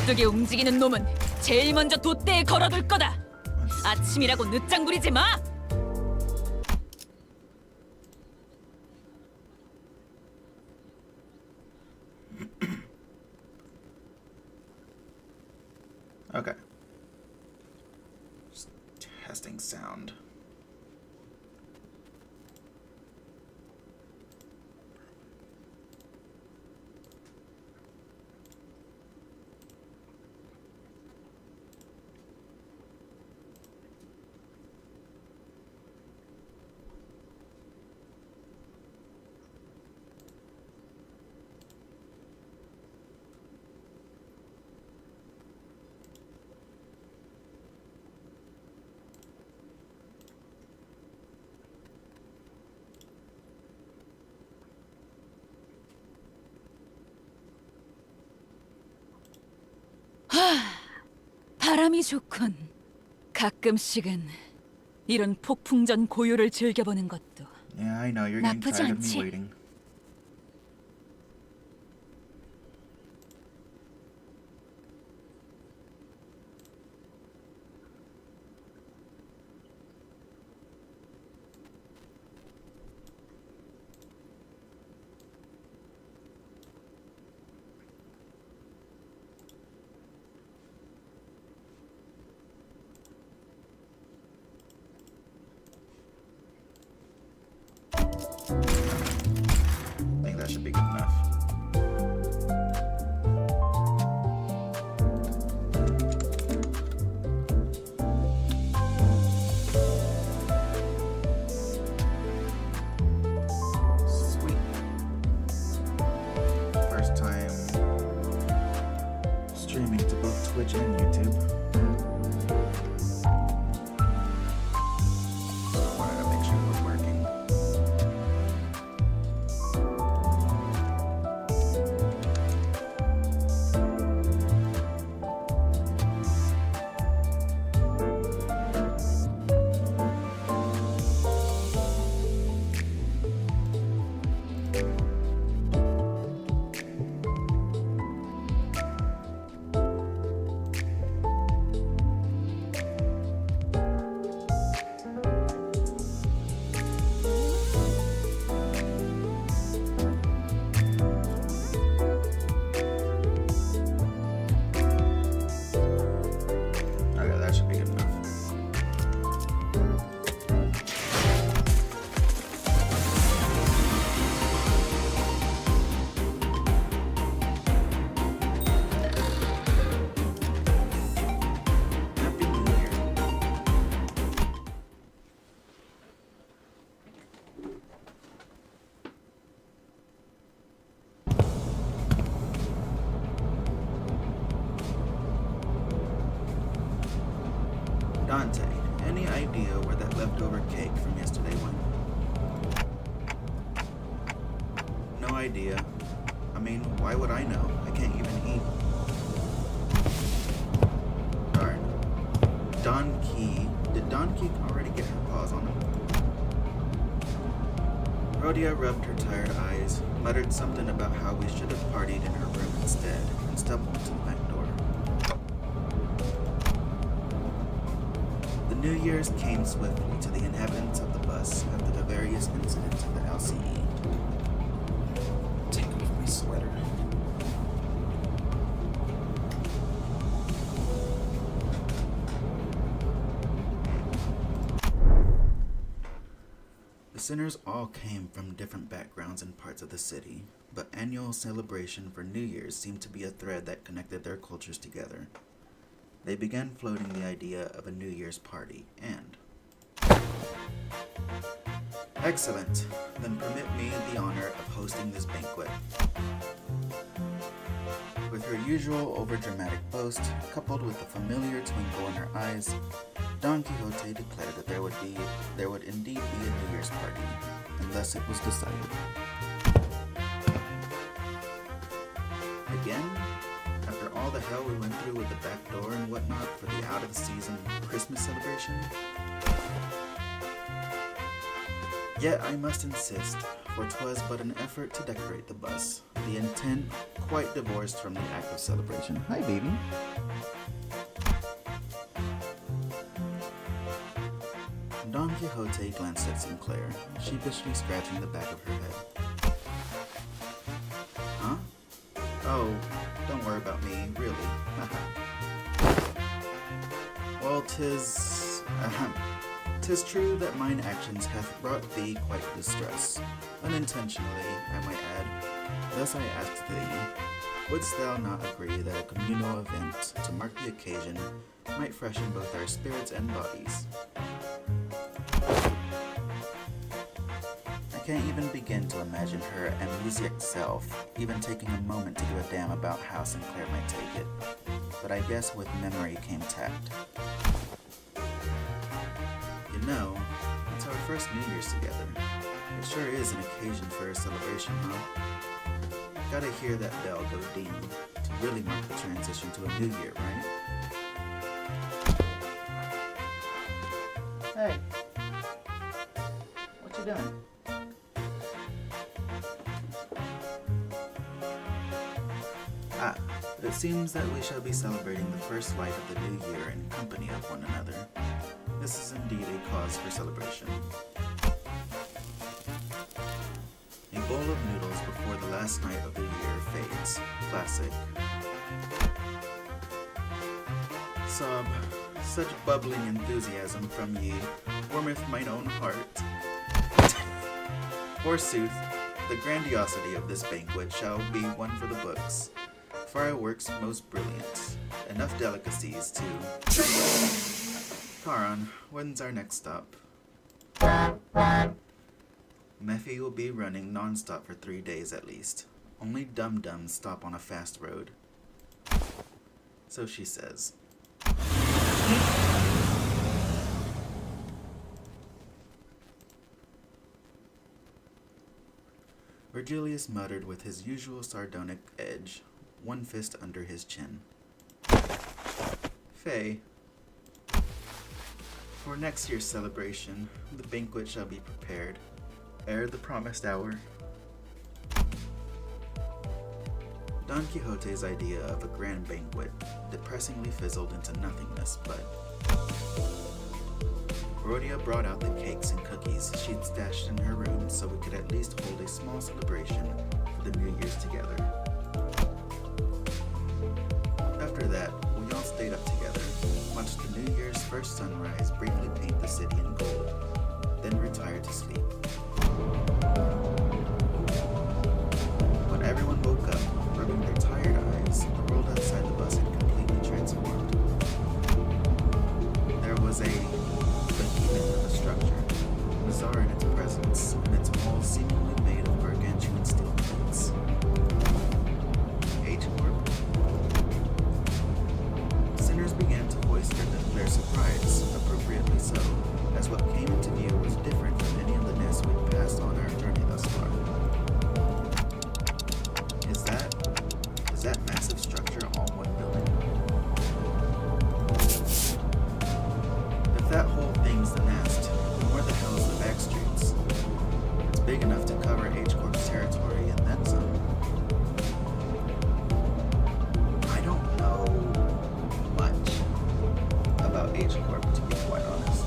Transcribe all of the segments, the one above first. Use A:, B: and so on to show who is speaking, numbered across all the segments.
A: 굴뚝에 움직이는 놈은 제일 먼저 돛대에 걸어둘 거다. 아침이라고 늦장 부리지 마.
B: Okay. Just testing sound.
A: 바람이 좋군. 가끔씩은 이런 폭풍전 고요를 즐겨보는 것도.
B: Yeah, I know, you're getting
A: 나쁘지
B: tired of me
A: 않지?
B: waiting. I think that should be good enough. Sweet. First time streaming to both Twitch and YouTube. Wanted to make sure it was working. Okay, that should be good enough. Happy New Year. Dante, any idea where that leftover cake from yesterday went? No idea. I mean, why would I know? I can't even eat. Darn. Don Key. Did Don Key already get her paws on him? Rhodia rubbed her tired eyes, muttered something about how we should have partied in her room instead, and stumbled to the back door. The New Year's came swiftly to the inhabitants of the bus after the various incidents of the LCE. Take off my sweater. The sinners all came from different backgrounds and parts of the city, but annual celebration for New Year's seemed to be a thread that connected their cultures together. They began floating the idea of a New Year's party, and... Excellent. Then permit me the honor of hosting this banquet. With her usual overdramatic boast, coupled with a familiar twinkle in her eyes, Don Quixote declared that there would indeed be a New Year's party, unless it was decided. Again? After all the hell we went through with the back door and whatnot for the out-of-the-season Christmas celebration? Yet I must insist, for 'twas but an effort to decorate the bus, the intent quite divorced from the act of celebration. Hi, baby. Don Quixote glanced at Sinclair, sheepishly scratching the back of her head. Huh? Oh, don't worry about me, really. Well, 'tis true that mine actions hath brought thee quite distress, unintentionally, I might add. Thus I asked thee, wouldst thou not agree that a communal event to mark the occasion might freshen both our spirits and bodies? I can't even begin to imagine her amnesiac self even taking a moment to give a damn about how Sinclair might take it. But I guess with memory came tact. You know, it's our first New Year's together. It sure is an occasion for a celebration, huh? Gotta hear that bell go ding to really mark the transition to a new year, right? Hey, what you doing? Ah, it seems that we shall be celebrating the first light of the new year in company of one another. This is indeed a cause for celebration. A bowl of noodles before the last night of the year fades. Classic. Sob, such bubbling enthusiasm from ye warmeth mine own heart. Forsooth, the grandiosity of this banquet shall be one for the books. Fireworks most brilliant. Enough delicacies to... Charon, when's our next stop? Mephi will be running non-stop for 3 days at least. Only dum-dums stop on a fast road. So she says. Virgilius muttered with his usual sardonic edge, one fist under his chin. Faye, for next year's celebration, the banquet shall be prepared, ere the promised hour. Don Quixote's idea of a grand banquet depressingly fizzled into nothingness, but Rhodia brought out the cakes and cookies she'd stashed in her room so we could at least hold a small celebration for the New Year's together. After that, we all stayed up together, watched the New Year's first sunrise briefly paint the city in gold, then retired to sleep. When everyone woke up, rubbing their tired eyes, the world outside the bus had completely transformed. There was a behemoth of a structure, bizarre in its presence, and its walls seemingly made of gargantuan steel plates. H-Corp? Sinners began to voice their surprise, appropriately so, as what came into view was different from any of the nests we'd passed on our journey thus far. Is that massive structure all one building? If that whole thing's the nest, then where the hell is the back streets? It's big enough to cover H-Corp's territory and then some. I don't know much about H-Corp, to be quite honest.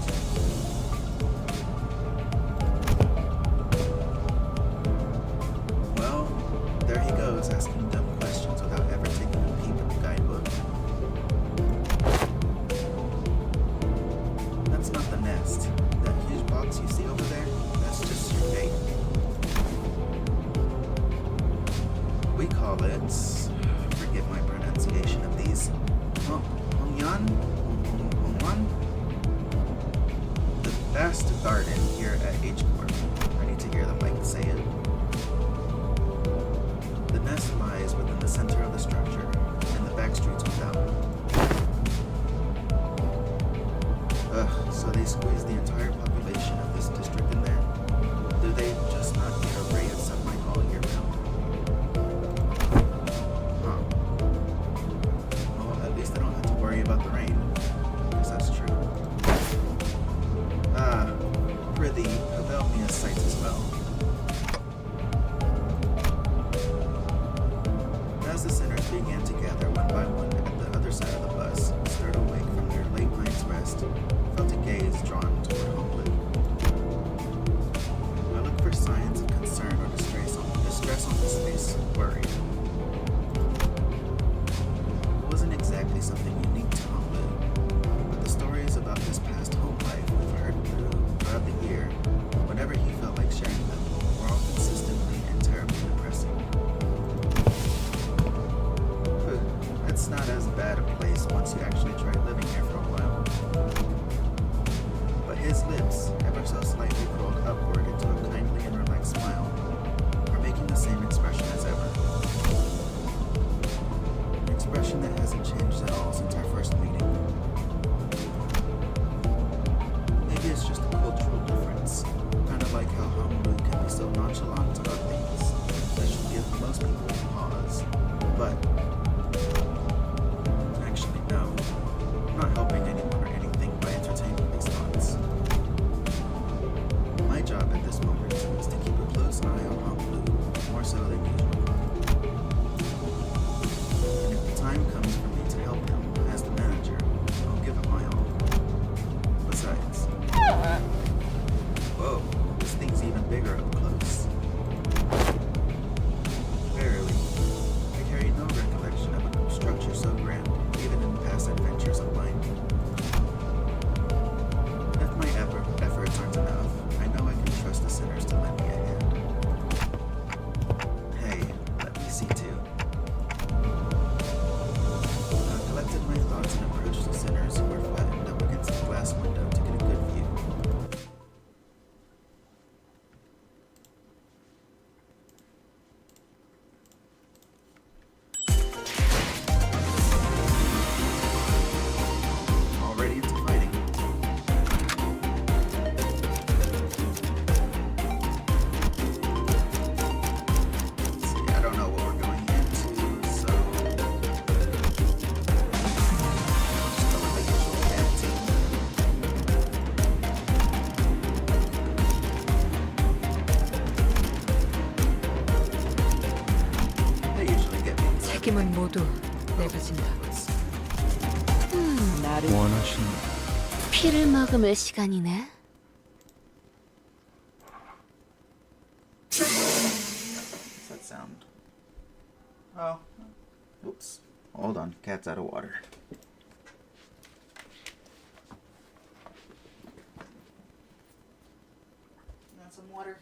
B: Well, there he goes, asking dumb questions without ever taking a peep at the guidebook. That's not the nest. That huge box you see over there, that's just your gate. We call it, forgive my pronunciation of these, Hongyan? The vast garden here at H-Corp. I need to hear the mic say it. The nest lies within the center of the structure, and the back streets without. Ugh, so they squeeze the entire population of this district in there? Do they just not get a ray of sunlight all year round? Huh. Well, at least I don't have to worry about the rain. Guess that's true. Prithee, avail me his sights as well. As the sinners began to gather one by one at the other side of the bus, stirred awake from their late night's rest, felt a gaze drawn toward Homewood. I looked for signs of concern or distress on his face, worried. It wasn't exactly something unique to Homewood, but the stories about his past home life we've heard throughout the year, whenever he felt like sharing them, were all consistently and terribly depressing. It's not as bad a place once you actually try living here for a while. But his lips, ever so slightly curled upward into a kindly and relaxed smile, are making the same expression as ever. An expression that hasn't changed at all since our first meeting. Maybe it's just a cultural difference, kind of like how Hamlu can be so nonchalant about things that should give most people pause. But no, I'm not helping anyone or anything by entertaining these thoughts. My job at this moment is to keep a close eye on Hamlu, more so than usual. And if the time comes for me to help him as the manager, I'll give it my all. Besides, whoa, this thing's even bigger up close. Verily, I carry no recollection of a structure so grand, even in past adventures of mine. If my efforts aren't enough, I know I can trust the sinners to lend me a hand. Hey, let me see too. I collected my thoughts and approached the sinners who were flattened up against the glass window to get a good view.
A: 책임은 모두 내가 진다. 나를
C: 원하시는
D: 피를 머금을 시간이네.
B: What's that sound? Oh, oops. Hold on, cat's out of water. You want some water?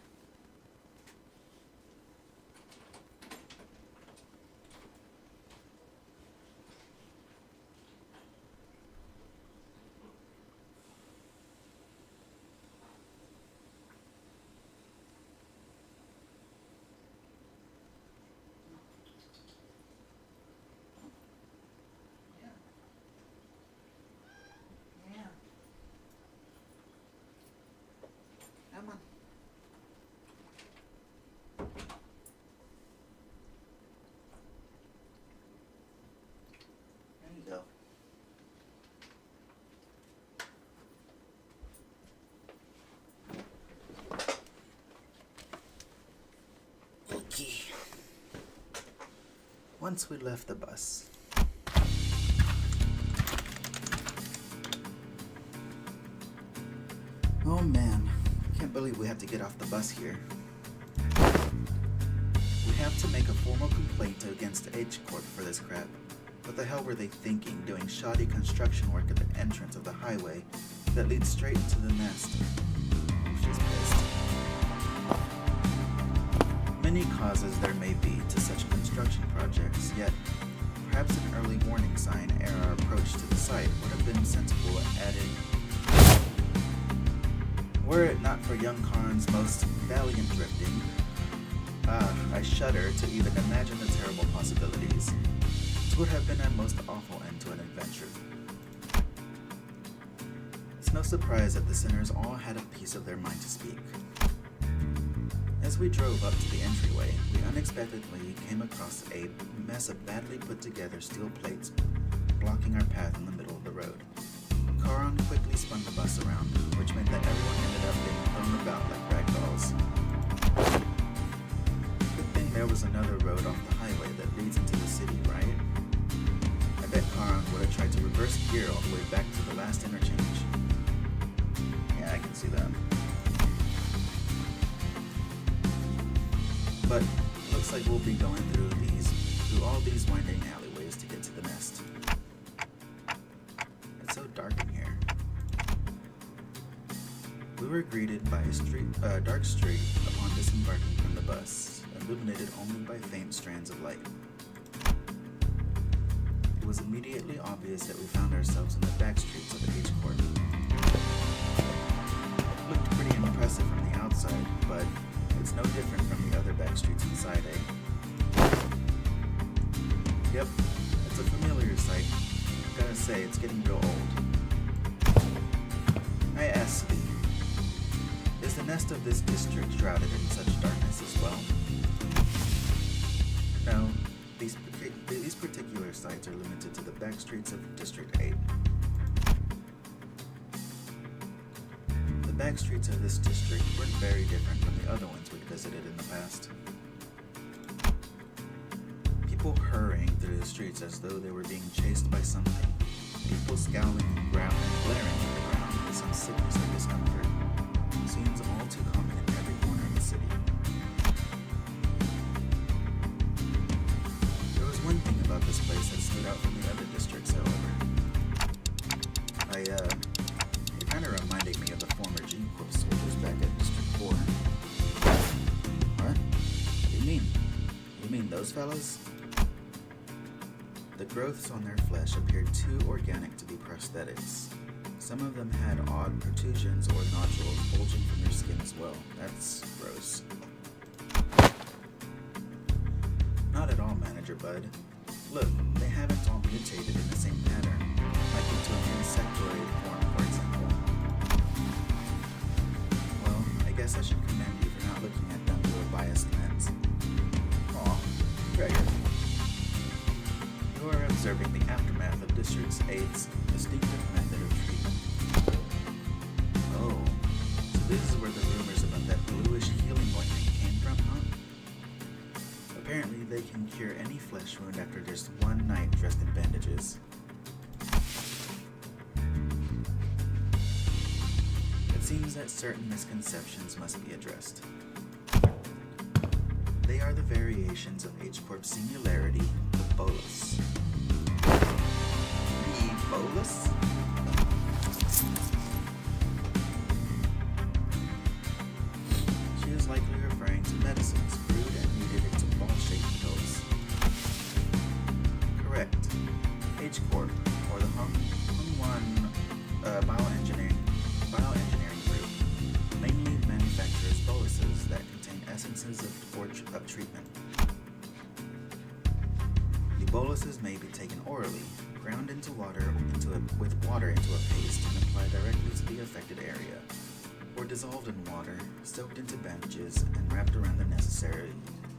B: Come on. There you go. Okay. Once we left the bus, oh man. Can't believe we have to get off the bus here. We have to make a formal complaint against H Corp for this crap. What the hell were they thinking, doing shoddy construction work at the entrance of the highway that leads straight into the nest? She's pissed. Many causes there may be to such construction projects, yet perhaps an early warning sign ere our approach to the site would have been sensible at adding. Were it not for young Khan's most valiant drifting, I shudder to even imagine the terrible possibilities. It would have been a most awful end to an adventure. It's no surprise that the sinners all had a piece of their mind to speak. As we drove up to the entryway, we unexpectedly came across a mess of badly put together steel plates blocking our path in the middle of the road. Karan quickly spun the bus around, which meant that everyone ended up being thrown about like ragdolls. was another road off the highway that leads into the city, right? I bet Karan would have tried to reverse gear all the way back to the last interchange. Yeah, I can see that. But looks like we'll be going through all these winding alleyways to get to the nest. It's so dark in here. We were greeted by a dark street upon disembarking from the bus, illuminated only by faint strands of light. It was immediately obvious that we found ourselves in the back streets of the H Court. It looked pretty impressive from the outside, but it's no different from the other back streets inside, eh? Yep, it's a familiar sight. Gotta say, it's getting real old. I asked Lee, is the nest of this district shrouded in such darkness as well? No, these particular sites are limited to the back streets of District 8. The back streets of this district were very different from the other ones we'd visited in the past. People hurrying through the streets as though they were being chased by something. People scowling and glaring at the ground with some sickness or discomfort. Seems all too common in every corner of the city. There was one thing about this place that stood out from the other districts, however. It kind of reminded me of the former G Corps soldiers back at District 4. What? What do you mean? You mean those fellas? The growths on their flesh appeared too organic to be prosthetics. Some of them had odd protrusions or nodules bulging from their skin as well. That's gross. Not at all, Manager Bud. Look, they haven't all mutated in the same pattern, like into an insectoid form, for example. Well, I guess I should commend you for not looking at them through a biased lens. Aw, Gregor. You are observing the aftermath of District 8's distinctive method of treatment. Oh, so this is where the rumors about that bluish healing ointment came from, huh? Apparently they can cure any flesh wound after just one night dressed in bandages. It seems that certain misconceptions must be addressed. They are the variations of H-Corp's singularity, the bolus. The bolus? She is likely referring to medicines brewed and kneaded into ball-shaped pills. Correct. H-Corp, or the Hung-Wan bioengineering group, mainly manufactures boluses that contain essences of treatment. The boluses may be taken orally, ground into water with water into a paste and applied directly to the affected area, or dissolved in water, soaked into bandages, and wrapped around the necessary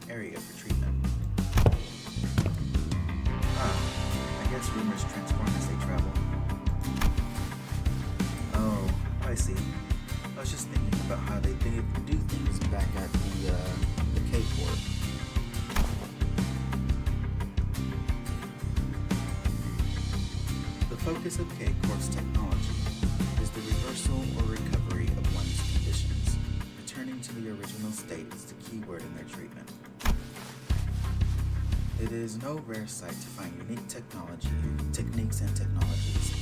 B: area for treatment. I guess rumors transform as they travel. Oh, I see. I was just thinking about how they do things back at the K-Corp. The focus of K-Corp's technology is the reversal or recovery of one's conditions. Returning to the original state is the key word in their treatment. It is no rare sight to find unique techniques and technologies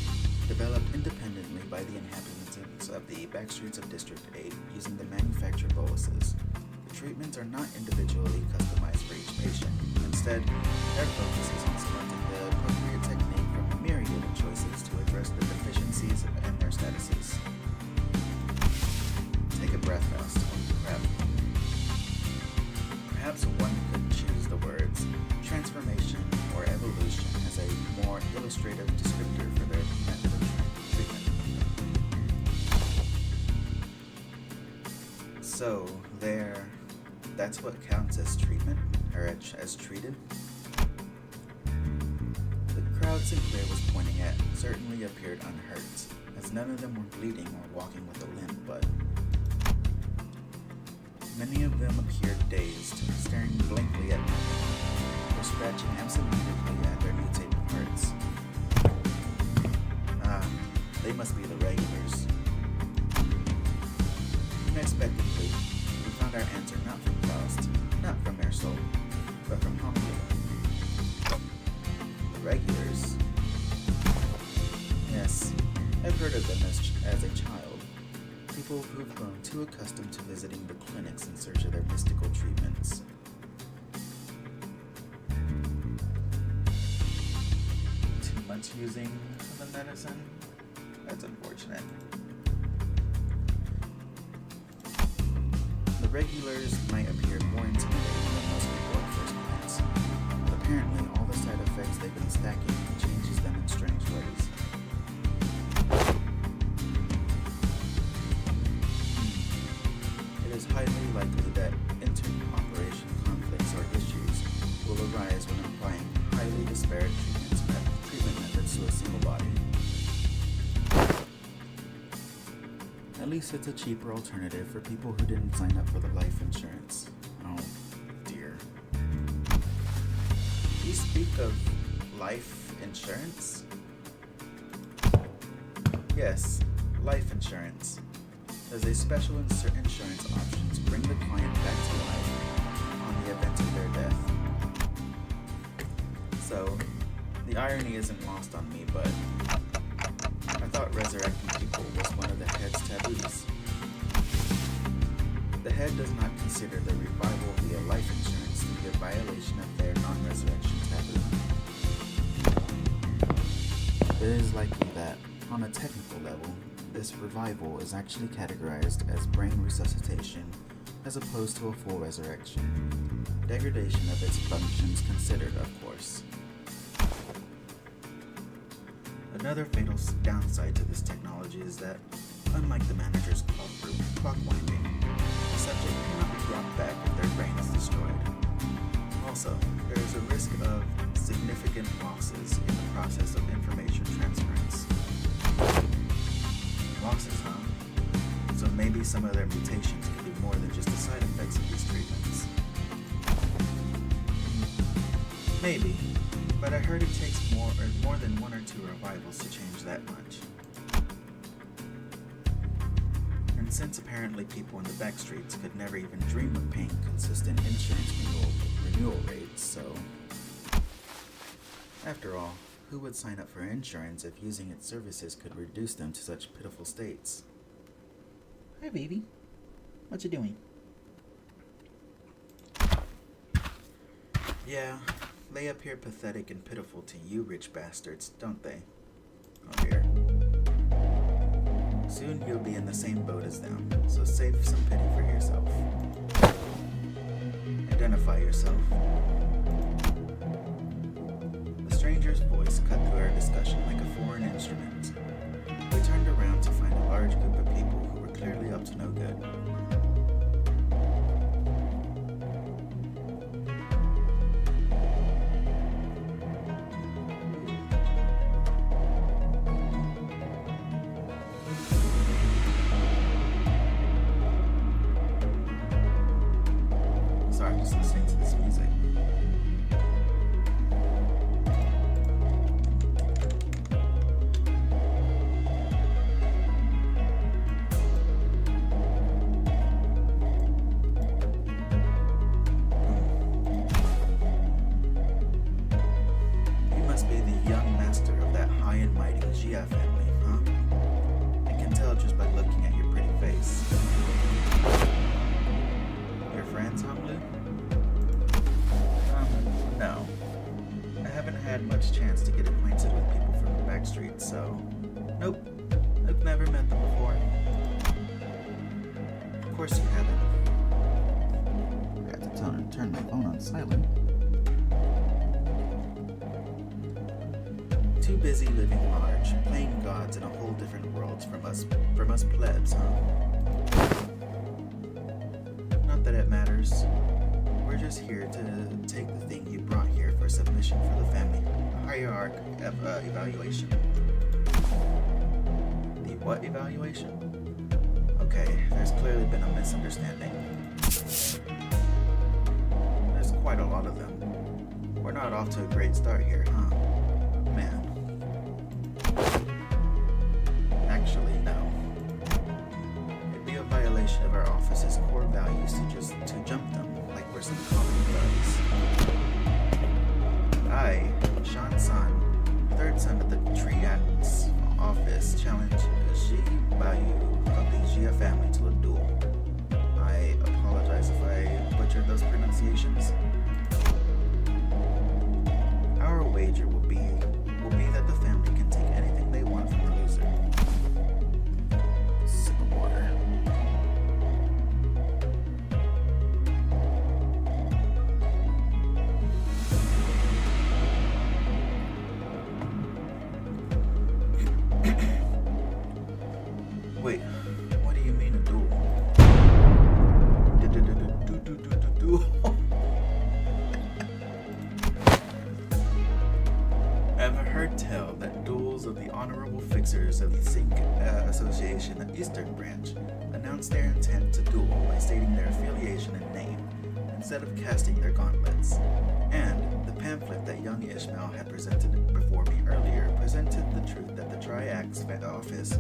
B: developed independently by the inhabitants of the backstreets of District 8 using the manufactured boluses. The treatments are not individually customized for each patient. Instead, their focus is on selecting the appropriate technique from a myriad of choices to address the deficiencies and their statuses. Take a breath, Faust. Perhaps one could choose the words transformation or evolution as a more illustrative descriptor for their method of treatment. So, that's what counts as treatment, or as treated? The crowd Sinclair was pointing at certainly appeared unhurt, as none of them were bleeding or walking with a limp, but Many of them appeared dazed, staring blankly at nothing, or scratching absentmindedly at their mutated parts. They must be the regulars. Unexpectedly, we found our answer not from Faust, not from Ersol, but from Homula. The regulars? Yes, I've heard of them as a child. People who've grown too accustomed to visiting the clinics in search of their mystical treatments. Too much using the medicine? That's unfortunate. The regulars might appear more intimidating than most people at first glance, but apparently all the side effects they've been stacking changes them in strange ways. It is highly likely that inter-operation conflicts or issues will arise when applying highly disparate treatment methods to a single body. At least it's a cheaper alternative for people who didn't sign up for the life insurance. Oh, dear. You speak of life insurance? Yes, life insurance. There's a special insurance option to bring the client back to life on the event of their death. So, the irony isn't lost on me, but I thought resurrecting people was one of the head's taboos. The head does not consider the revival via life insurance to be a violation of their non-resurrection taboo. It is likely that, on a technical level, this revival is actually categorized as brain resuscitation as opposed to a full resurrection. Degradation of its functions considered, of course. Another fatal downside to this technology is that, unlike the manager's clock winding, the subject cannot be brought back if their brain is destroyed. Also, there is a risk of significant losses in the process of information transference. Losses, huh? So maybe some of their mutations could be more than just the side effects of these treatments. Maybe. But I heard it takes more than one or two revivals to change that much. And since apparently people in the back streets could never even dream of paying consistent insurance renewal rates, so... After all, who would sign up for insurance if using its services could reduce them to such pitiful states? Hi, baby. What you doing? Yeah. They appear pathetic and pitiful to you rich bastards, don't they? Oh dear. Soon you'll be in the same boat as them, so save some pity for yourself. Identify yourself. The stranger's voice cut through our discussion like a foreign instrument. We turned around to find a large group of people who were clearly up to no good. Sorry, just listening to this music. You must be the young master of that high and mighty Gia family, huh? I can tell just by looking at your pretty face. Your friends, Hamlu? No. I haven't had much chance to get acquainted with people from the back street, so... Nope. I've never met them before. Of course you haven't. I had to turn my phone on silent. Too busy living large, playing gods in a whole different world from us plebs, huh? Not that it matters. We're just here to take the thing you brought here for submission for the family hierarch evaluation. The what evaluation? Okay, there's clearly been a misunderstanding. quite a lot of them. We're not off to a great start here, huh? Man. Actually, no. It'd be a violation of our office's core values to jump them like we're some common thugs. I, Shan San, third son of the Triad's office, challenge Ji Bayu of the Jia family to a duel. I apologize if I butchered those pronunciations. Our wager will be that the family can take anything they want from the loser. Sip of water. Wait, what do you mean a duel? Duel? I've heard tell that duels of the honorable fixers of the Sink Association Eastern Branch announced their intent to duel by stating their affiliation and name, instead of casting their gauntlets. And the pamphlet that young Ishmael had presented before me earlier presented the truth that the Triax's office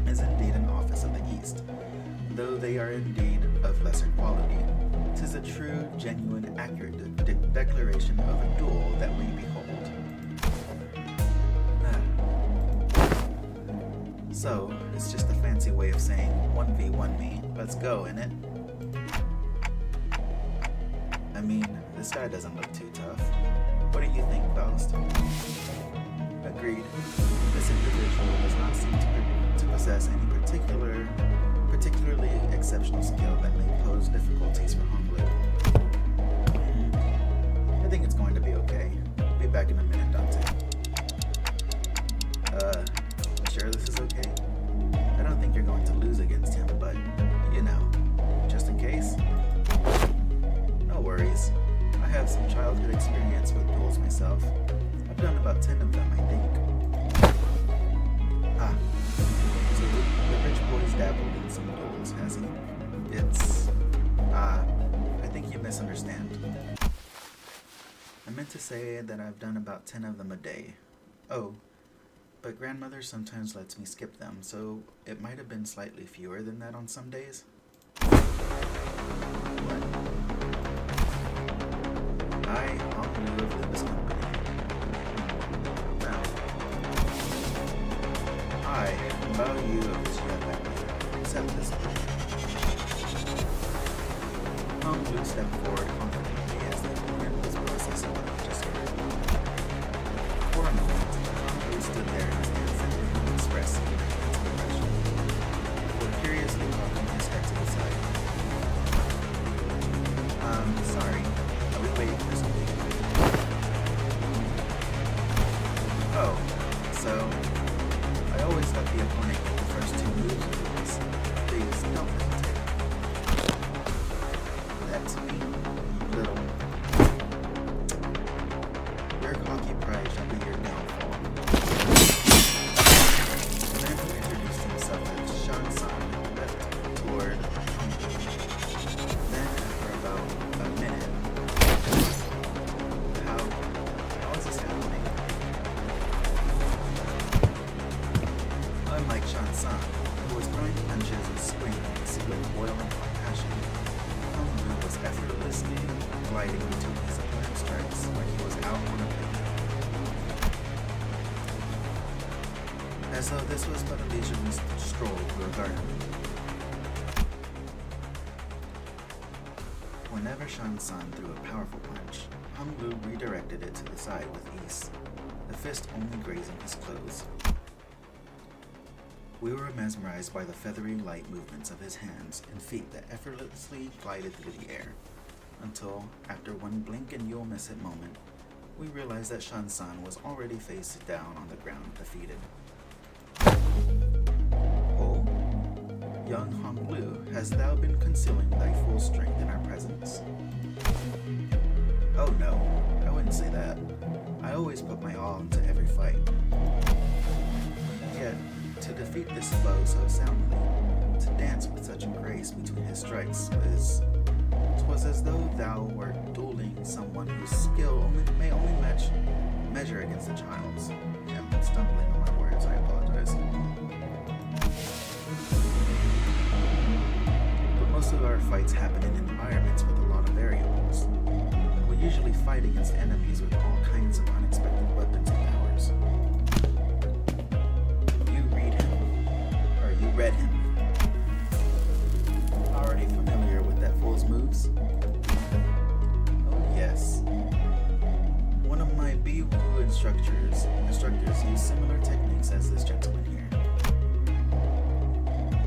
B: is indeed an office of the East, though they are indeed of lesser quality. 'Tis a true, genuine, accurate declaration of a duel that we behold. So, it's just a fancy way of saying 1v1 me. Let's go, innit? I mean, this guy doesn't look too tough. What do you think, Faust? Agreed. This individual does not seem to possess any particularly exceptional skill that may pose difficulties for Honglu. I think it's going to be okay. Be back in a minute, Dante. Sure this is okay? I don't think you're going to lose against him, but, you know, just in case. No worries. I have some childhood experience with duels myself. I've done about 10 of them, I think. So the rich boy's dabbled in some duels, has he? I think you misunderstand. I meant to say that I've done about 10 of them a day. Oh, but grandmother sometimes lets me skip them, so it might have been slightly fewer than that on some days. What? I, Honglu of Limbus Company. Now, I value of this family. Accept this. Honglu stepped forward confidently as the opponent was processing what he just heard. For a moment, Honglu stood there in his hands and didn't express any expression, before curiously cocking his head to the side. Sorry. Are we waiting for something? Oh, so I always let the opponent get the first 2 moves of this. Please don't hesitate. That's me, little. Your cocky pride shall be your downfall. Then he introduced himself as Shan-san and left toward Honglu. Then, after about a minute, how is this happening? Unlike Shan-san, who was throwing punches and swinging with boiling hot passion, Honglu was effortlessly gliding between his opponent's strikes like he was out on a picnic. As though this was but a leisurely stroll through a garden. Whenever Shan-san threw a powerful punch, Honglu redirected it to the side with ease, the fist only grazing his clothes. We were mesmerized by the feathery light movements of his hands and feet that effortlessly glided through the air, until, after one blink and you'll miss it moment, we realized that Shan-san was already face down on the ground, defeated. Oh? Young Honglu, hast thou been concealing thy full strength in our presence? Oh no, I wouldn't say that. I always put my all into every fight. Yet, to defeat this foe so soundly, to dance with such grace between his strikes, is 'Twas as though thou wert dueling someone whose skill may only measure against a child's. I'm stumbling on my words, I apologize. But most of our fights happen in environments with a lot of variables. We usually fight against enemies with all kinds of unexpected weapons and powers. You read him. Already familiar with that fool's moves? Oh yes. One of my B-Woo instructors use similar techniques as this gentleman here.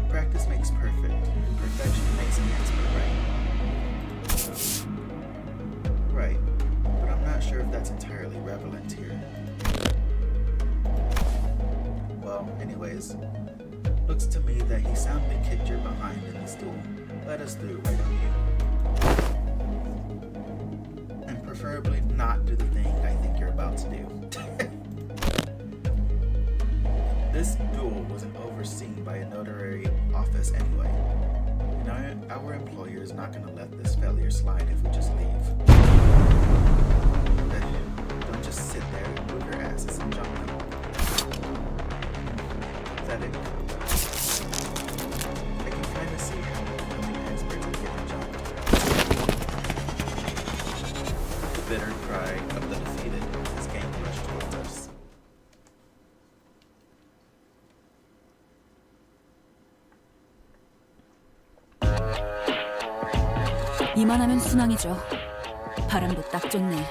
B: Practice makes perfect, and perfection makes an expert, right? Right, but I'm not sure if that's entirely relevant here. Well, anyways, looks to me that he soundly kicked your behind in this duel. Let us through, why don't you? And preferably not do the thing I think you're about to do. This duel wasn't overseen by a notary office anyway. And our employer is not going to let this failure slide if we just leave. Don't just sit there and move your asses and jump them. Pathetic. I can kind of see how becoming experts are getting jumped. The bitter cry of the defeated as gang rushed towards us.
A: 이만하면 순항이죠. 바람도 딱 좋네.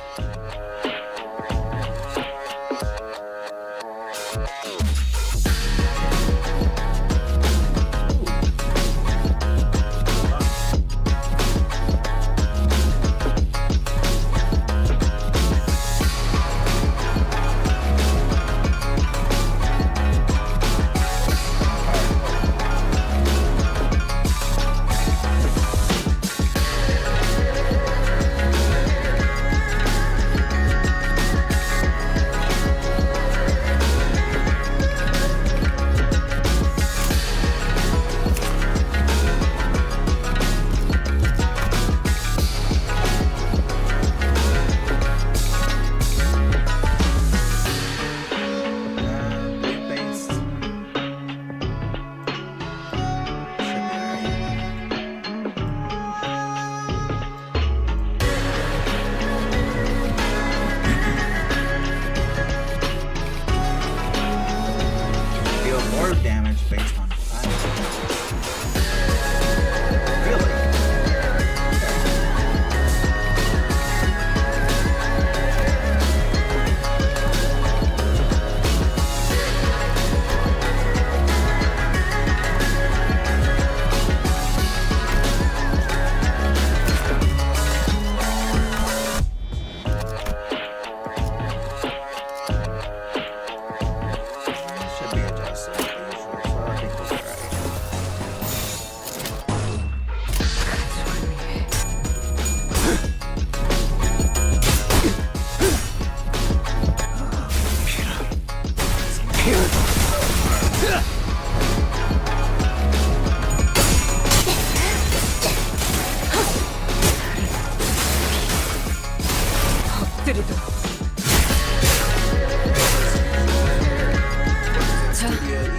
A: 자,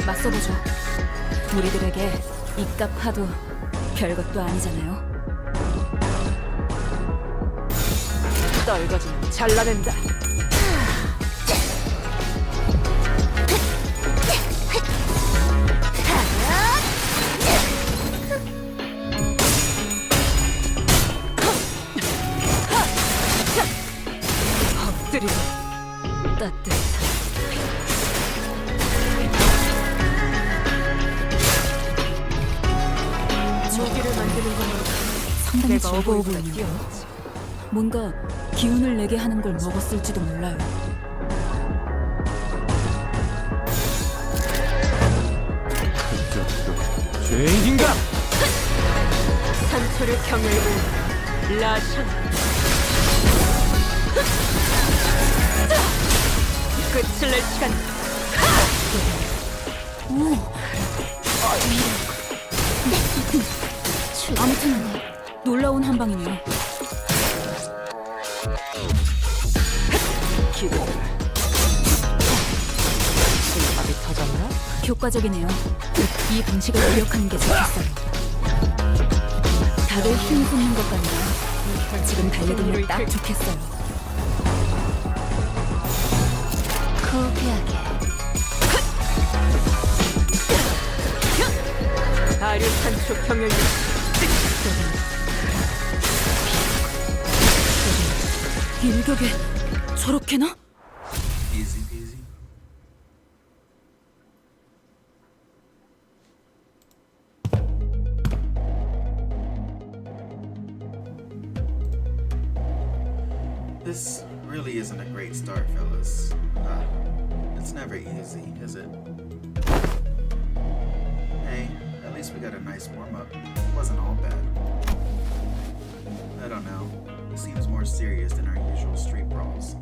A: 맞서보죠. 우리들에게 이깟 파도 별것도 아니잖아요. 떨거지는 잘라낸다. 엎드리고 따뜻한 무기를 만드는 것만으로 상당히 즐거워 보이는데요. 뭔가 기운을 내게 하는 걸 먹었을지도 몰라요.
C: 죄인인가?
A: 산초를 경멸을 라션 끝을 낼 시간. 오, 아무튼 놀라운 한방이네요.
D: 기대되라. 실밥이 터졌나?
A: 효과적이네요. 이 방식을 기억하는 게 좋겠어요. 다들 힘이 붙는 것 같네요. 지금 달려들면 딱 좋겠어요.
D: 고귀하게.
C: 아류 산초 경영력
A: 일격에 저렇게나?
B: Easy peasy. This really isn't a great start, fellas. It's never easy, is it? Hey, at least we got a nice warm-up. It wasn't all bad. I don't know. It seems more serious than our usual street brawls.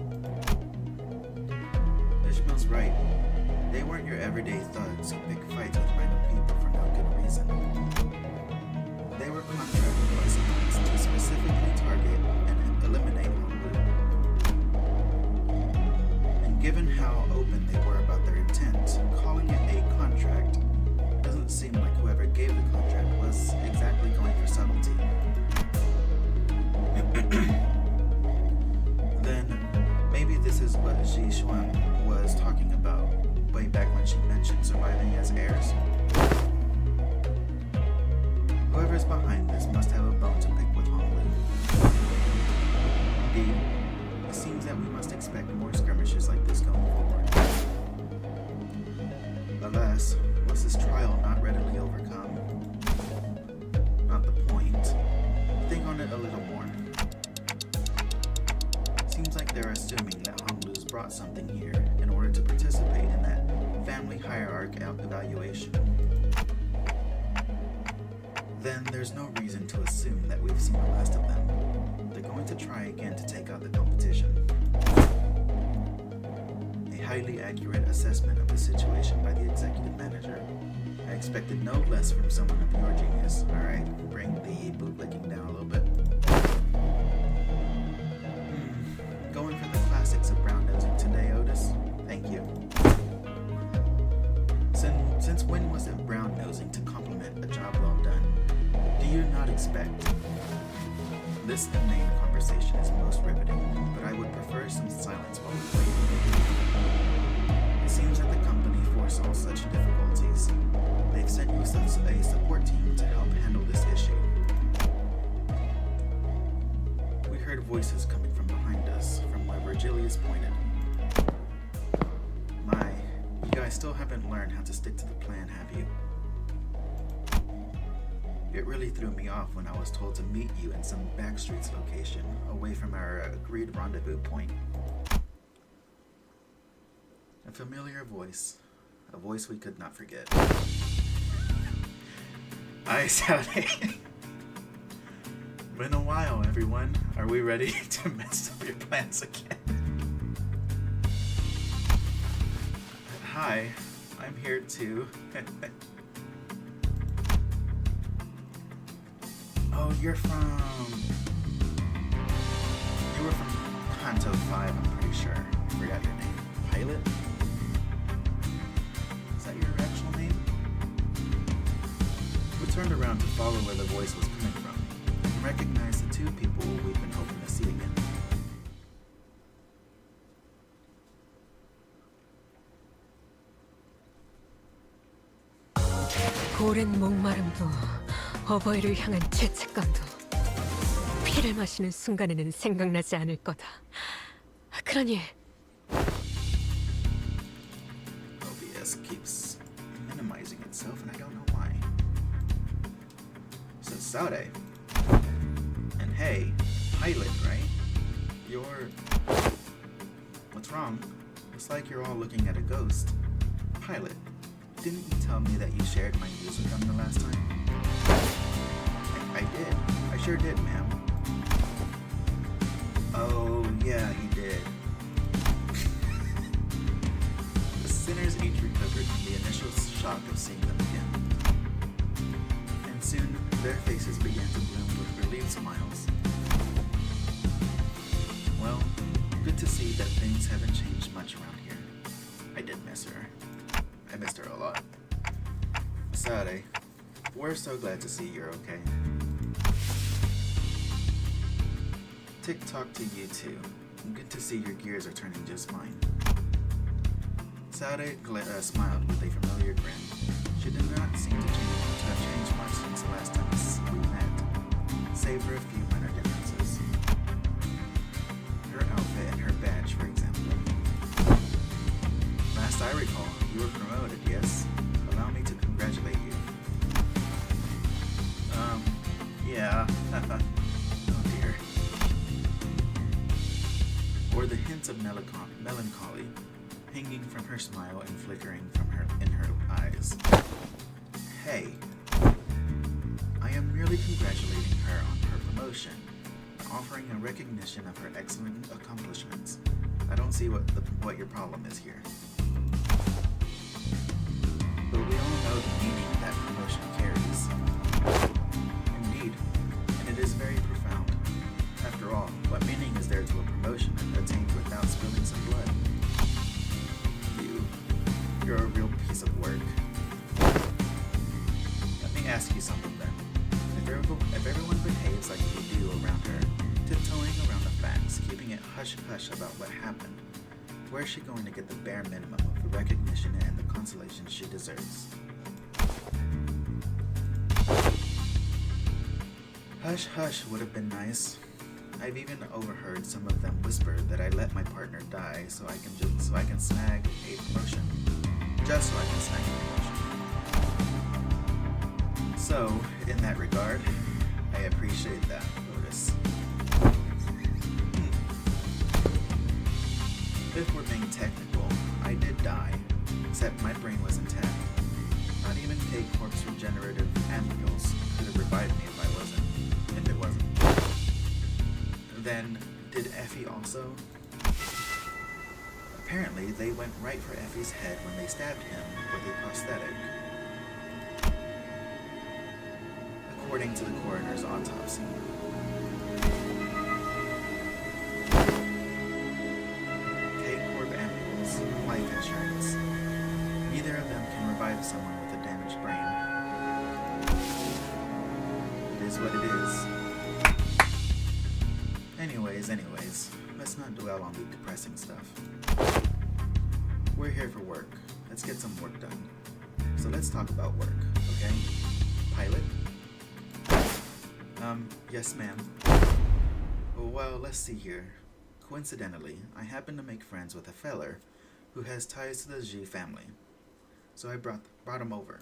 B: Ishmael's right. They weren't your everyday thugs who pick fights with random people for no good reason. They were contracted by someone to specifically target and eliminate Honglu. And given how open they were about their intent, calling it a contract doesn't seem like whoever gave the contract was exactly going for subtlety. Then maybe this is what Ji Xuan was talking about way back when she mentioned surviving as heirs. Whoever's behind this must have a bone to pick with Honglu. Indeed, it seems that we must expect more skirmishes like this going forward. Alas, was this trial not readily overcome? Not the point. Think on it a little more. Seems like they're assuming that Honglu's brought something here in order to participate in that family hierarchy evaluation. Then there's no reason to assume that we've seen the last of them. They're going to try again to take out the competition. A highly accurate assessment of the situation by the executive manager. I expected no less from someone of your genius. Alright, bring the bootlicking down a little bit. Going for the classics of brown nosing today, Otis? Thank you. Since when was it brown nosing to compliment a job well done? Do you not expect? This inane conversation is most riveting, but I would prefer some silence while we wait. It seems that the company foresaw such difficulties. They've sent you a support team to help handle this issue. We heard voices coming from behind us, from where Virgilius pointed. My, you guys still haven't learned how to stick to the plan, have you? It really threw me off when I was told to meet you in some backstreets location, away from our agreed rendezvous point. A familiar voice, a voice we could not forget. Aye, Sally. Been a while, everyone. Are we ready to mess up your plans again? Hi, I'm here too. Oh, you were from Kanto 5, I'm pretty sure. I forgot your name. Pilot? Is that your actual name? We turned around to follow where the voice was coming from and recognized the two people we've been hoping to see again.
C: 오랜 목마름도 어버이를 향한 죄책감도 피를 마시는 순간에는 생각나지 않을 거다. 그러니
B: OBS keeps minimizing itself and I don't know why. So Saude. And hey, Pilot, right? What's wrong? Looks like you're all looking at a ghost. Pilot, didn't you tell me that you shared my news with them the last time? I did. I sure did, ma'am. Oh, yeah, he did. The sinners each recovered from the initial shock of seeing them again. And Soon, their faces began to bloom with relieved smiles. Well, good to see that things haven't changed much around here. I did miss her. I missed her a lot. Sade, we're so glad to see you're okay. Tick-tock to you too. Good to see your gears are turning just fine. Sade smiled with a familiar grin. She did not seem to have changed much since the last time we met, save for a few minor differences. Her outfit and her badge, for example. Last I recall, you were promoted, yes? Allow me to congratulate you. Yeah. Oh dear. Or the hints of melancholy hanging from her smile and flickering in her eyes. Hey, I am merely congratulating her on her promotion, offering a recognition of her excellent accomplishments. I don't see what your problem is here. But we all know the meaning that promotion carries. Indeed, and it is very profound. After all, what meaning is there to a promotion attained without spilling some blood? You're a real piece of work. Let me ask you something then. If everyone behaves like you do around her, tiptoeing around the facts, keeping it hush-hush about what happened, where is she going to get the bare minimum of the recognition and the consolation she deserves? Hush-hush would have been nice. I've even overheard some of them whisper that I let my partner die so I can snag a promotion. Just so I can snag a promotion. So, in that regard, I appreciate that, Lotus. If we're being technical, I did die, except my brain was intact. Not even K-Corp's regenerative ampules could have revived me if it wasn't. Then, did Effie also? Apparently, they went right for Effie's head when they stabbed him with a prosthetic. According to the coroner's autopsy. K-Corp ampules, life insurance. Neither of them can revive someone with a damaged brain. It is what it is. Anyways, let's not dwell on the depressing stuff. We're here for work. Let's get some work done. So let's talk about work, okay? Pilot? Yes, ma'am. Well, let's see here. Coincidentally, I happen to make friends with a feller who has ties to the G family. So I brought him over.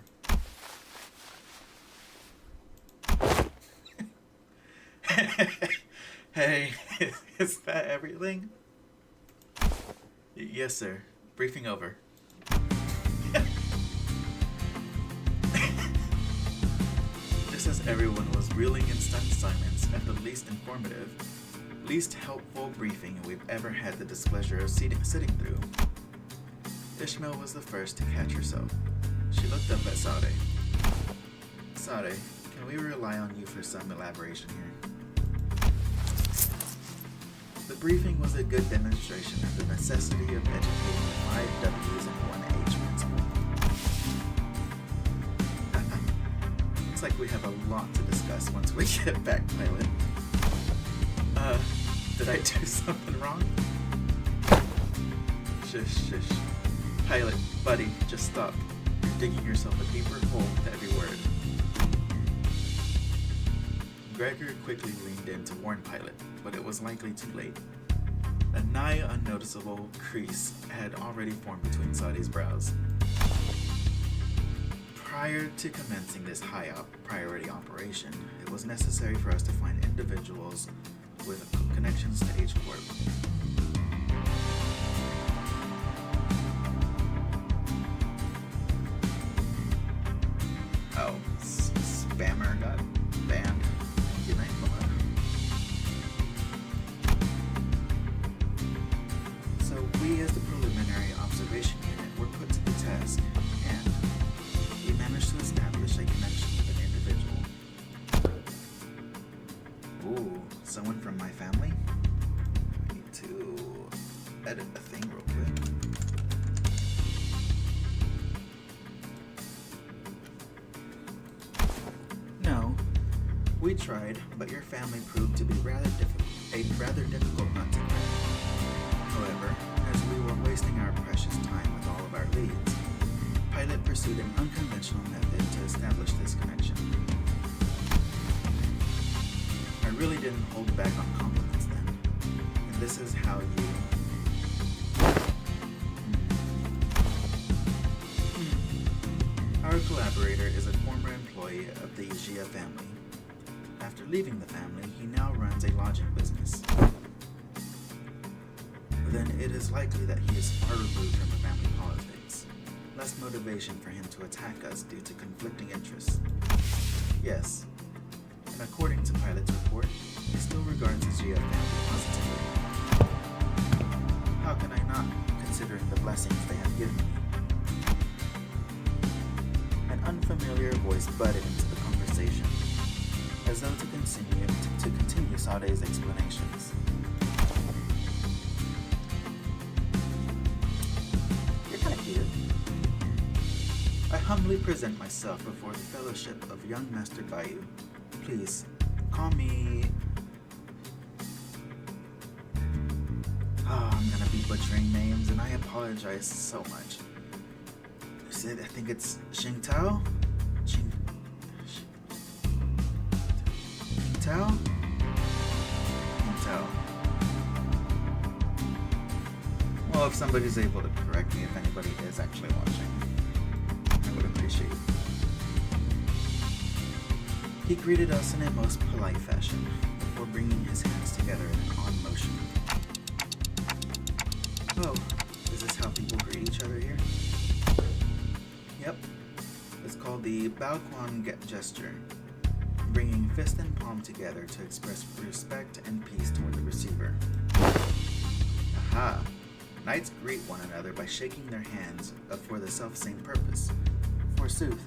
B: Hey, is that everything? Yes, sir. Briefing over. Just as everyone was reeling in stunned silence at the least informative, least helpful briefing we've ever had the displeasure of sitting through, Ishmael was the first to catch herself. She looked up at Sade. Sade, can we rely on you for some elaboration here? The briefing was a good demonstration of the necessity of educating the 5 W's and 1 H principle. Looks like we have a lot to discuss once we get back, Pilot. Did I do something wrong? Shush. Pilot, buddy, just stop. You're digging yourself a deeper hole with every word. Gregor quickly leaned in to warn Pilot, but it was likely too late. A nigh unnoticeable crease had already formed between Sade's brows. Prior to commencing this high-priority operation, it was necessary for us to find individuals with connections to H-Corp. Oh, spammer got banned. Good night, Mama. So we, as the preliminary observation unit, were put to the task, and we managed to establish a connection with an individual Ooh, someone from my family? I need to edit a thing real quick. No, we tried, but your family proved to be rather difficult nut to crack. However, as we were wasting our precious time with all of our leads, Pilot pursued an unconventional method to establish this connection. I really didn't hold back on compliments then, and this is how you... Our collaborator is a former employee of the Gia family. After leaving the family, he now runs a lodging business. Then it is likely that he is far removed from family politics. Less motivation for him to attack us due to conflicting interests. Yes, and according to Pilot's report, he still regards his Gia family positively. How can I not, considering the blessings they have given me? An unfamiliar voice butted into the conversation, as though to continue Sade's explanations. You're kind of cute. I humbly present myself before the fellowship of young Master Bayou. Please, call me... Oh, I'm gonna be butchering names, and I apologize so much. I think it's Xingtao? Xingtao? Xingtao. Well, if somebody's able to correct me, if anybody is actually watching, I would appreciate it. He greeted us in a most polite fashion, before bringing his hands together in an odd motion. Oh, is this how people greet each other here? Yep, it's called the Baoquan gesture, bringing fist and palm together to express respect and peace toward the receiver. Aha! Knights greet one another by shaking their hands for the self-same purpose. Forsooth,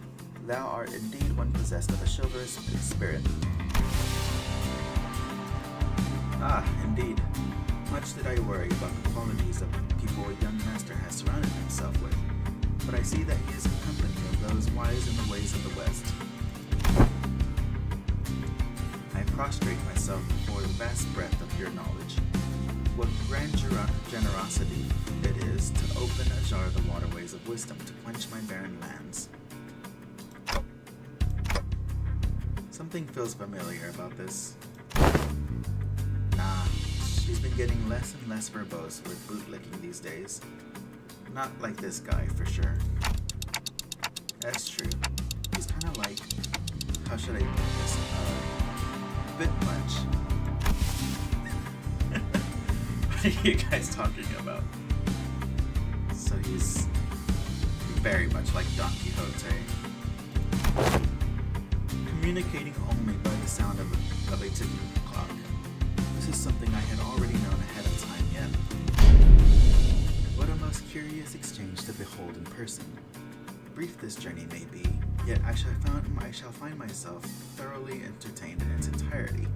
B: thou art indeed one possessed of a chivalrous spirit. Ah, indeed. Much did I worry about the qualities of people a young master has surrounded himself with. But I see that he is in company of those wise in the ways of the West. I prostrate myself before the vast breadth of your knowledge. What grand generosity it is to open ajar the waterways of wisdom to quench my barren lands. Something feels familiar about this. Nah, she's been getting less and less verbose with bootlicking these days. Not like this guy, for sure. That's true. He's kind of like... How should I put this? A bit much. What are you guys talking about? So he's very much like Don Quixote. Communicating only by the sound of a ticking clock. This is something I had already known ahead of time yet. What a most curious exchange to behold in person. Brief this journey may be, yet I shall find myself thoroughly entertained in its entirety.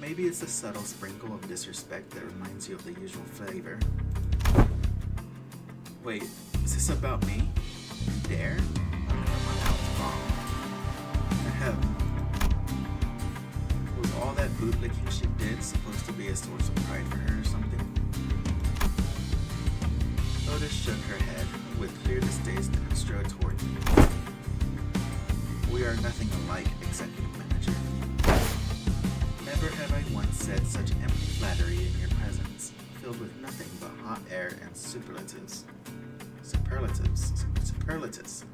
B: Maybe it's a subtle sprinkle of disrespect that reminds you of the usual flavor. Wait, is this about me? You dare? Oh, never mind, I was wrong. Ahem. Was all that bootlicking she did supposed to be a source of pride for her or something? Otis shook her head with clear distaste and strode toward me. We are nothing alike, Executive Manager. Never have I once said such empty flattery in your presence, filled with nothing but hot air and superlatives. Superlatives.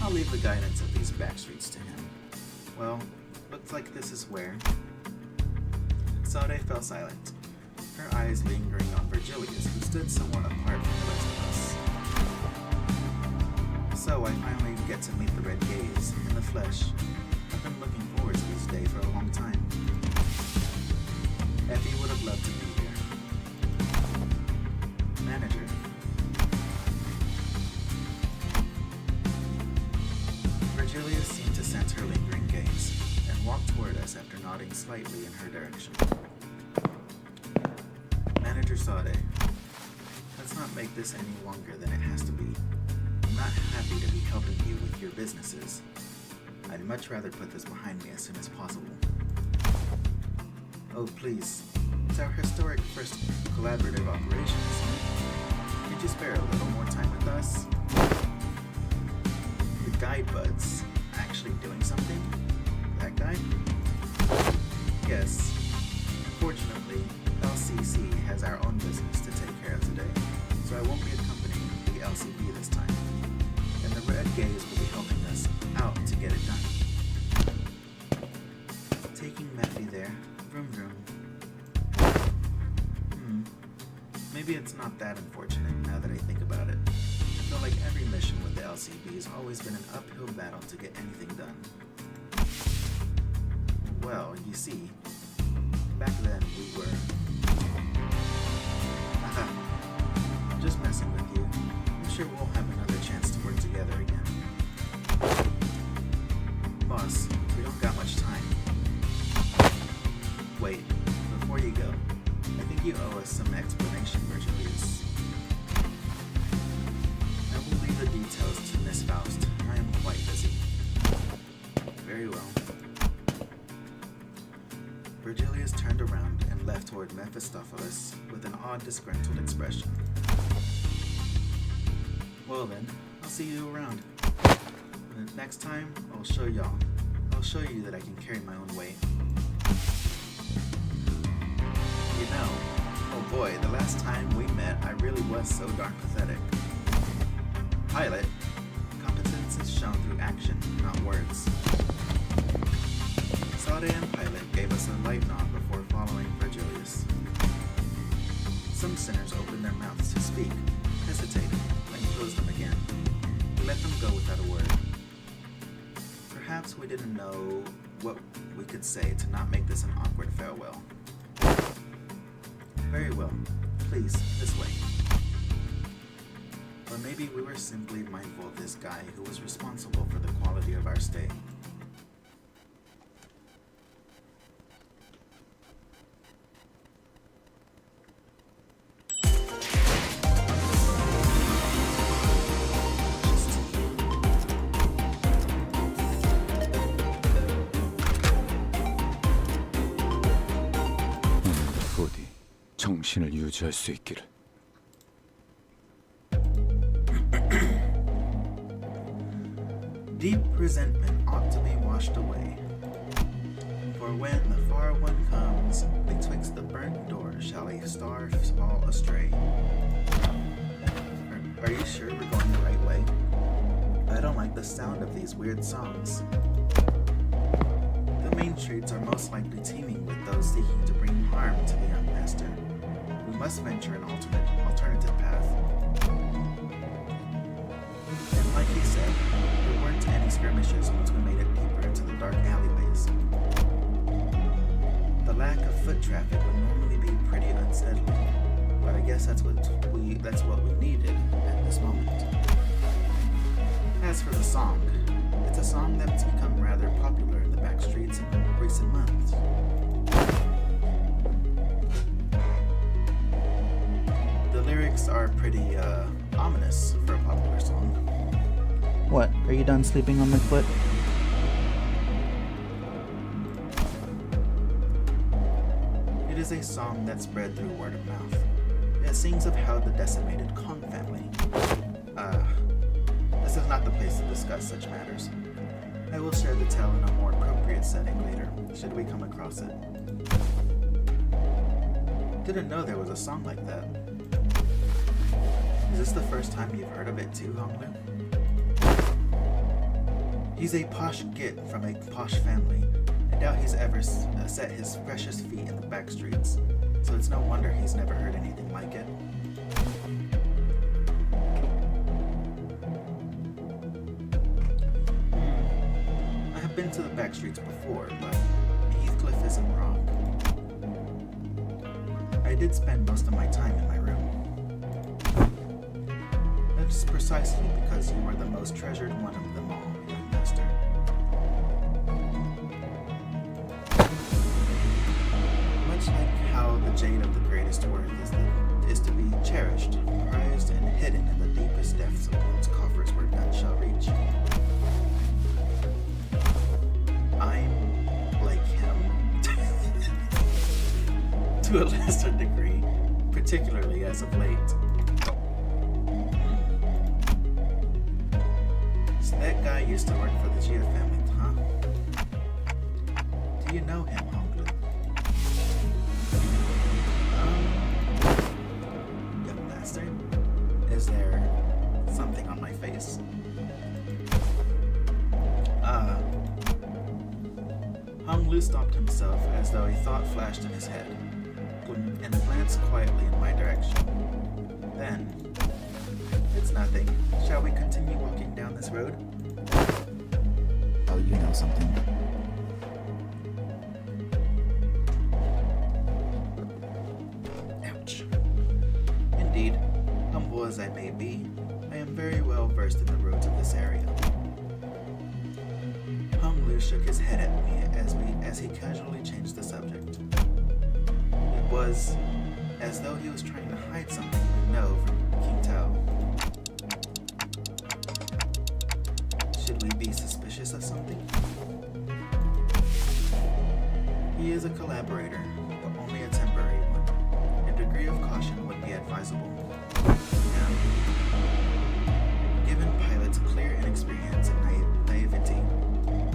B: I'll leave the guidance of these backstreets to him. Well, looks like this is where... Sade fell silent, her eyes lingering on Virgilius, who stood somewhat apart from the rest of us. So I finally get to meet the Red Gaze in the flesh. I've been looking forward to this day for a long time. Effie would have loved to be here. Manager. Virgilia seemed to sense her lingering gaze and walked toward us after nodding slightly in her direction. Manager Sade, let's not make this any longer than it has to be. I'm not happy to be helping you with your businesses. I'd much rather put this behind me as soon as possible. Oh, please. It's our historic first collaborative operation, isn't it? Could you spare a little more time with us? The guide buds actually doing something? That guy? Yes. Fortunately, LCC has our own business to take care of today, so I won't be accompanying the LCB this time. And the Red Gaze will be helping us out to get it done. Taking Matthew there. Vroom vroom. Maybe it's not that unfortunate now that I think about it. I feel like every mission with the LCB has always been an uphill battle to get anything done. Well, you see, back then we were... I'm just messing with you. I'm sure we'll have another chance to work together again. Boss, we don't got much time. Wait, before you go, I think you owe us some explanation, Virgilius. I will leave the details to Miss Faust. I am quite busy. Very well. Virgilius turned around and left toward Mephistopheles with an odd, disgruntled expression. Well then, I'll see you around. And next time, I'll show y'all. I'll show you that I can carry my own weight. You know, oh boy, the last time we met, I really was so darn pathetic. Pilot, competence is shown through action, not words. Sade and Pilot gave us a light nod before following Virgilius. Some sinners opened their mouths to speak, hesitated, then closed them again. We let them go without a word. Perhaps we didn't know what we could say to not make this an awkward farewell. Very well. Please, this way. Or maybe we were simply mindful of this guy who was responsible for the quality of our stay.
E: 부디 정신을 유지할 수 있기를.
B: Deep resentment ought to be washed away. For when the far one comes, betwixt the burnt door shall a star fall astray. Are you sure we're going the right way? I don't like the sound of these weird songs. The main streets are most likely teeming with those seeking to bring harm to the young master. We must venture an alternative path. And like he said, there weren't any skirmishes once we made it deeper into the dark alleyways. The lack of foot traffic would normally be pretty unsettling, but I guess that's what we needed at this moment. As for the song, it's a song that's become rather popular in the back streets in recent months. The lyrics are pretty ominous for a popular song.
F: What, are you done sleeping on my foot?
B: It is a song that spread through word of mouth. It sings of how the decimated Kong family... This is not the place to discuss such matters. I will share the tale in a more appropriate setting later, should we come across it. Didn't know there was a song like that. Is this the first time you've heard of it too, Honglu? He's a posh git from a posh family. I doubt he's ever set his precious feet in the back streets, so it's no wonder he's never heard anything like it. I have been to the back streets before, but Heathcliff isn't wrong. I did spend most of my time in my room. That's precisely because you are the most treasured one of them all, young master. jade of the greatest worth is to be cherished, prized, and hidden in the deepest depths of one's coffers where none shall reach. I'm like him. To a lesser degree, particularly as of late. So that guy used to work for the Gia family, huh? Do you know him, Honglu? Young master, is there something on my face? Honglu stopped himself as though a thought flashed in his head, and glanced quietly in my direction. Then, it's nothing. Shall we continue walking down this road?
F: Oh, you know something.
B: Ouch. Indeed, humble as I may be, I am very well versed in the roads of this area. Honglu shook his head at me as he casually changed the subject. It was as though he was trying to hide something we know from King Tao. Should we be suspicious of something? He is a collaborator, but only a temporary one. A degree of caution would be advisable. Now, given Pilot's clear inexperience and naivety,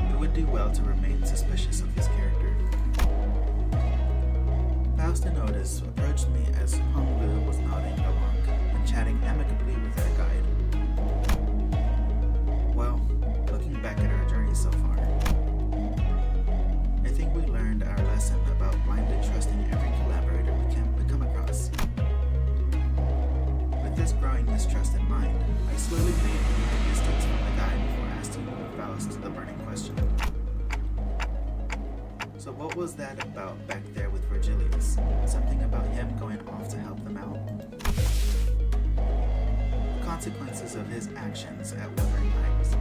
B: we would do well to remain suspicious of his character. Faust and Otis approached me as Honglu was nodding along and chatting amicably with their guide. Well, looking back at our journey so far, I think we learned our lesson about blindly trusting every collaborator we come across. With this growing mistrust in mind, I slowly made my distance from the guide before asking Faust the burning question. So what was that about back there with Virgilius? Something about him going off to help them out? The consequences of his actions at Wuthering Heights.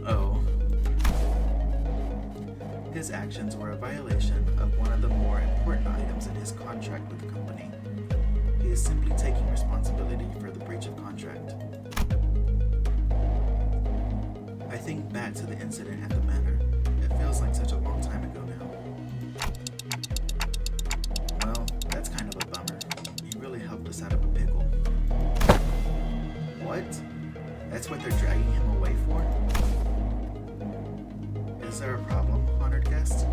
B: Oh. His actions were a violation of one of the more important items in his contract with the company. He is simply taking responsibility for the breach of contract. I think back to the incident at the manor. It feels like such a long time ago now. Well, that's kind of a bummer. He really helped us out of a pickle. What? That's what they're dragging him away for? Is there a problem, honored guest?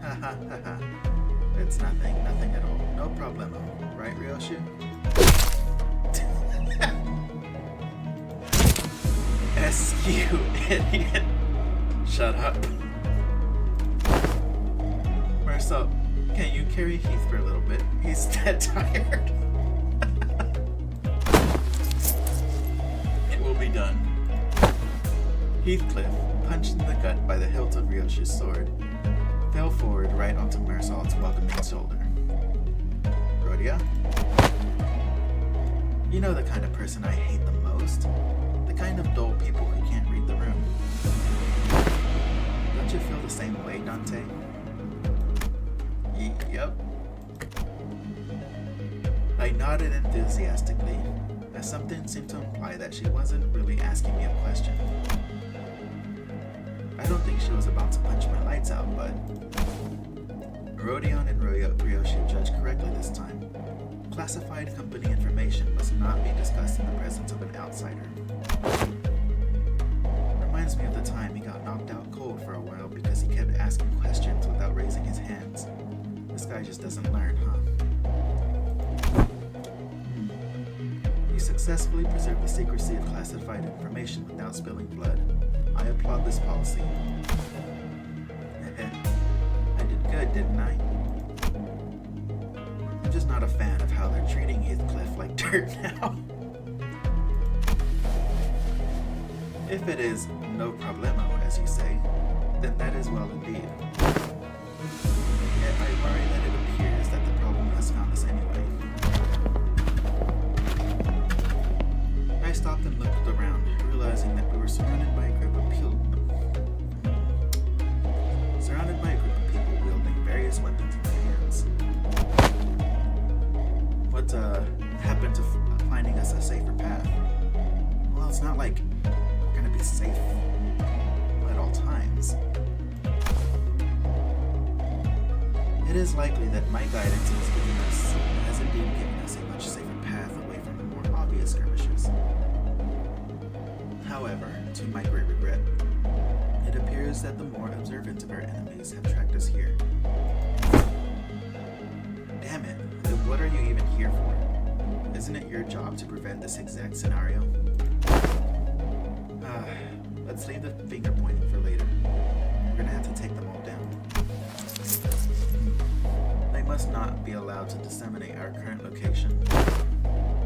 B: Ha ha ha ha. It's nothing at all. No problemo. Right, Ryoshi? You idiot. Shut up. Marcel, can you carry Heath for a little bit? He's dead tired. It will be done. Heathcliff, punched in the gut by the hilt of Ryoshi's sword, fell forward right onto Marsal's welcoming shoulder. Rhodia? You know the kind of person I hate the most? The kind of dull people who can't read the room. Don't you feel the same way, Dante? Yep. I nodded enthusiastically, as something seemed to imply that she wasn't really asking me a question. I don't think she was about to punch my lights out, but Rodion and Ryoshi judged correctly this time. Classified company information must not be discussed in the presence of an outsider. Reminds me of the time he got knocked out cold for a while because he kept asking questions without raising his hands. This guy just doesn't learn, huh? He successfully preserved the secrecy of classified information without spilling blood. I applaud this policy. I did good, didn't I? I'm just not a fan of how they're treating Heathcliff like dirt now. If it is no problemo, as you say, then that is well indeed. Yet I worry that it appears that the problem has found us anyway. I stopped and looked around, realizing that we were surrounded by a group of people we're gonna be safe at all times. It is likely that my guidance has indeed given us a much safer path away from the more obvious skirmishes. However, to my great regret, it appears that the more observant of our enemies have tracked us here. Damn it, then what are you even here for? Isn't it your job to prevent this exact scenario? Let's leave the finger pointing for later. We're gonna have to take them all down. They must not be allowed to disseminate our current location.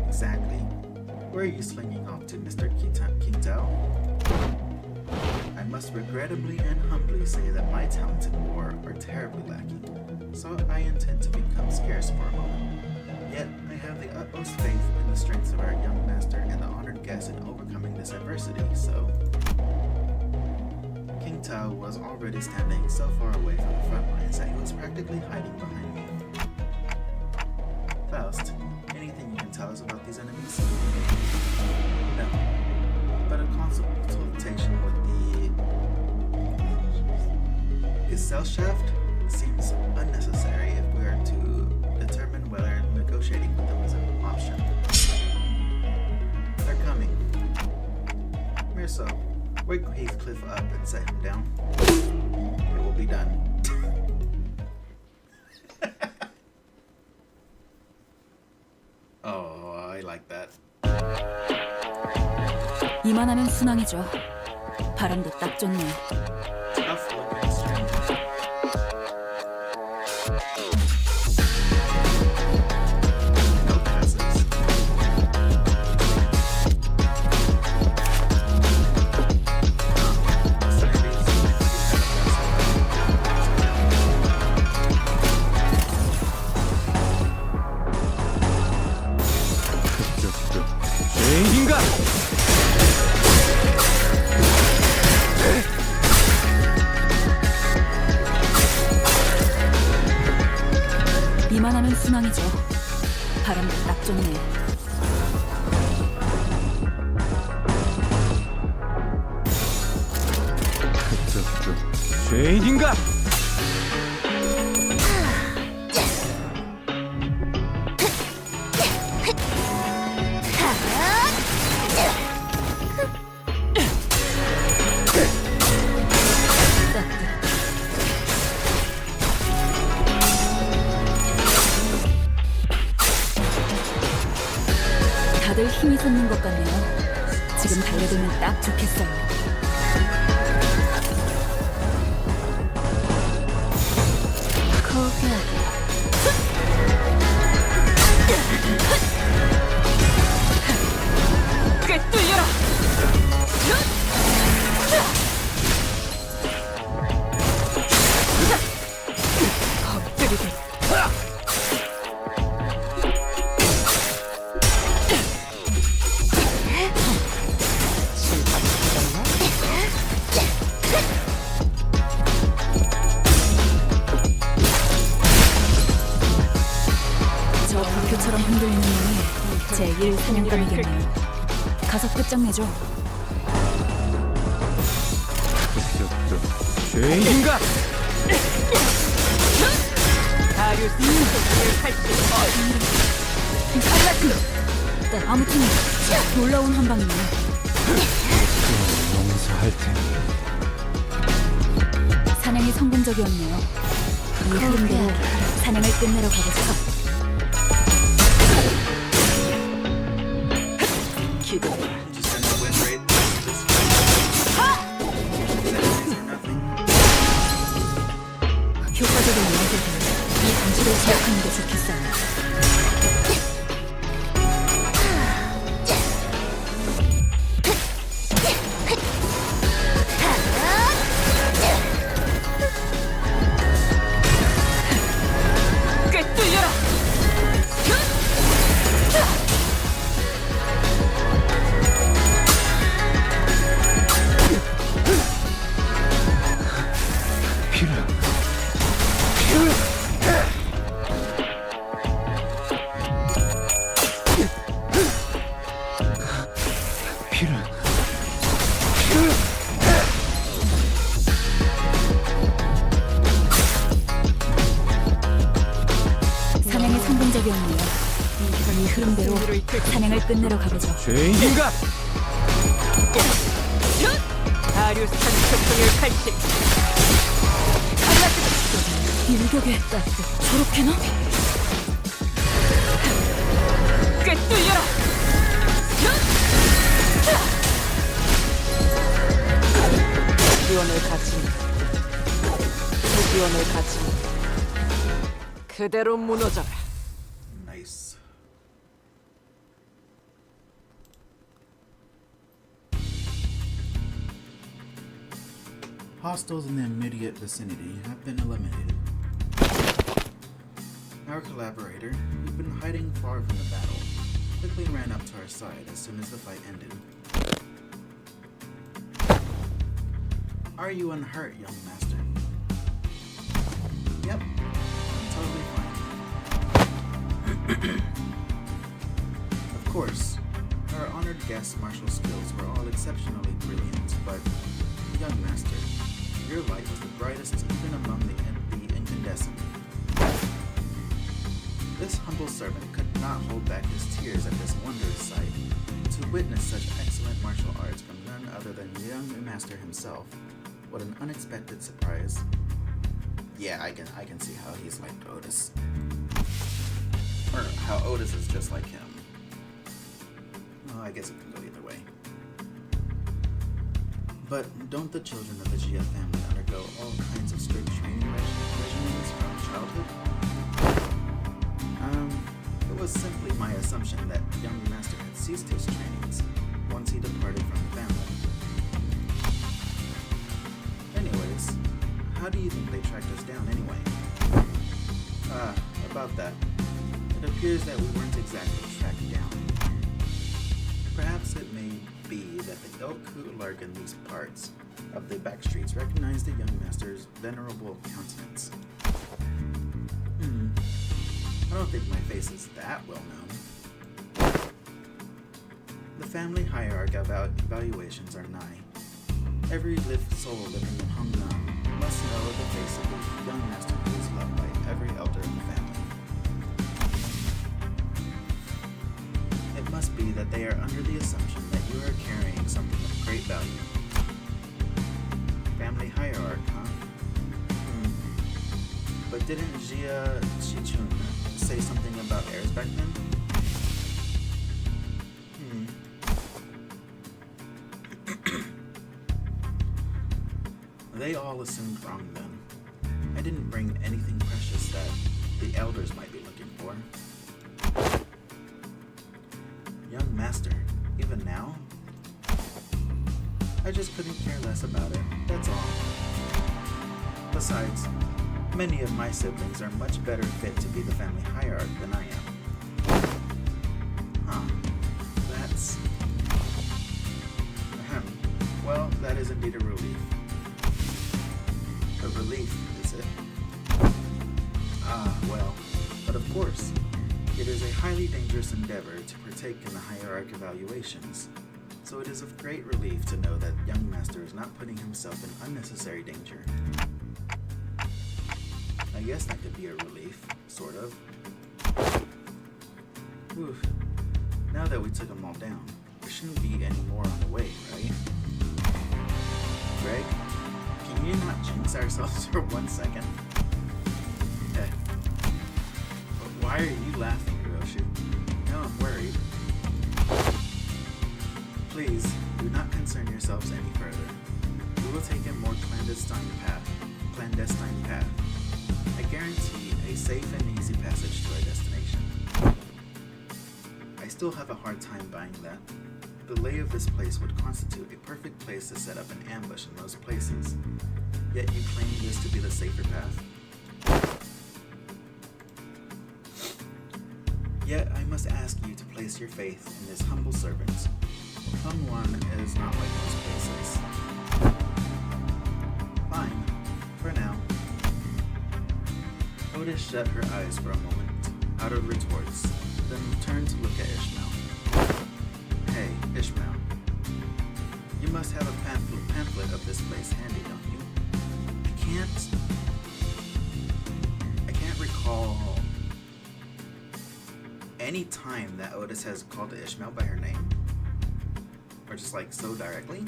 B: Exactly. Where are you slinging off to, Mr. Qingdao? I must regrettably and humbly say that my talents in war are terribly lacking, so I intend to become scarce for a moment. Yet, I have the utmost faith in the strengths of our young master and the honored guest in overcoming this adversity, so... King Tao was already standing so far away from the front lines that he was practically hiding behind me. Faust, anything you can tell us about these enemies? No, but a consultation with the cell shaft seems unnecessary if we are to determine whether negotiating with them is an option. They're coming. Mirso, wake Heathcliff up and set him down. It will be done. Oh, I like that.
A: 이만하면 순항이죠. 바람도 딱 좋네.
B: Tough looking stranger. No passes.
E: 죄인인가?
A: 이만하면 순항이죠. 바람도 딱 좋네.
E: 죄인인가?
A: 다들 힘이 솟는 것 같네요. 지금 달려들면 딱 좋겠어요.
C: 꿰뚫려라! 엎드리게.
A: 저 불교처럼 흔들리는 놈이 제1 사냥감이겠네요. 가서 끝장내죠.
E: 죄인인가?
C: 다리우스 소리를 할수
A: 네, 아무튼 놀라운 한방이네요.
E: 용서할 테니.
A: 사냥이 성공적이었네요. 이 흐름대로 사냥을 끝내러 가보죠. 기도.
B: Just gonna win rate this fight. Enemies are nothing.
A: 효과적인 연결로 이 단추를 제압하는 게 좋겠어요.
C: 꿰뚫려라!
A: 끝내러 가보자.
E: 죄인
C: 인간! 다리우스 천총의 칼식!
A: 일격에 저렇게나?
C: 꿰뚫려라! 기원을 가진 그 기원을 가진 그대로 무너져라.
B: Nice. Hostiles in the immediate vicinity have been eliminated. Our collaborator, who'd been hiding far from the battle, quickly ran up to our side as soon as the fight ended. Are you unhurt, young master? Yep, I'm totally fine. Of course, our honored guest's martial skills were all exceptionally brilliant, but, young master, your light was the brightest even among the incandescent. This humble servant could not hold back his tears at this wondrous sight. To witness such excellent martial arts from none other than young master himself, what an unexpected surprise. Yeah, I can see how he's like Otis. Or how Otis is just like him. Well, I guess it can go either way. But don't the children of the Gia family undergo all kinds of strict training regimens from childhood? It was simply my assumption that young master had ceased his trainings once he departed from the family. Anyways, how do you think they tracked us down anyway? About that. It appears that we weren't exactly tracked down. Perhaps it may be that the elk who lurk in these parts of the back streets recognize the young master's venerable countenance. I don't think my face is that well known. The family hierarchy evaluations are nigh. Every soul living in Hongnan must know the face of the young master who is loved by every elder in the family. It must be that they are under the assumption that you are carrying something of great value. Family hierarchy, huh? But didn't Jia Chichun say something about heirs back then? They all assumed wrong then. I didn't bring anything precious that the elders might be looking for. Young master, even now? I just couldn't care less about it, that's all. Besides, many of my siblings are much better fit to be the family hierarch than I am. Huh. That's... Well, that is indeed a relief. A relief, is it? Well, but of course, it is a highly dangerous endeavor to partake in the hierarch evaluations, so it is of great relief to know that young master is not putting himself in unnecessary danger. I guess that could be a relief, sort of. Oof. Now that we took them all down, there shouldn't be any more on the way, right? Greg, can you not jinx ourselves for 1 second? Okay. But why are you laughing, Hiroshu? Now I'm worried. Please, do not concern yourselves any further. We will take a more clandestine path. I guarantee a safe and easy passage to our destination. I still have a hard time buying that. The lay of this place would constitute a perfect place to set up an ambush in most places. Yet you claim this to be the safer path? Yet I must ask you to place your faith in this humble servant. Hongwan is not like most places. Fine, for now. Otis shut her eyes for a moment, out of retorts, then turned to look at Ishmael. Hey, Ishmael. You must have a pamphlet of this place handy, don't you? I can't recall any time that Otis has called Ishmael by her name? Or just like so directly?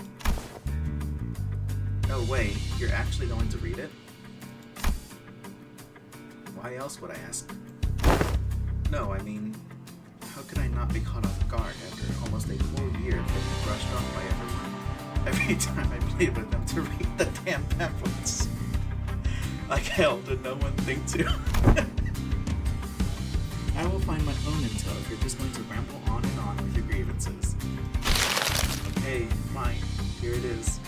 B: No way, you're actually going to read it? Why else would I ask? No, I mean, how could I not be caught off guard after almost a full year of getting brushed off by everyone? Every time I plead with them to read the damn pamphlets. Like hell, did no one think to? I will find my own intel if you're just going to ramble on and on with your grievances. Okay, fine. Here it is.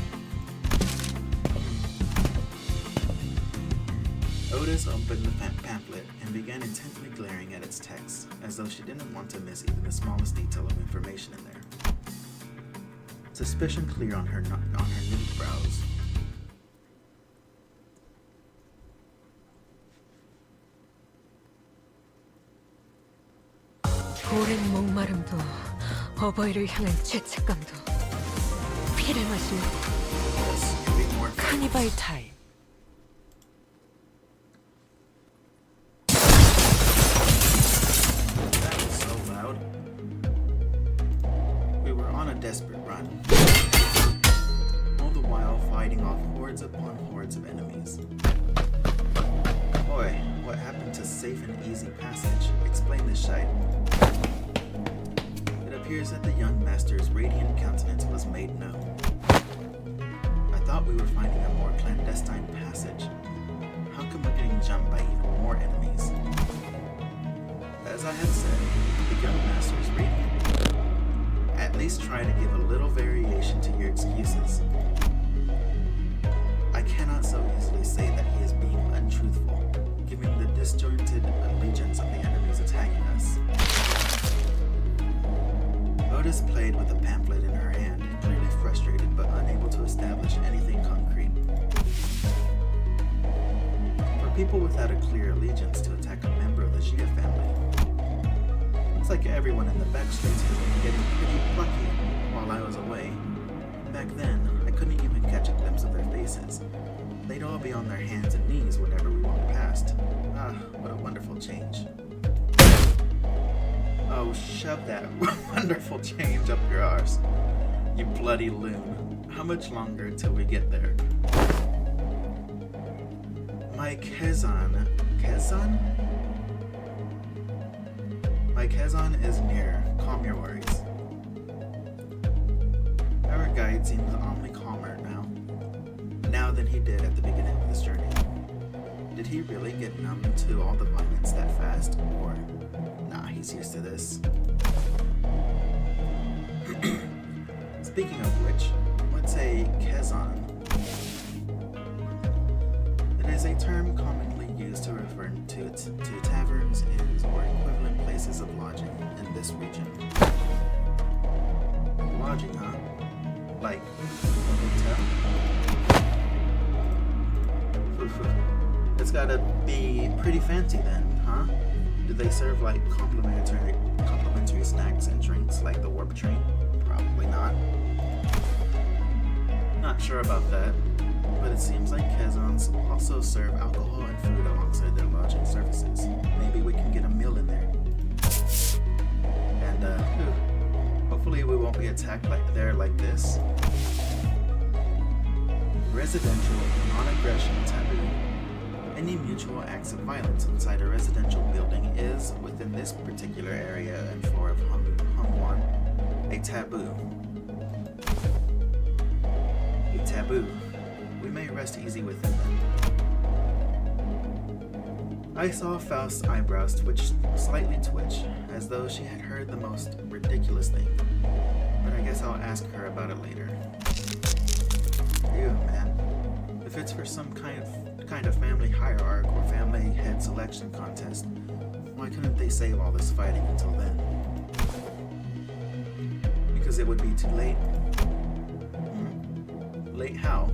B: Otis opened the pamphlet and began intently glaring at its text, as though she didn't want to miss even the smallest detail of information in there. Suspicion clear on her knitted brows.
G: 오랜 목마름도 어버이를 향한 죄책감도 피를 마시는
B: Yes, could be more.
G: 카니발 타임.
B: That was so loud. We were on a desperate run, all the while fighting off hordes upon hordes of enemies. Boy, what happened to safe and easy passage? Explain this shite. It appears that the young master's radiant countenance was made known. I thought we were finding a more clandestine passage. How come we're getting jumped by even more enemies? As I had said, the young master is radiant. At least try to give a little variation to your excuses. I cannot so easily say that he is being untruthful, given the disjointed allegiance of the enemies attacking us. Otis played with the pamphlet in her hand, clearly frustrated but unable to establish anything concrete. For people without a clear allegiance to attack a member of the Gia family, looks like everyone in the backstreets has been getting pretty plucky while I was away. Back then, I couldn't even catch a glimpse of their faces. They'd all be on their hands and knees whenever we walked past. Ah, what a wonderful change. Oh, shove that wonderful change up your arse, you bloody loon. How much longer until we get there? My Kezan. Kezan? My Kezan is near. Calm your worries. Our guide seems only calmer now than he did at the beginning of this journey. Did he really get numb to all the violence that fast, or nah, he's used to this? Speaking of which, what's a Kezan? It is a term commonly used to refer to taverns, inns, or equivalent places of lodging in this region. Lodging, huh? Like a hotel? It's gotta be pretty fancy then, huh? Do they serve like complimentary snacks and drinks like the warp train? Probably not. Not sure about that, but it seems like Kezans also serve alcohol and food alongside their lodging services. Maybe we can get a meal in there. And hopefully we won't be attacked like this. Residential non-aggression taboo. Any mutual acts of violence inside a residential building is, within this particular area and floor of Hongwan, a taboo. A taboo. We may rest easy within them. I saw Faust's eyebrows slightly twitch, as though she had heard the most ridiculous thing. But I guess I'll ask her about it later. Ew, man. If it's for some kind of family hierarch or family head selection contest, why couldn't they save all this fighting until then? Because it would be too late? Late how?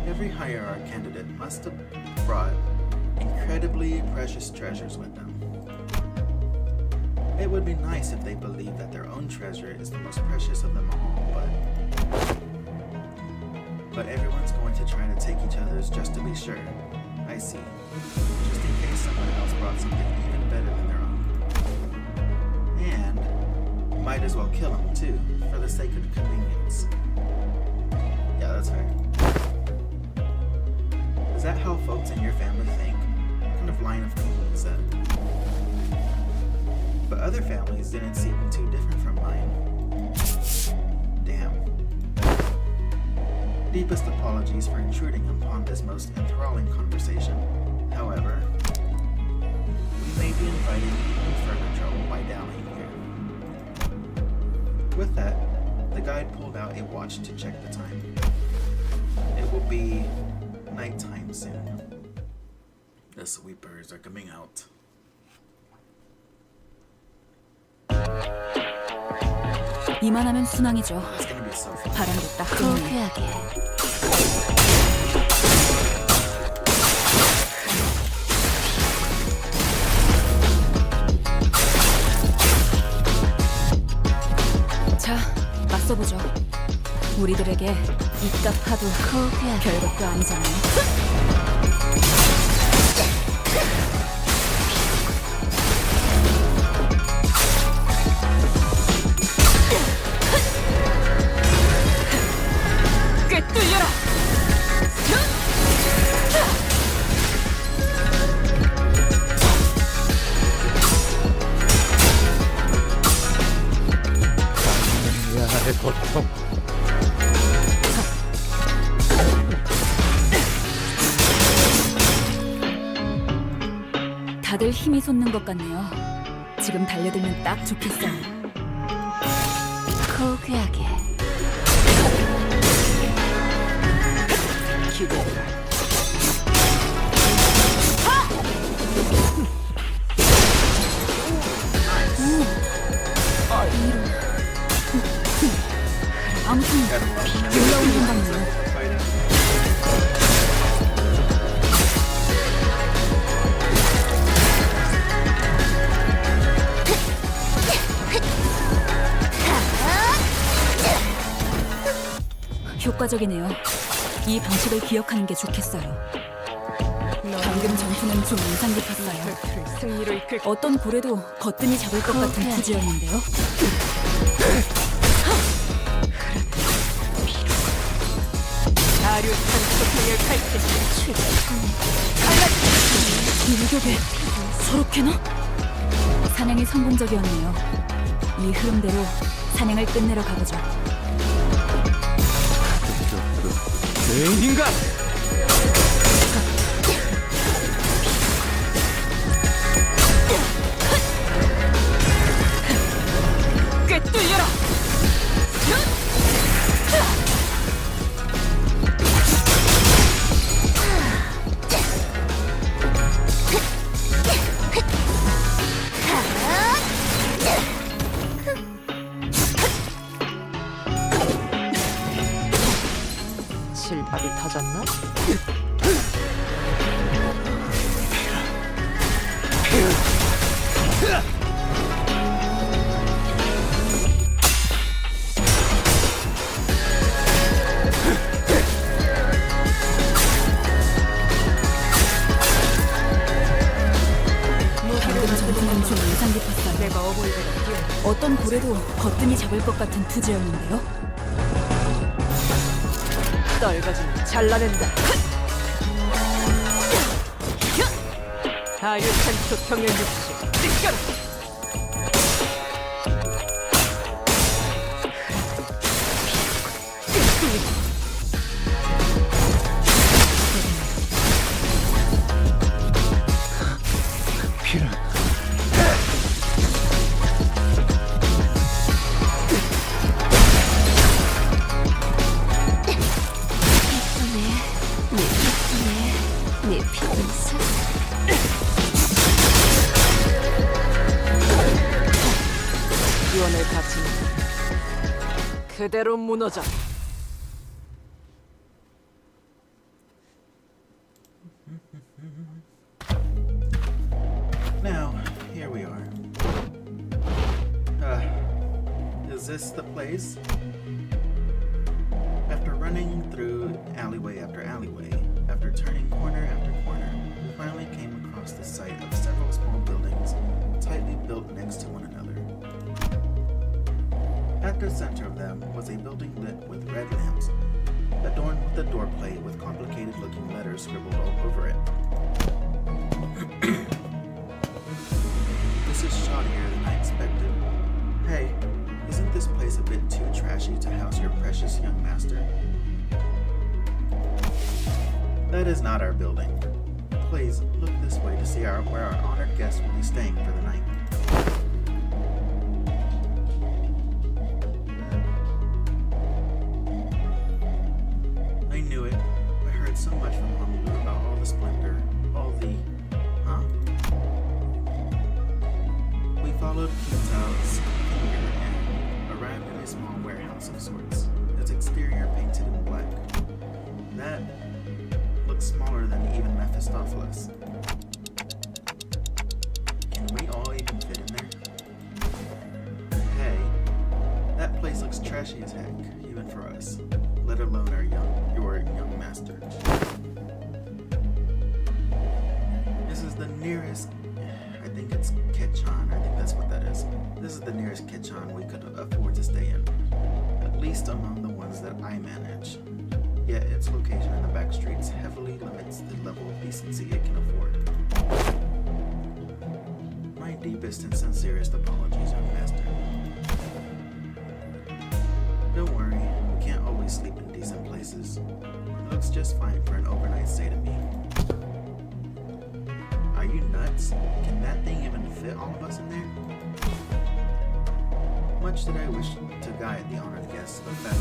B: Every hierarch candidate must have brought incredibly precious treasures with them. It would be nice if they believed that their own treasure is the most precious of them all, but everyone's going to try to take each other's just to be sure. I see. Just in case someone else brought something even better than their own. might as well kill him too, for the sake of convenience. Yeah, that's fair. Is that how folks in your family think? What kind of line of thinking is that? But other families didn't seem too different from mine. Damn. Deepest apologies for intruding upon this most enthralling conversation. However, we may be inviting even further trouble by dallying here. With that, the guide pulled out a watch to check the time. It will be nighttime soon. The sweepers are coming out.
A: 이만하면 순항이죠.
B: It's gonna be so fun.
A: 바람도 딱 좋네.
D: 포기하게.
A: 자, 맞서보죠. 우리들에게 이깟 파도
D: 포기하게.
A: 별것도 아니잖아요.
G: 꿰뚫려라!
E: 야의 고통.
A: 다들 힘이 솟는 것 같네요. 지금 달려들면 딱 좋겠어요.
D: 포기하게.
G: 기대해라.
A: 아무튼 놀라운 생각이네요.
B: Fighting.
A: 효과적이네요. 이 방식을 기억하는 게 좋겠어요. 방금 전투는 좀 인상 깊었어요.
G: 그 승리로 이끌
A: 어떤 고래도 거뜬히 잡을 것 같은 투지였는데요.
G: 아류 산소통을 밝힌
A: 일격에 저렇게나? 사냥이 성공적이었네요. 이 흐름대로 사냥을 끝내러 가보죠.
E: 인간!
G: 꿰뚫려라! 실밥이 터졌나?
A: 방금 전투는 좀 인상 깊었어요.
G: 내가 어보이보다 뛰어.
A: 어떤 고래도 거뜬히 잡을 것 같은 투지였는데요.
G: 떨거지는 잘라낸다. 아류 산소 경연 육수 찢겨라.
E: 피를.
D: 내 피면서
G: 기원을 바치는 그대로 무너져.
B: Now, here we are. Is this the place? After running through alleyway after alleyway, after turning corner after corner, we finally came across the site of several small buildings tightly built next to one another. At the center of them was a building lit with red lamps, adorned with a door plate with complicated looking letters scribbled all over it. This is shoddier than I expected. Hey, isn't this place a bit too trashy to house your precious young master? That is not our building. Please look this way to see where our honored guest will be staying for the night. I knew it. I heard so much from Honolulu about all the splendor, all the... Huh? We followed Kitao's finger and arrived in a small warehouse of sorts, its exterior painted in black. That looks smaller than even Mephistopheles. Can we all even fit in there? Hey, that place looks trashy as heck, even for us, let alone your young master. This is the nearest, I think it's Kitchan, I think that's what that is. This is the nearest Kitchan we could afford to stay in, at least among the ones that I manage. Yet its location in the back streets heavily limits the level of decency it can afford. My deepest and sincerest apologies, young master. Don't worry, we can't always sleep in decent places. It looks just fine for an overnight stay to me. Are you nuts? Can that thing even fit all of us in there? Much did I wish to guide the honored guests of that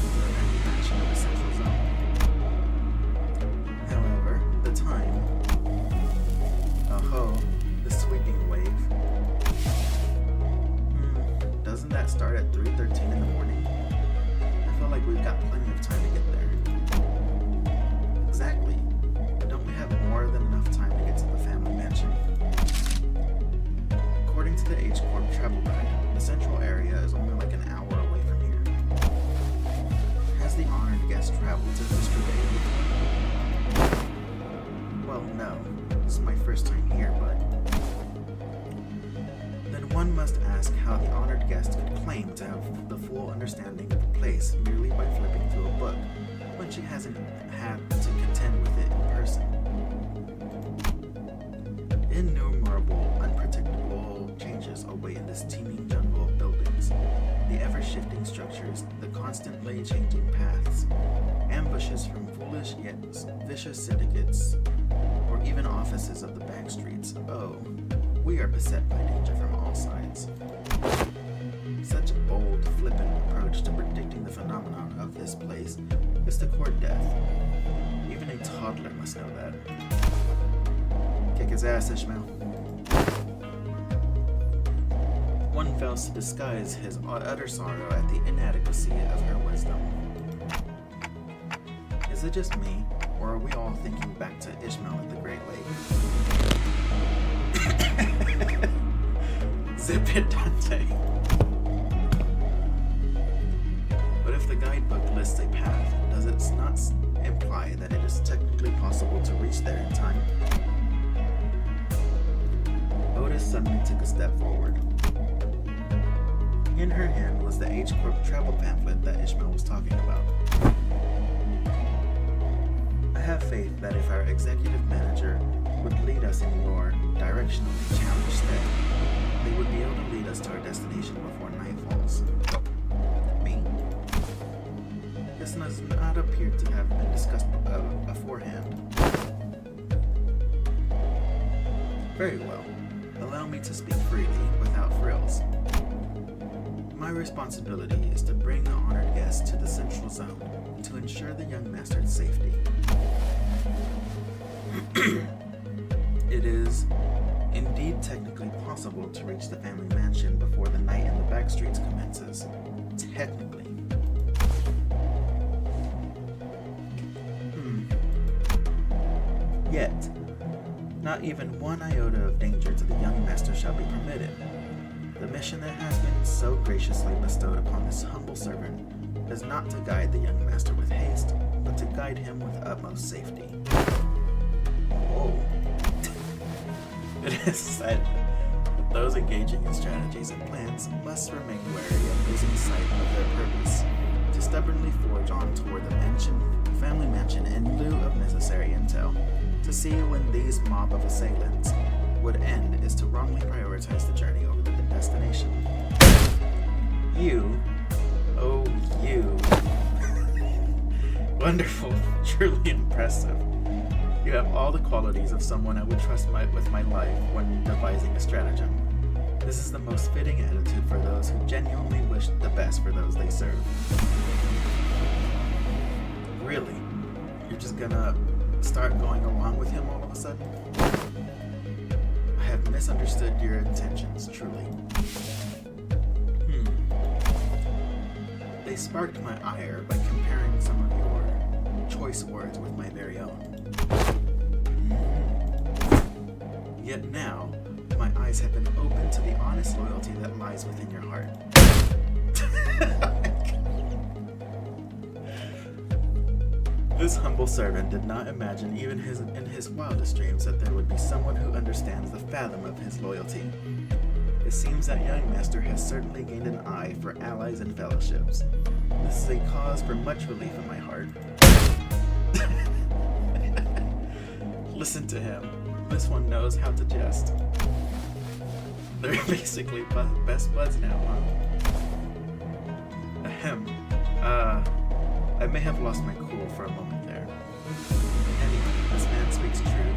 B: mansion of the Central Zone. However, the time... Oh, the sweeping wave. Doesn't that start at 3:13 in the morning? I feel like we've got plenty of time to get there. Exactly. Don't we have more than enough time to get to the family mansion? According to the H-Corp travel guide, the central area is only like an hour away from here. Has the honored guest traveled to Mr. Bay before? Well, no. This is my first time here, but... Then one must ask how the honored guest could claim to have the full understanding of the place merely by flipping through a book, when she hasn't had to contend with it in person. Innumerable, unpredictable changes await in this teeming jungle of buildings. The ever-shifting structures, the constantly changing paths, ambushes from foolish yet vicious syndicates, or even offices of the back streets. Oh, we are beset by danger from all sides. Such a bold, flippant approach to predicting the phenomenon of this place is to court death. Even a toddler must know that. Kick his ass, Ishmael. One fails to disguise his utter sorrow at the inadequacy of her wisdom. Is it just me, or are we all thinking back to Ishmael at the Great Lake? Zip it, Dante. But if the guidebook lists a path, does it not imply that it is technically possible to reach there in time? Otis suddenly took a step forward. In her hand was the H-Corp travel pamphlet that Ishmael was talking about. I have faith that if our executive manager would lead us in your directionally challenged step, they would be able to lead us to our destination before night falls. Me? This does not appear to have been discussed beforehand. Very well. Allow me to speak freely, without frills. My responsibility is to bring the honored guest to the Central Zone to ensure the young master's safety. It is indeed technically possible to reach the family mansion before the night in the back streets commences. Technically. Yet, not even one iota of danger to the young master shall be permitted. The mission that has been so graciously bestowed upon this humble servant is not to guide the young master with haste, but to guide him with utmost safety. Whoa. It is said Those engaging in strategies and plans must remain wary of losing sight of their purpose, to stubbornly forge on toward the family mansion in lieu of necessary intel. To see when these mob of assailants would end is to wrongly prioritize the journey over the destination. You, oh you, wonderful, truly impressive. You have all the qualities of someone I would trust with my life when devising a stratagem. This is the most fitting attitude for those who genuinely wish the best for those they serve. Really? You're just gonna start going along with him all of a sudden? I have misunderstood your intentions, truly. They sparked my ire by comparing some of your choice words with my very own. Yet now, my eyes have been opened to the honest loyalty that lies within your heart. This humble servant did not imagine even in his wildest dreams that there would be someone who understands the fathom of his loyalty. It seems that young master has certainly gained an eye for allies and fellowships. This is a cause for much relief in my heart. Listen to him. This one knows how to jest. They're basically best buds now, huh? Ahem. I may have lost my cool for a moment there. Anyway, this man speaks true.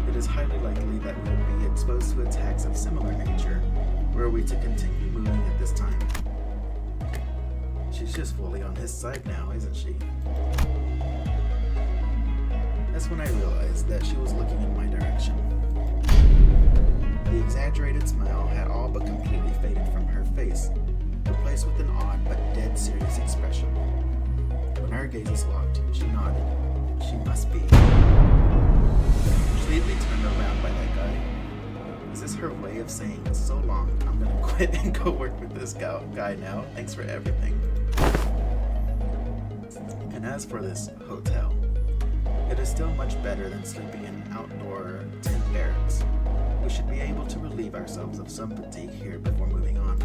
B: It is highly likely that we will be exposed to attacks of similar nature, were we to continue moving at this time. She's just fully on his side now, isn't she? That's when I realized that she was looking in my direction. The exaggerated smile had all but completely faded from her face, replaced with an odd but dead serious expression. When our gazes locked, she nodded. She must be completely turned around by that guy. Is this her way of saying, so long, I'm gonna quit and go work with this guy now? Thanks for everything. And as for this hotel, it is still much better than sleeping in outdoor tent barracks. We should be able to relieve ourselves of some fatigue here before moving on.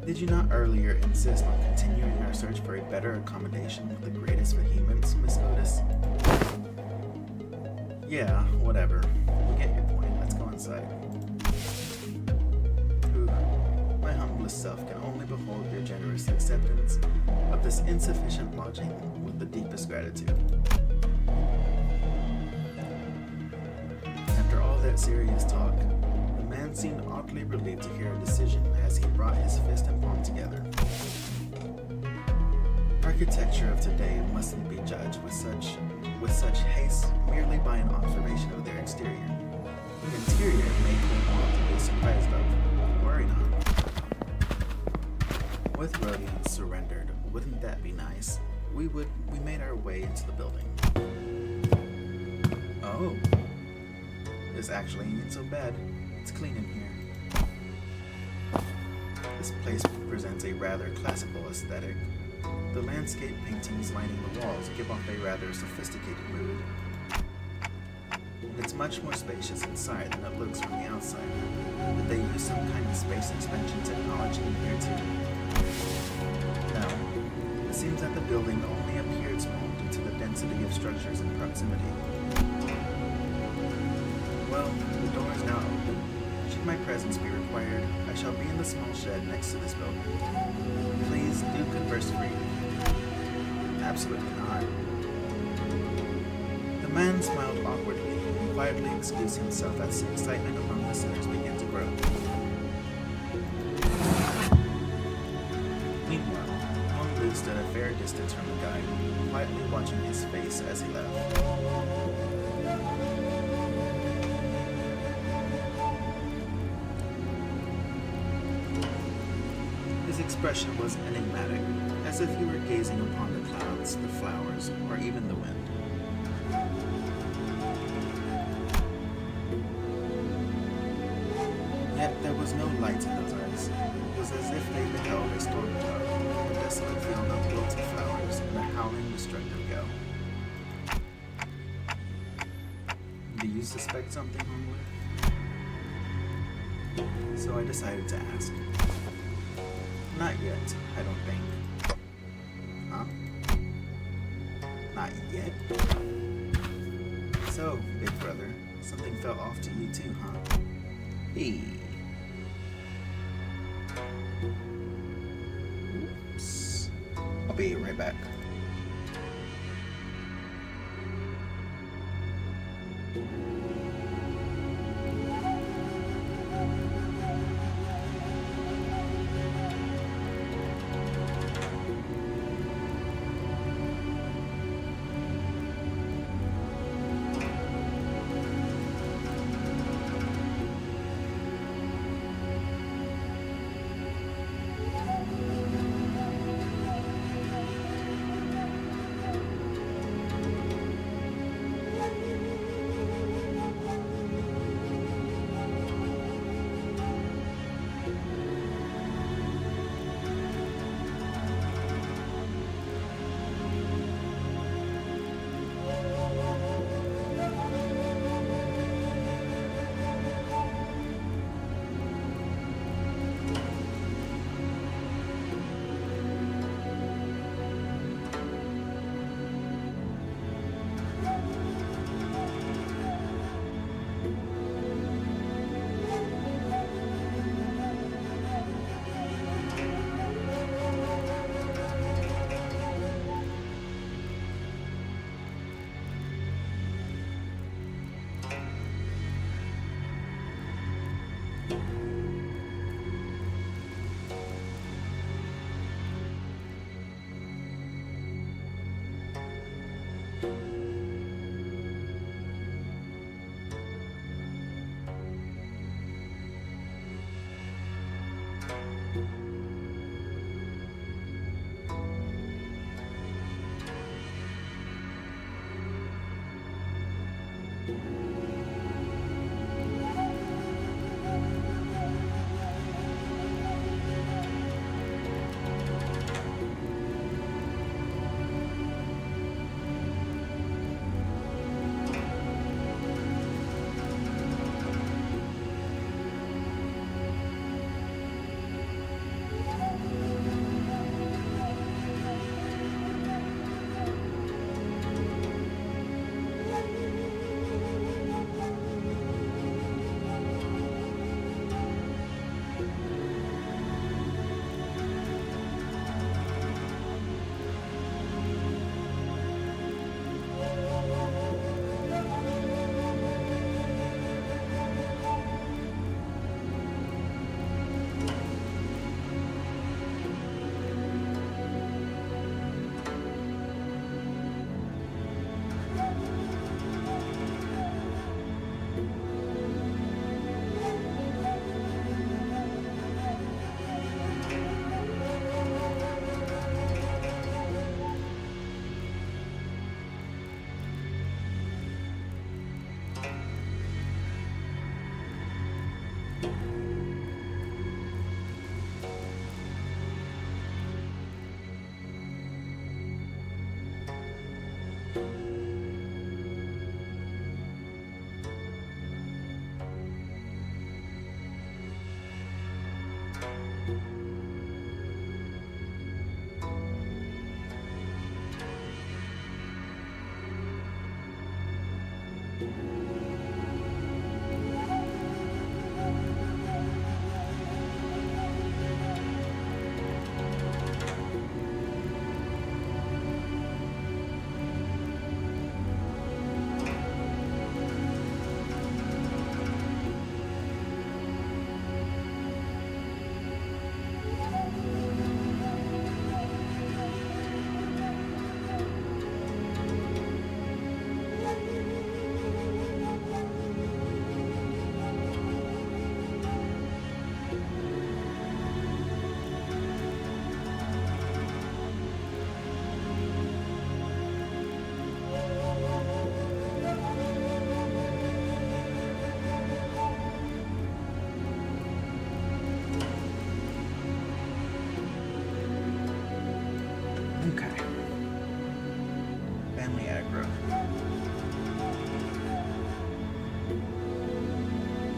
B: Did you not earlier insist on continuing our search for a better accommodation with the greatest vehemence, Miss Otis? Yeah, whatever. We get your point. Let's go inside. Ooh, my humblest self can only behold your generous acceptance of this insufficient lodging with the deepest gratitude. After all that serious talk, the man seemed oddly relieved to hear a decision as he brought his fist and palm together. Architecture of today mustn't be judged with such haste merely by an observation of their exterior. The interior may prove all to be surprised of. Worry not. With Rodian surrendered, wouldn't that be nice? We made our way into the building. Oh. This actually ain't so bad. It's clean in here. This place presents a rather classical aesthetic. The landscape paintings lining the walls give off a rather sophisticated mood. It's much more spacious inside than it looks from the outside. Did they use some kind of space expansion technology in here too? No. It seems that the building only appeared small due to the density of structures in proximity. Well, the door is now open. Should my presence be required, I shall be in the small shed next to this building. Please do converse freely. Absolutely not. The man smiled awkwardly and quietly excused himself as the excitement among the sinners began to grow. Meanwhile, Hong Lu stood a fair distance from the guide, quietly watching his face as he left. His expression was enigmatic, as if he were gazing upon the clouds, the flowers, or even the wind. Yet there was no light in those eyes. It was as if they beheld a storm cloud, a desolate field of wilted flowers, and a howling, destructive gale. Do you suspect something, Honglu? So I decided to ask. Not yet, I don't think. Huh? Not yet? So, big brother, something fell off to you too, huh? Hey. Oops. I'll be right back.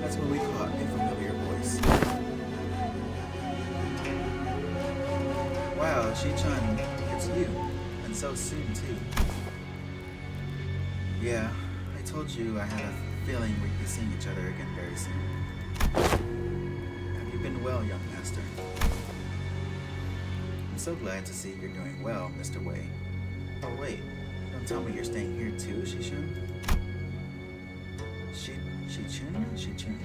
B: That's when we caught a familiar voice. course. Wow, Shi-chan, it's you. And so soon, too. Yeah, I told you I had a feeling we'd be seeing each other again very soon. Have you been well, young master? I'm so glad to see you're doing well, Mr. Wei. Oh wait, don't tell me you're staying here too, Shi-chun? Shi-chun?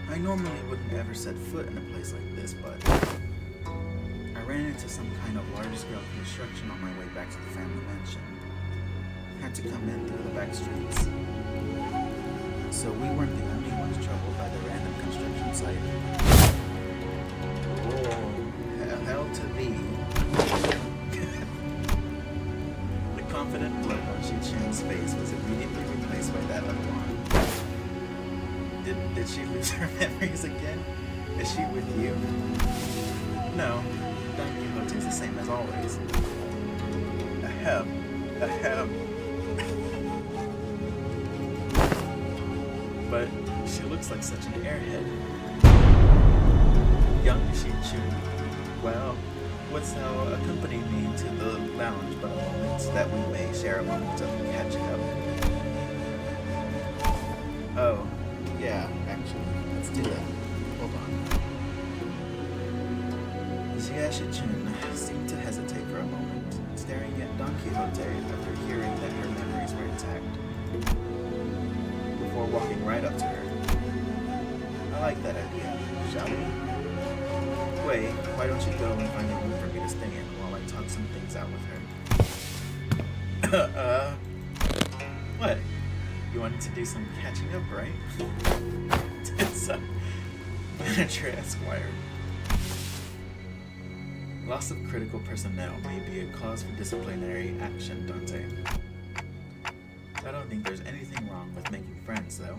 B: I normally wouldn't ever set foot in a place like this, but I ran into some kind of large-scale construction on my way back to the family mansion. Had to come in through the back streets. So we weren't the only ones troubled by the random construction site. Whoa, hell to thee. The confident look on Shi-chan's face was immediately replaced by that of alarm. Did she lose her memories again? Is she with you? No, Don Quixote's the same as always. Ahem. But she looks like such an airhead. Young Shi-chun. Well, what's now accompany me to the lounge but a moment that we may share a moment of catching up. Oh, yeah, actually, let's do that. Hold on. Xia Shi-chun seemed to hesitate for a moment, staring at Don Quixote after hearing that her memories were intact, before walking right up to her. I like that idea, shall we? Wait, why don't you go and find a room for me to stay in while I talk some things out with her? What? You wanted to do some catching up, right? It's Manager Esquire. Loss of critical personnel may be a cause for disciplinary action, Dante. I don't think there's anything wrong with making friends, though.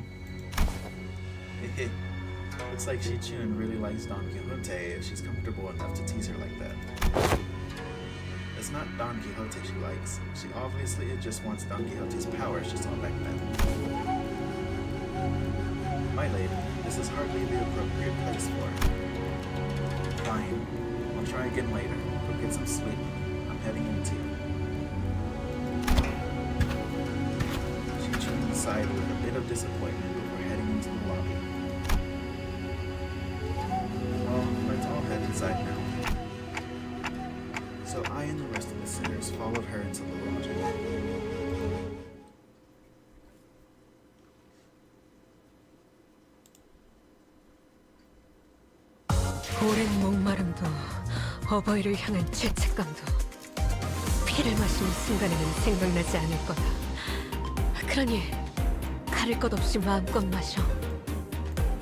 B: Looks like Shi-chun really likes Don Quixote if she's comfortable enough to tease her like that. It's not Don Quixote she likes. She obviously just wants Don Quixote's powers just all back then. My lady, this is hardly the appropriate place for her. Fine. I'll try again later. Go get some sleep. I'm heading in too. Shi-chun sighed with a bit of disappointment before heading into the lobby. Well, let's all head inside now. So I and the rest of the sinners followed her into the lodging.
G: 오랜 목마름도 어버이를 향한 죄책감도 피를 마시는 순간에는 생각나지 않을 거다. 그러니 가릴 것 없이 마음껏 마셔.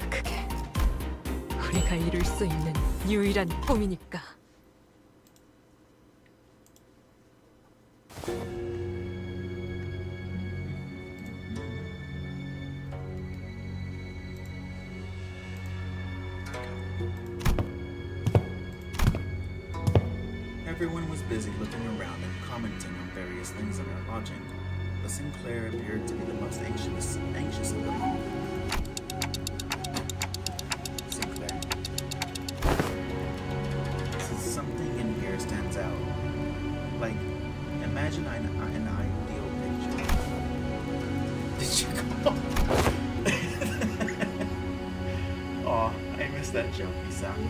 G: 그게 우리가 이룰 수 있는 유일한 꿈이니까.
B: Everyone was busy looking around and commenting on various things in our lodging, but Sinclair appeared to be the most anxious of them all. Sinclair. Something in here stands out. Like, imagine an ideal picture. Did you go? Aw, I missed that jokey sound.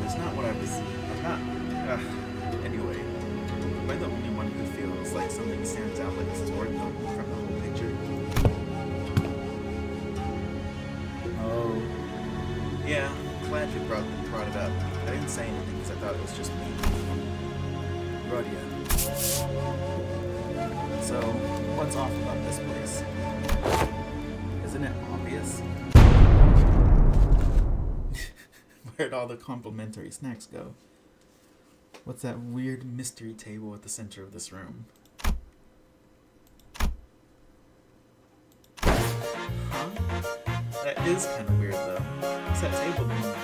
B: That's not what I was... Anyway, am I the only one who feels like something stands out like this is worth noting from the whole picture? Oh. Yeah, glad you brought it up. I didn't say anything because I thought it was just me. Rodia. So, what's off about this place? Isn't it obvious? Where'd all the complimentary snacks go? What's that weird mystery table at the center of this room? Huh? That is kind of weird though. What's that table doing there?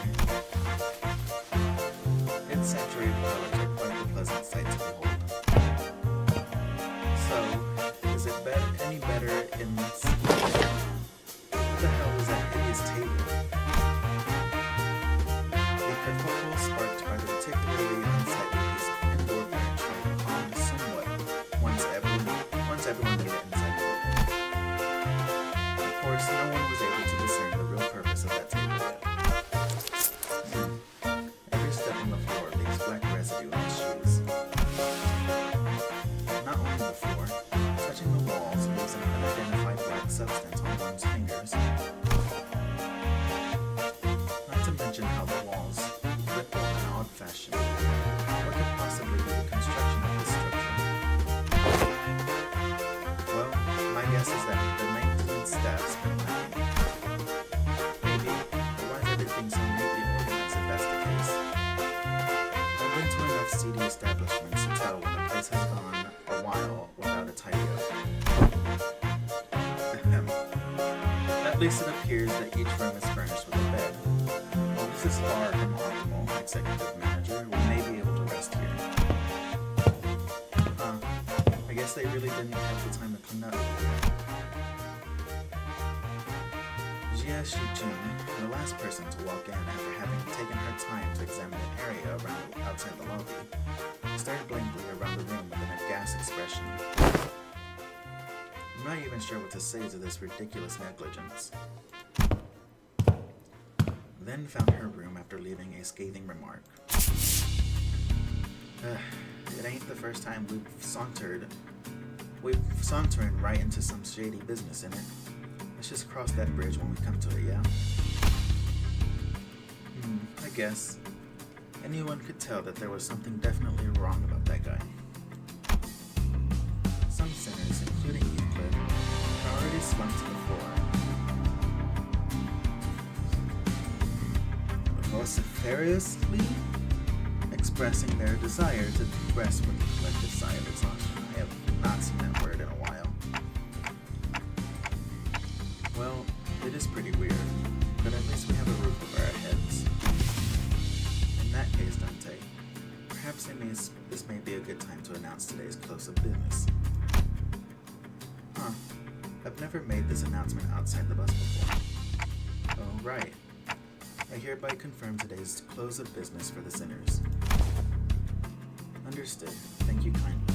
B: Its saturated colors are quite a pleasant sight to behold. So, is it any better in this? What the residue on his shoes. Not only the floor, touching the walls leaves an unidentified black substance on one's fingers. Not to mention how the walls ripple in an odd fashion. What could possibly be the construction of this structure? Well, my guess is that the maintenance staff's been lacking. Maybe, but why is everything so neatly organized if that's the case? I've been to enough seedy establishments to tell when a place has gone a while without a tidy up. At least it appears that each room is furnished with a bed. While this is far from optimal, executive manager, we may be able to rest here. I guess they really didn't have the time to clean up. Jia Shijun, the last person to walk in after having taken her time to examine the area around outside the lobby, stared blankly around the room with an aghast expression. I'm not even sure what to say to this ridiculous negligence. Then found her room after leaving a scathing remark. It ain't the first time we've sauntering right into some shady business in it. Let's just cross that bridge when we come to it, yeah? I guess. Anyone could tell that there was something definitely wrong about that guy. Some sinners, including Euclid, are already slumped to the floor. Vociferously expressing their desire to rest with a collective sigh of exhaustion. I have not seen that word in a while. Well, it is pretty weird, but at least we have a roof over our heads. In that case, Dante, perhaps this may be a good time to announce today's close of business. I've never made this announcement outside the bus before. Oh, right. I hereby confirm today's close of business for the sinners. Understood. Thank you kindly.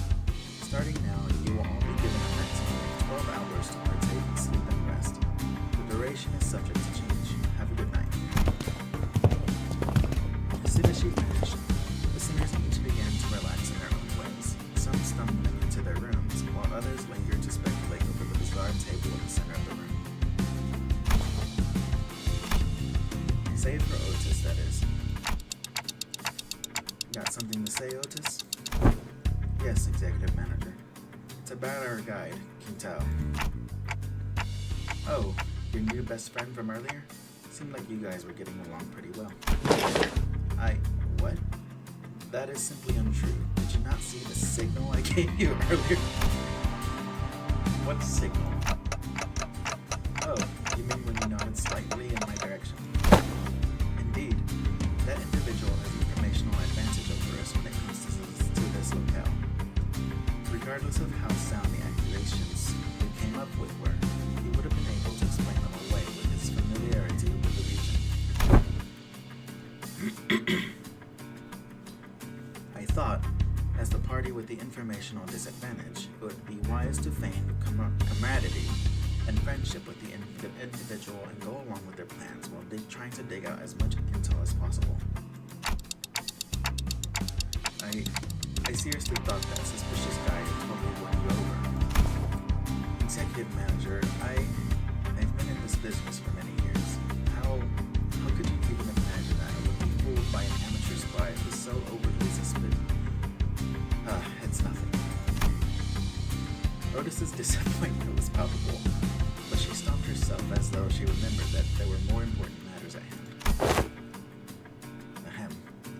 B: Starting now, you will all be given a maximum of 12 hours to partake in sleep and rest. The duration is subject to change. Have a good night. As soon as she finished, the sinners each began to relax in their own ways, some stumbling into their rooms, while others lingered to speculate over the bizarre table in the center of the room. Save for Otis, that is. Got something to say, Otis? Yes, executive manager. It's about our guide, Quintao. Oh, your new best friend from earlier? Seemed like you guys were getting along pretty well. What? That is simply untrue. Did you not see the signal I gave you earlier? What signal? Oh, you mean when you nodded slightly in my direction? Indeed, that individual has informational advantage over us when it comes to this locale. Regardless of how sound the accusations we came up with were, he would have been able to explain them away with his familiarity with the region. I thought, as the party with the informational disadvantage, it would be wise to feign camaraderie and friendship with the individual and go along with their plans while trying to dig out as much intel as possible. I seriously thought that suspicious guy totally won you over. Executive manager, I've been in this business for many years. How could you even imagine that I would be fooled by an amateur spy who's so overly suspicious? It's nothing. Otis's disappointment was palpable, but she stopped herself as though she remembered that there were more important matters at hand. Ahem.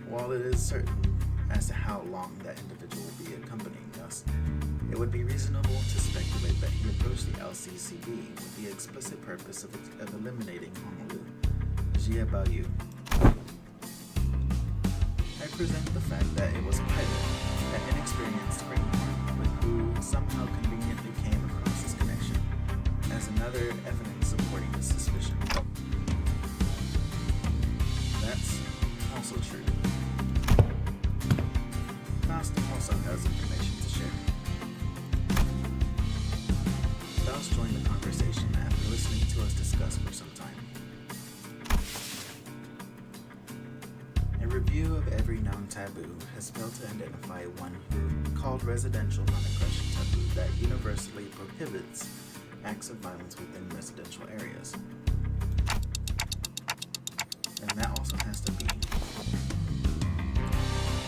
B: While it is certain as to how long that individual will be accompanying us, it would be reasonable to speculate that he approached the LCCB with the explicit purpose of eliminating Honolulu. Jia Baoyu. I present the fact that it was a pilot, an inexperienced greenhorn, but who somehow conveniently came across this connection, as another evidence supporting the suspicion. That's also true. Faust also has information to share. Faust joined the conversation after listening to us discuss for some time. A review of every known taboo has failed to identify one called residential non-aggression taboo that universally prohibits acts of violence within residential areas. And that also has to be. It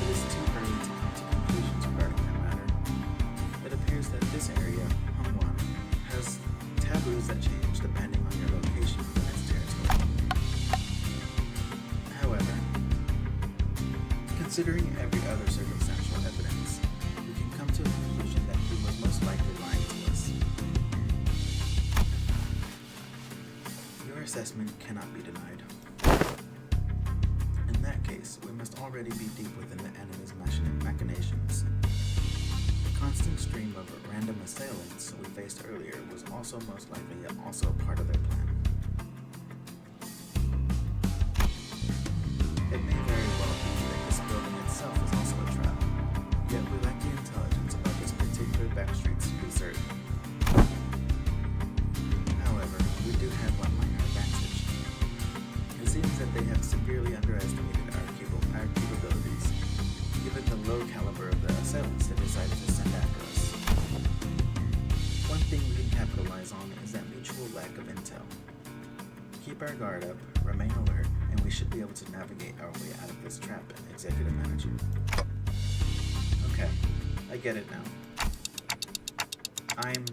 B: is too early to come to conclusions regarding that matter. It appears that this area, Hongwan, has taboos that change depending on your location within its territory. However, considering every other circumstantial evidence, we can come to a conclusion that he was most likely lying to us. Your assessment cannot be denied. In that case, we must already be deep within the enemy's machinations. The constant stream of random assailants we faced earlier was also most likely also part of their plan. It may very well be that this building itself is also a trap, yet we lack the intelligence about this particular backstreets to be certain. However, we do have one minor advantage. It seems that they have severely underestimated our capabilities, given the low caliber of the assailants they decided to send after us. One thing we can capitalize on is that mutual lack of intel. Keep our guard up, remain alert, and we should be able to navigate our way out of this trap, Executive Manager. Okay, I get it now. I'm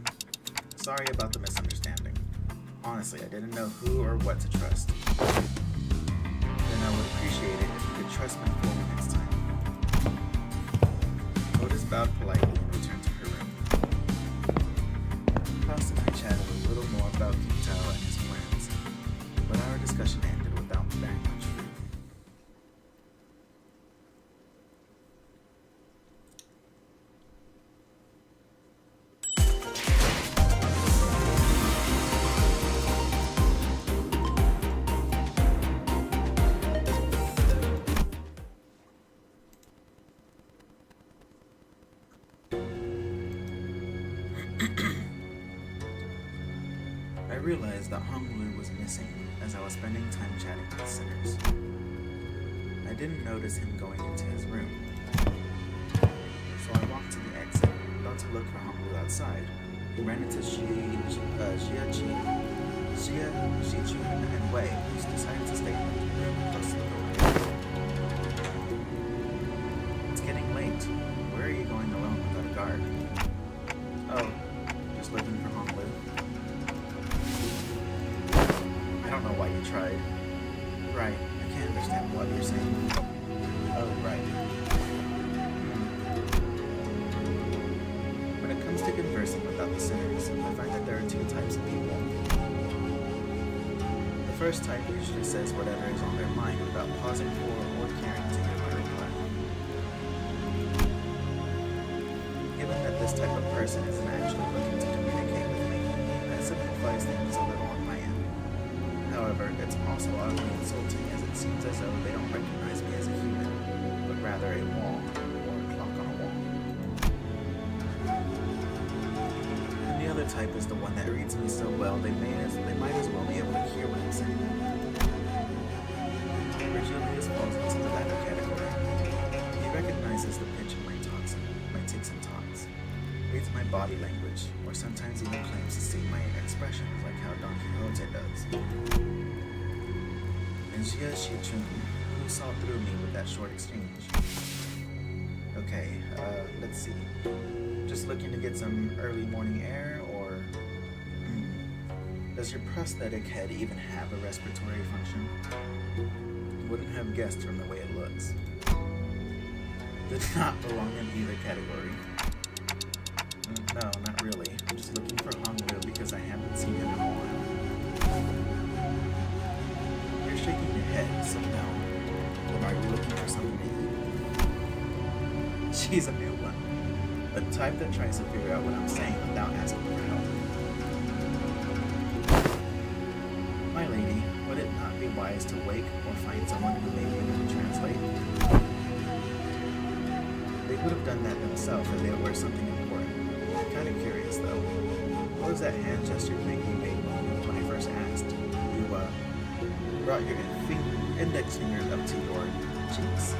B: sorry about the misunderstanding. Honestly, I didn't know who or what to trust. Then I would appreciate it if you could trust me fully next time. Otis bowed politely and returned to her room. Faust and I chatted a little more about King Tao and his plans, but our discussion ended without bearing much fruit. I realized that Hong Lu was missing as I was spending time chatting with sinners. I didn't notice him going into his room. So I walked to the exit, about to look for Hong Lu outside. He ran into Xia Xichun, and Wei, who decided to stay in the room close to the door. It's getting late. Where are you going alone without a guard? Oh, just looking for Hong Lu. I don't know why you tried. Right, I can't understand what you're saying. Oh, right. When it comes to conversing without the sinners, I find that there are two types of people. The first type usually says whatever is on their mind without pausing for or caring to hear my reply. Given that this type of person isn't actually looking to communicate with me, that simplifies things a little on my end. However, it's also oddly insulting as it seems as though they don't recognize me as a human, but rather a wall, or a clock on a wall. And the other type is the one that reads me so well they might as well be able to hear what I'm saying. Virgilius falls into the latter category. He recognizes the pitch of my ticks and talks, reads my body language, or sometimes even claims to see my expressions like how Don Quixote does. And Xia Xichun, who saw through me with that short exchange. Okay, let's see. Just looking to get some early morning air, or... Does your prosthetic head even have a respiratory function? Wouldn't have guessed from the way it looks. Did not belong in either category. No, not really. I'm just looking for Hong Lu because I haven't seen him in a while. You're shaking your head, so no. Then are you looking for something to eat? She's a new one. The type that tries to figure out what I'm saying without asking for help. My lady, would it not be wise to wake or find someone who may be able to translate? They would have done that themselves if there were something important. Kind of curious though. What was that hand gesture thing you made when I first asked? You brought your index fingers up to your cheeks.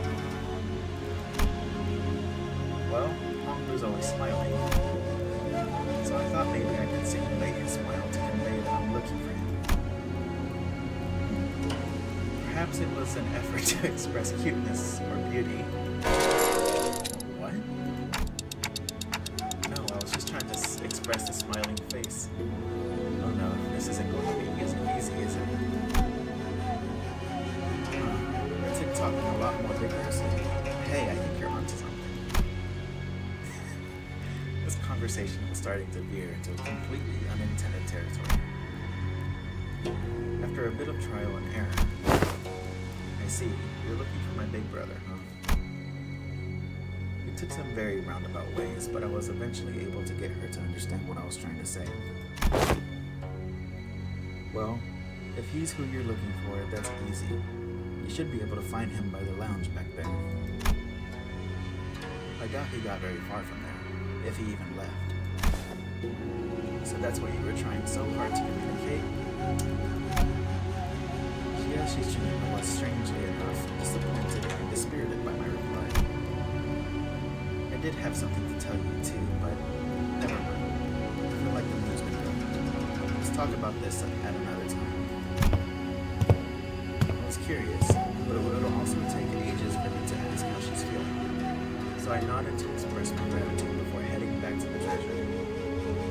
B: Well, Honglu's always smiling, so I thought maybe I could simulate his smile to convey that I'm looking for him. Perhaps it was an effort to express cuteness or beauty. What? No, I was just trying to express a smiling face. Oh no, this isn't going to be easy, is it? It's him talking a lot more vigorously. Hey, I think you're onto something. This conversation was starting to veer into completely unintended territory. After a bit of trial and error, I see, you're looking for my big brother, huh? It took some very roundabout ways, but I was eventually able to get her to understand what I was trying to say. Well, if he's who you're looking for, that's easy. You should be able to find him by the lounge back there. I doubt he got very far from there, if he even left. So that's what you were trying so hard to communicate? Yeah, she was strangely enough disappointed and dispirited by my reply. I did have something to tell you too, but never mind. I feel like the mood's been good. Let's talk about this at another time. I was curious, but it would also take ages for me to ask how she's feeling. So I nodded to express my gratitude before heading back to the treasure.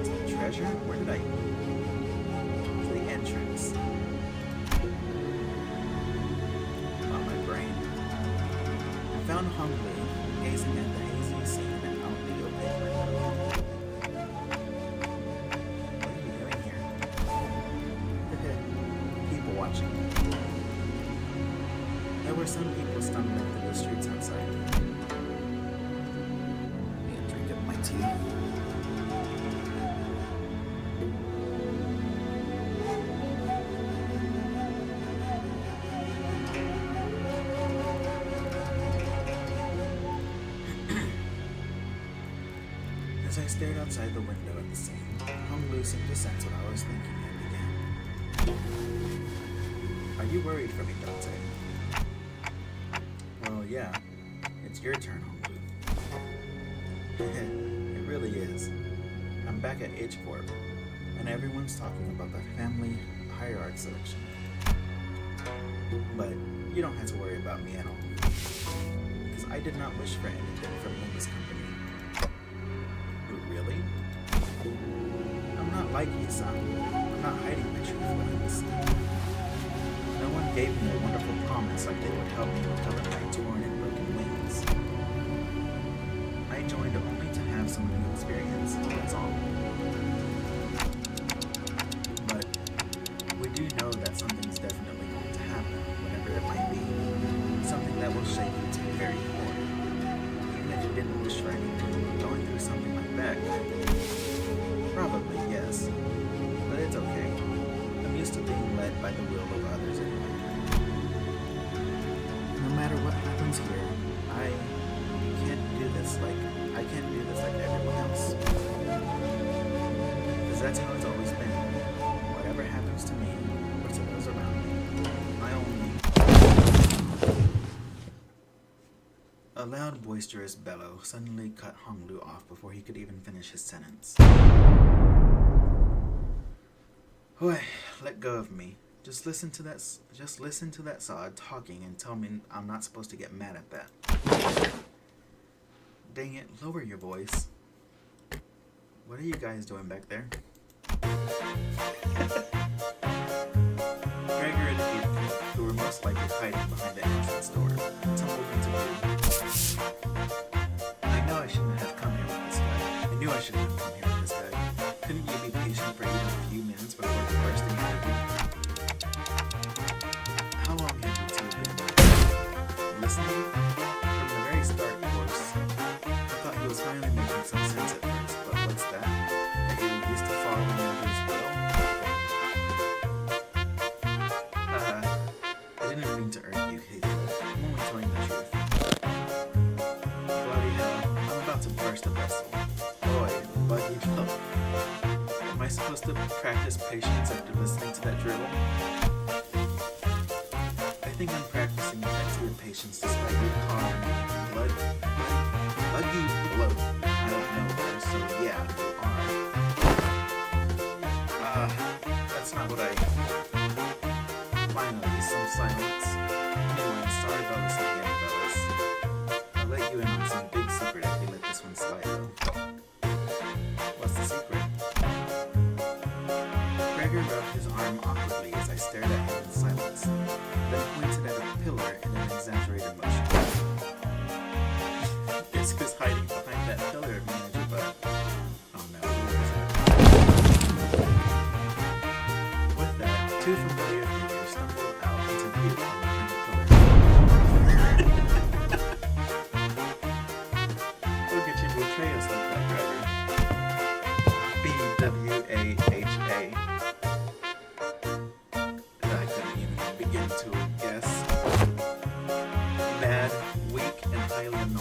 B: To the treasure? Where did I? To the entrance. On my brain. I found Honglu gazing at the hazy scene out the opaque window. What are you doing here? People watching. There were some people stumbling through the streets outside.
F: Drink up my tea.
B: As I stared outside the window at the scene, Honglu seemed to sense what I was thinking and began. Are you worried for me, Dante? Well, yeah. It's your turn, Honglu. It really is. I'm back at H Corp, and everyone's talking about the family hierarchy selection. But you don't have to worry about me at all. Because I did not wish for anything from Limbus Company. Really? I'm not like you, son. I'm not hiding my true feelings. No one gave me a wonderful promise like they would help me recover my torn and broken wings. I joined only to have some new experience, that's all. But we do know that something's definitely going to happen, whatever it might be. Something that will shake you to the very core. Even if you didn't wish for anything, going through something like that probably, yes. But it's okay. I'm used to being led by the will of others anyway. No matter what happens here, I can't do this like everyone else. Because that's how it's always been. Whatever happens to me, or to those around me, I only... A loud, boisterous bellow suddenly cut Honglu off before he could even finish his sentence. Hoy, let go of me. Just listen to that sod talking and tell me I'm not supposed to get mad at that. Dang it, lower your voice. What are you guys doing back there? Gregor and Ethan, who were most likely hiding behind the entrance door, tumbled into view. I know I shouldn't have come here with this guy. I knew I shouldn't have come here with this guy. Couldn't you be patient for even a few minutes before bursting into view? How long have you two been listening? From the very start, of course. I thought he was finally making some sense at first, but what's that? That he used to follow me others will? I didn't mean to irk you, Kate. I'm only telling the truth. Bloody hell, I'm about to burst a vessel. Boy, buggy flow. Am I supposed to practice patience after listening to that dribble? I think I'm practicing excellent patience despite your calm, buggy blow.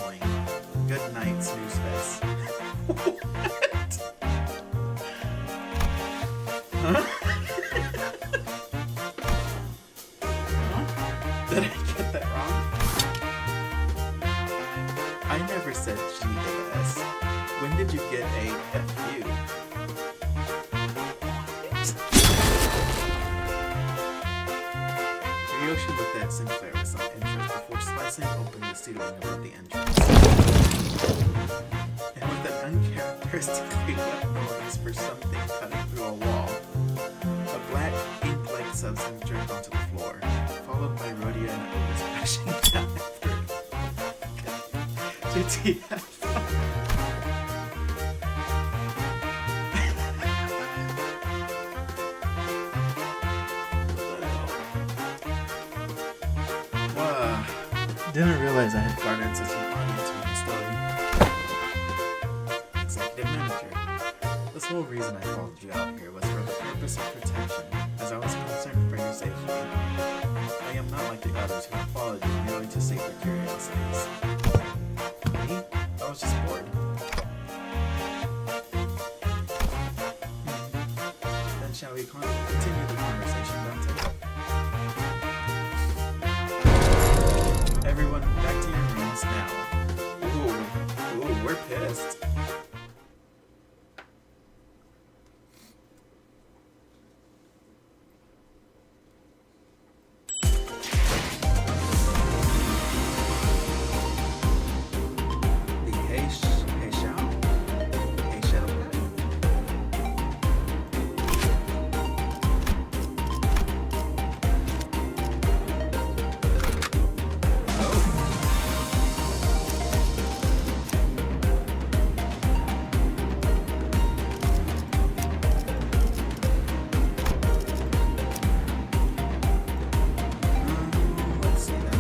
B: annoying. Good night, snooze fest. Huh? Did I get that wrong? I never said G-A-S. When did you get a F-U? Ryoshi looked at Sinclair with some interest before slicing open the ceiling above the entrance. And with an uncharacteristically loud noise for something cutting through a wall, a black ink-like substance dripped onto the floor, followed by Rhodia and Otis crashing down through. GTF. Didn't realize I had garnered such an audience with the story. Executive manager. This whole reason I followed you out here was for the purpose of protection, as I was concerned for your safety. I am not like the others who have followed you merely to save their curiosities. Me? I was just bored. Then shall we continue the conversation, Dante? Everyone, back to your rooms now. Ooh, we're pissed. The Heishao? Let's see that.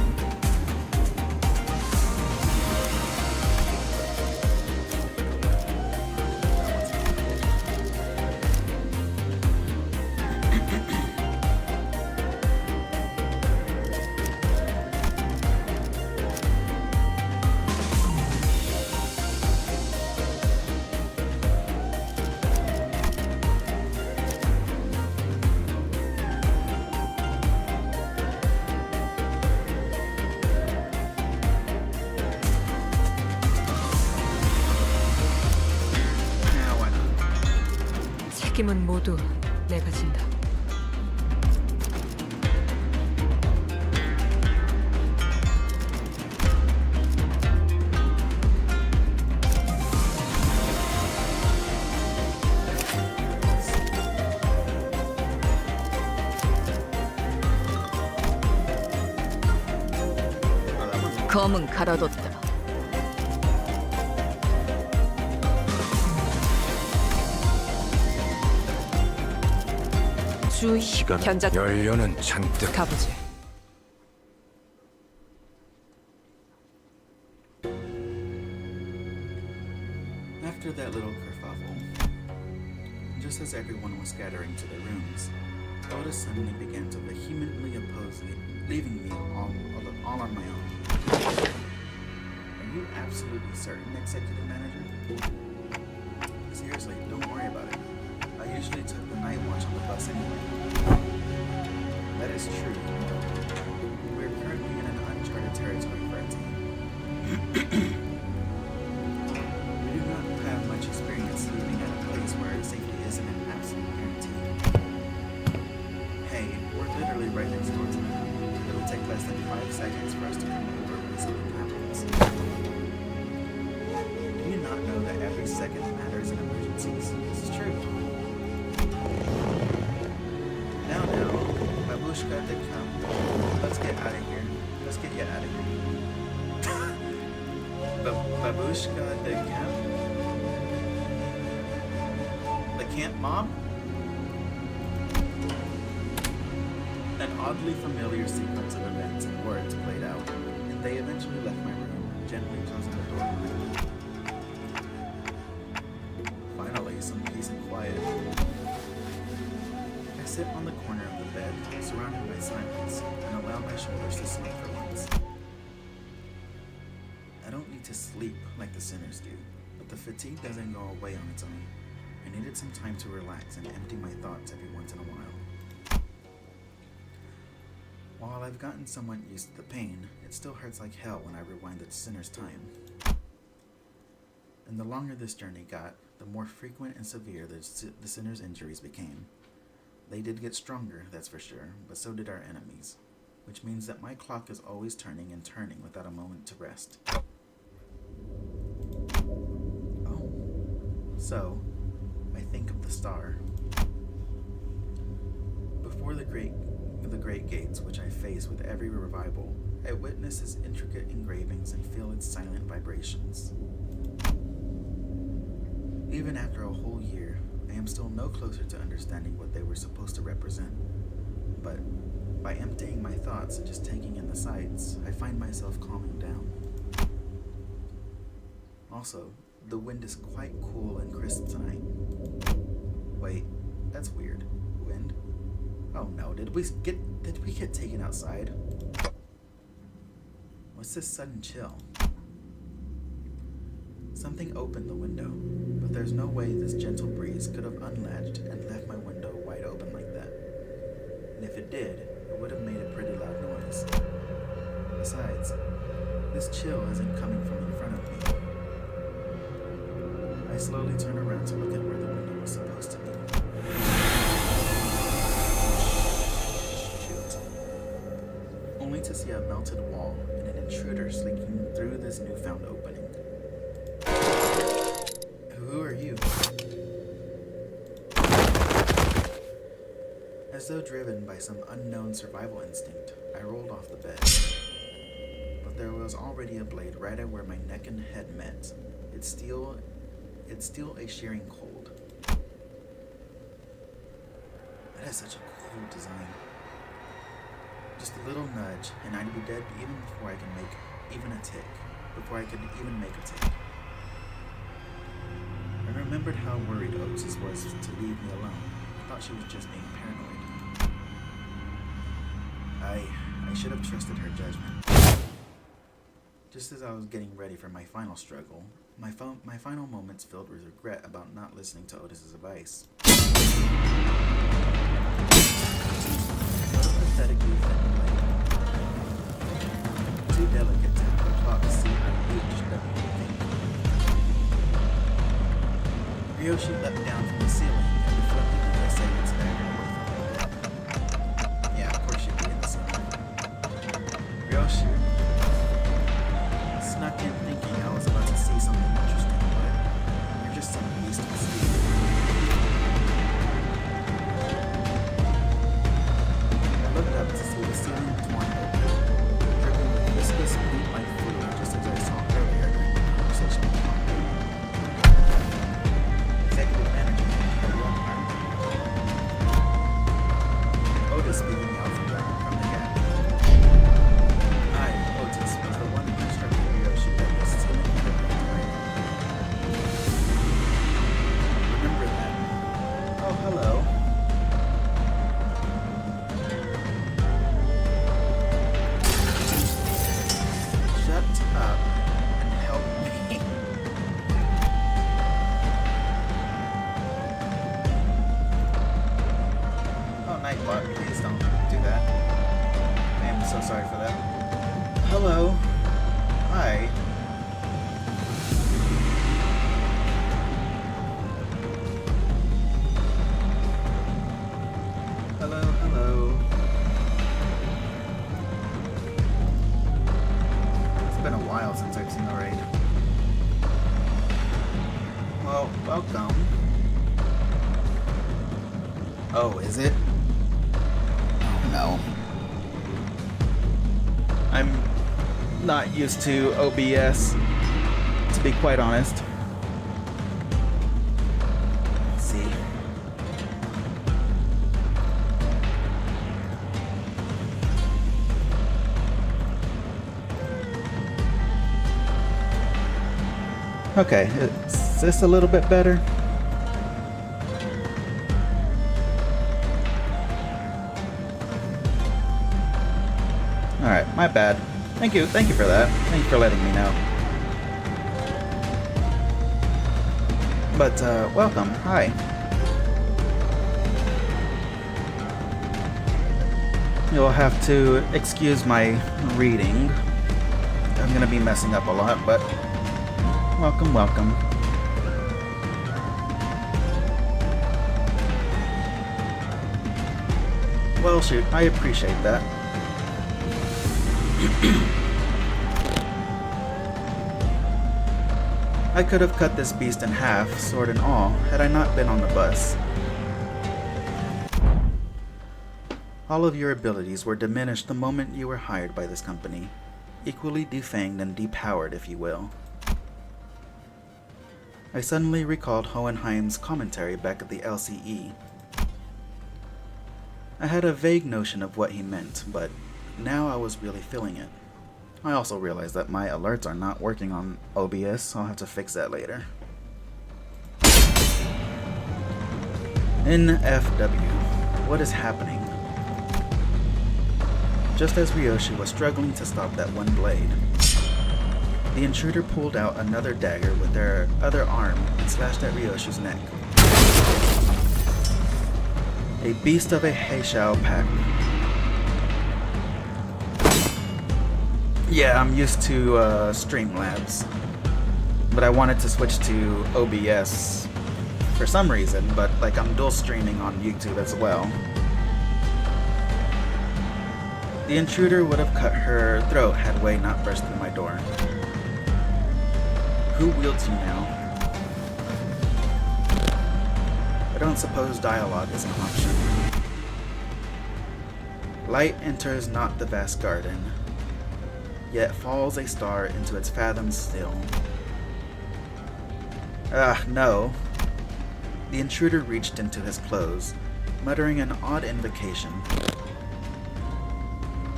B: Now why not?
G: 책임은 모두 내가 진다.
A: 검은 갈아뒀다. 주의
E: 시간
A: 견자
E: 연료는 잔뜩.
A: 가보지.
B: After that little kerfuffle, just as everyone was scattering to their rooms, Otis suddenly began to vehemently oppose leaving me all on my own. Are you absolutely certain, Executive Manager? Seriously, don't worry about it. I usually took the night watch on the bus anyway. That is true. We're currently in an uncharted territory for our team. We do not have much experience sleeping at a place where safety isn't an absolute guarantee. Hey, we're literally right next door to them. It'll take less than 5 seconds for us to come over when something happens. Do you not know that every second matters in emergencies? This is true. Now, Babushka did come. Let's get out of here. Let's get you out of here. Babushka de camp? The camp mom? An oddly familiar sequence of events and words played out, and they eventually left my room, gently closing the door behind me. Finally, some peace and quiet. I sit on the corner of the bed, surrounded by silence, and allow my shoulders to sleep for once. I don't need to sleep like the sinners do, but the fatigue doesn't go away on its own. I needed some time to relax and empty my thoughts every once in a while. While I've gotten somewhat used to the pain, it still hurts like hell when I rewind the sinner's time. And the longer this journey got, the more frequent and severe the sinner's injuries became. They did get stronger, that's for sure, but so did our enemies, which means that my clock is always turning and turning without a moment to rest. Oh. So, I think of the star. Before the great gates, which I face with every revival, I witness its intricate engravings and feel its silent vibrations. Even after a whole year, I am still no closer to understanding what they were supposed to represent. But by emptying my thoughts and just taking in the sights, I find myself calming down. Also, the wind is quite cool and crisp tonight. Wait, that's weird. Wind? Oh no, did we get taken outside? What's this sudden chill? Something opened the window, but there's no way this gentle breeze could have unlatched and left my window wide open like that. And if it did, it would have made a pretty loud noise. Besides, this chill isn't coming from in front of me. I slowly turn around to look at where the window was supposed to be. Shoot. Only to see a melted wall and an intruder slinking through this newfound opening. Who are you? As though driven by some unknown survival instinct, I rolled off the bed. But there was already a blade right at where my neck and head met. It's still a shearing cold. That is such a cool design. Just a little nudge, and I'd be dead even before I could make even a tick. I remembered how worried Otis was to leave me alone. I thought she was just being paranoid. I should have trusted her judgment. Just as I was getting ready for my final struggle, my final moments filled with regret about not listening to Otis's advice. What a pathetically thin blade. Too delicate to have the clock see how huge WD. Ryoshi leapt down from the ceiling and deflected the assailant's dagger away from me. Yeah, of course she'd be in the ceiling. Ryoshi snuck in thinking I was about to see something interesting, but you're just some beast with speed. I looked up to see the ceiling torn open, dripping with viscous, bleed-like fluid just as I saw earlier during the conversation with Mom. Executive manager, Otis speaking out from the gap. I, Otis, was the one who instructed Ryoshi that the ceiling had been right. Remember that. Oh, hello. Shut up and help me. Oh, Nightbot, please don't do that. I am so sorry for that. Hello. Hi. Hello, hello. It's been a while since I've seen the raid. Well, welcome. Oh, is it? Oh no. I'm not used to OBS, to be quite honest. Let's see. Okay, is this a little bit better? Alright, my bad. Thank you for that. Thank you for letting me know. But, welcome. Hi. You'll have to excuse my reading. I'm gonna be messing up a lot, but welcome, welcome. Well, shoot, I appreciate that. I could have cut this beast in half, sword and all, had I not been on the bus. All of your abilities were diminished the moment you were hired by this company, equally defanged and depowered, if you will. I suddenly recalled Hohenheim's commentary back at the LCE. I had a vague notion of what he meant, but now I was really feeling it. I also realized that my alerts are not working on OBS, so I'll have to fix that later. NFW. What is happening? Just as Ryoshi was struggling to stop that one blade, the intruder pulled out another dagger with their other arm and slashed at Ryoshi's neck. A beast of a Heishao pack. Yeah, I'm used to Streamlabs, but I wanted to switch to OBS for some reason, but like I'm dual streaming on YouTube as well. The intruder would have cut her throat had Wei not burst through my door. Who wields you now? I don't suppose dialogue is an option. Light enters not the vast garden, yet falls a star into its fathoms still. Ah, no. The intruder reached into his clothes, muttering an odd invocation.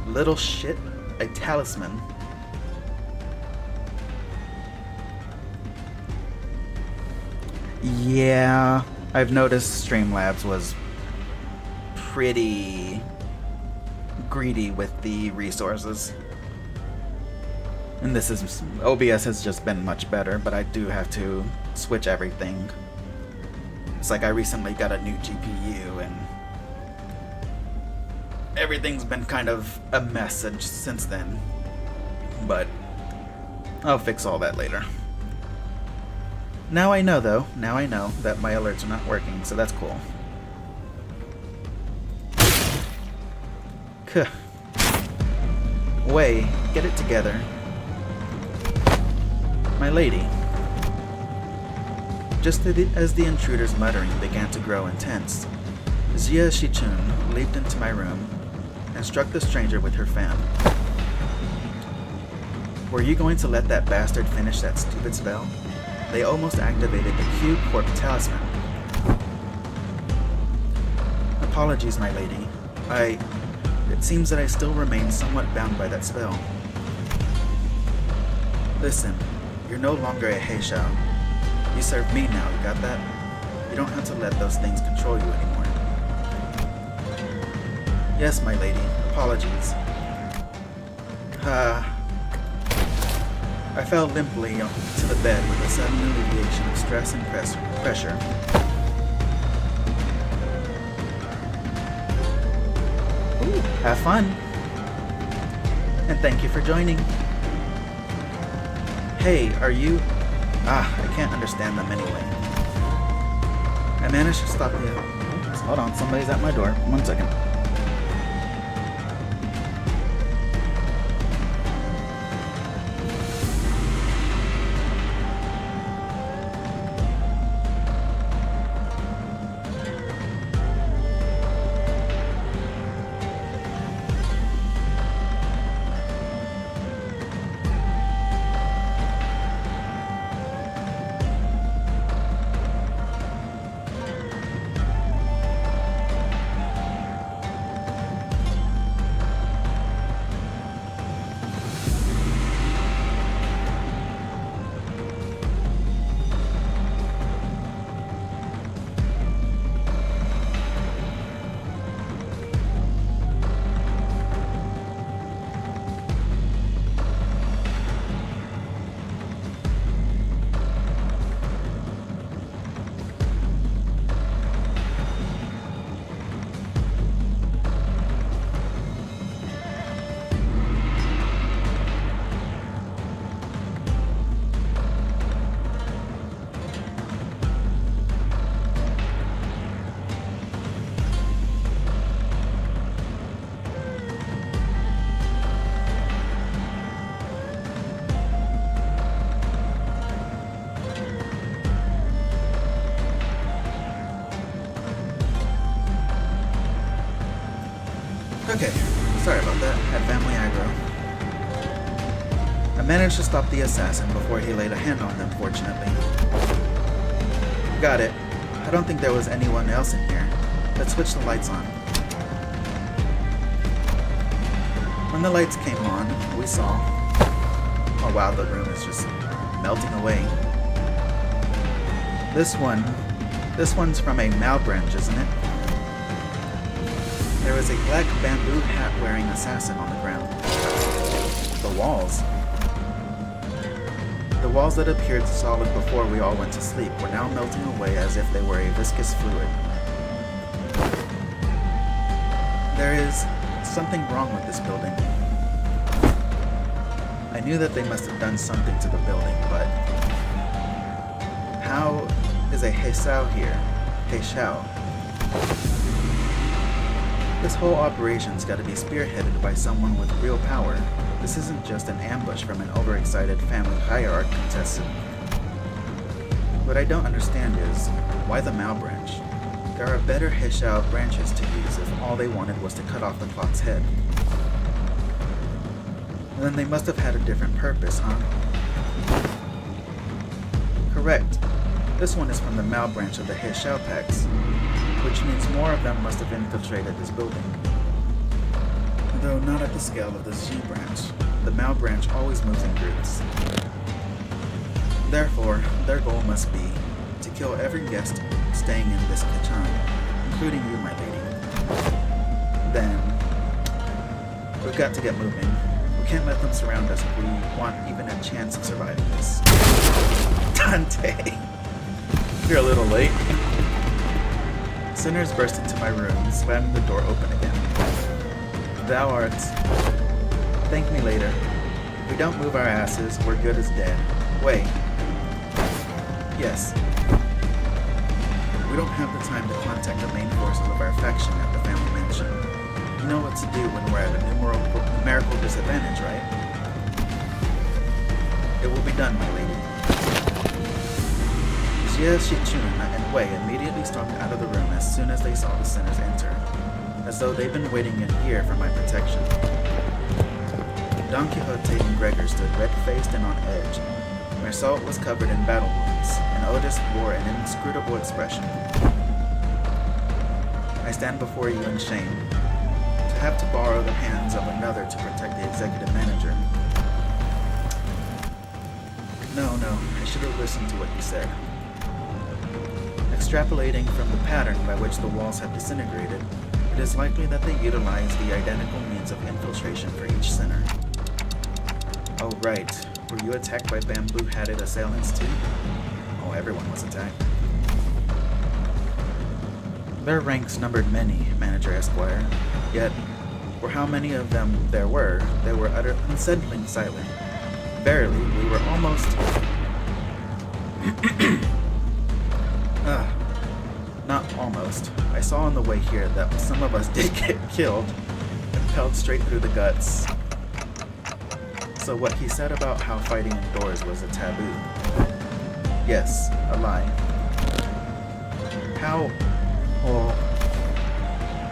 B: Little shit, a talisman. Yeah, I've noticed Streamlabs was pretty greedy with the resources. And this is, OBS has just been much better, but I do have to switch everything. It's like I recently got a new GPU and everything's been kind of a mess since then, but I'll fix all that later. Now I know though, now I know that my alerts are not working, so that's cool. Kuh. Wei, get it together. My lady. Just as the intruder's muttering began to grow intense, Xia Shichun leaped into my room and struck the stranger with her fan. Were you going to let that bastard finish that stupid spell? They almost activated the Q Corp talisman. Apologies, my lady. It seems that I still remain somewhat bound by that spell. Listen, you're no longer a Heishao. You serve me now, you got that? You don't have to let those things control you anymore. Yes, my lady. Apologies. I fell limply to the bed with a sudden alleviation of stress and pressure. Ooh, have fun. And thank you for joining. Hey, are you... I can't understand them anyway. I managed to stop the... Hold on, somebody's at my door. 1 second. Okay, sorry about that. Had family aggro. I managed to stop the assassin before he laid a hand on them, fortunately. Got it. I don't think there was anyone else in here. Let's switch the lights on. When the lights came on, we saw... Oh wow, the room is just melting away. This one's from a Malbranch, isn't it? There is a black bamboo hat-wearing assassin on the ground. The walls that appeared solid before we all went to sleep were now melting away as if they were a viscous fluid. There is something wrong with this building. I knew that they must have done something to the building, but how is a Heisao here? Heisao. This whole operation's gotta be spearheaded by someone with real power. This isn't just an ambush from an overexcited family hierarch contestant. What I don't understand is, why the Malbranch? There are better Heisao branches to use if all they wanted was to cut off the clock's head. And then they must have had a different purpose, huh? Correct. This one is from the Malbranch of the Heisao Packs, which means more of them must have infiltrated this building. Though not at the scale of the Z branch. The Malbranch always moves in groups. Therefore, their goal must be to kill every guest staying in this kitchen, including you, my lady. Then, we've got to get moving. We can't let them surround us if we want even a chance of surviving this. Dante! You're a little late. Sinners burst into my room, slamming the door open again. Thou art. Thank me later. If we don't move our asses, we're good as dead. Wait. Yes. We don't have the time to contact the main forces of our faction at the family mansion. You know what to do when we're at a numerical disadvantage, right? It will be done, my lady. Jie Shichun and Wei immediately stormed out of the room as soon as they saw the sinners enter, as though they'd been waiting in here for my protection. Don Quixote and Gregor stood red-faced and on edge. Mersault was covered in battle wounds, and Otis wore an inscrutable expression. I stand before you in shame, to have to borrow the hands of another to protect the executive manager. No, I should have listened to what you said. Extrapolating from the pattern by which the walls have disintegrated, it is likely that they utilize the identical means of infiltration for each sinner. Oh right, were you attacked by bamboo-hatted assailants too? Oh, everyone was attacked. Their ranks numbered many, Manager Esquire, yet, for how many of them there were, they were unsettling silent. Verily, we were almost... Not almost. I saw on the way here that some of us did get killed, impaled straight through the guts. So what he said about how fighting indoors was a taboo. Yes, a lie. How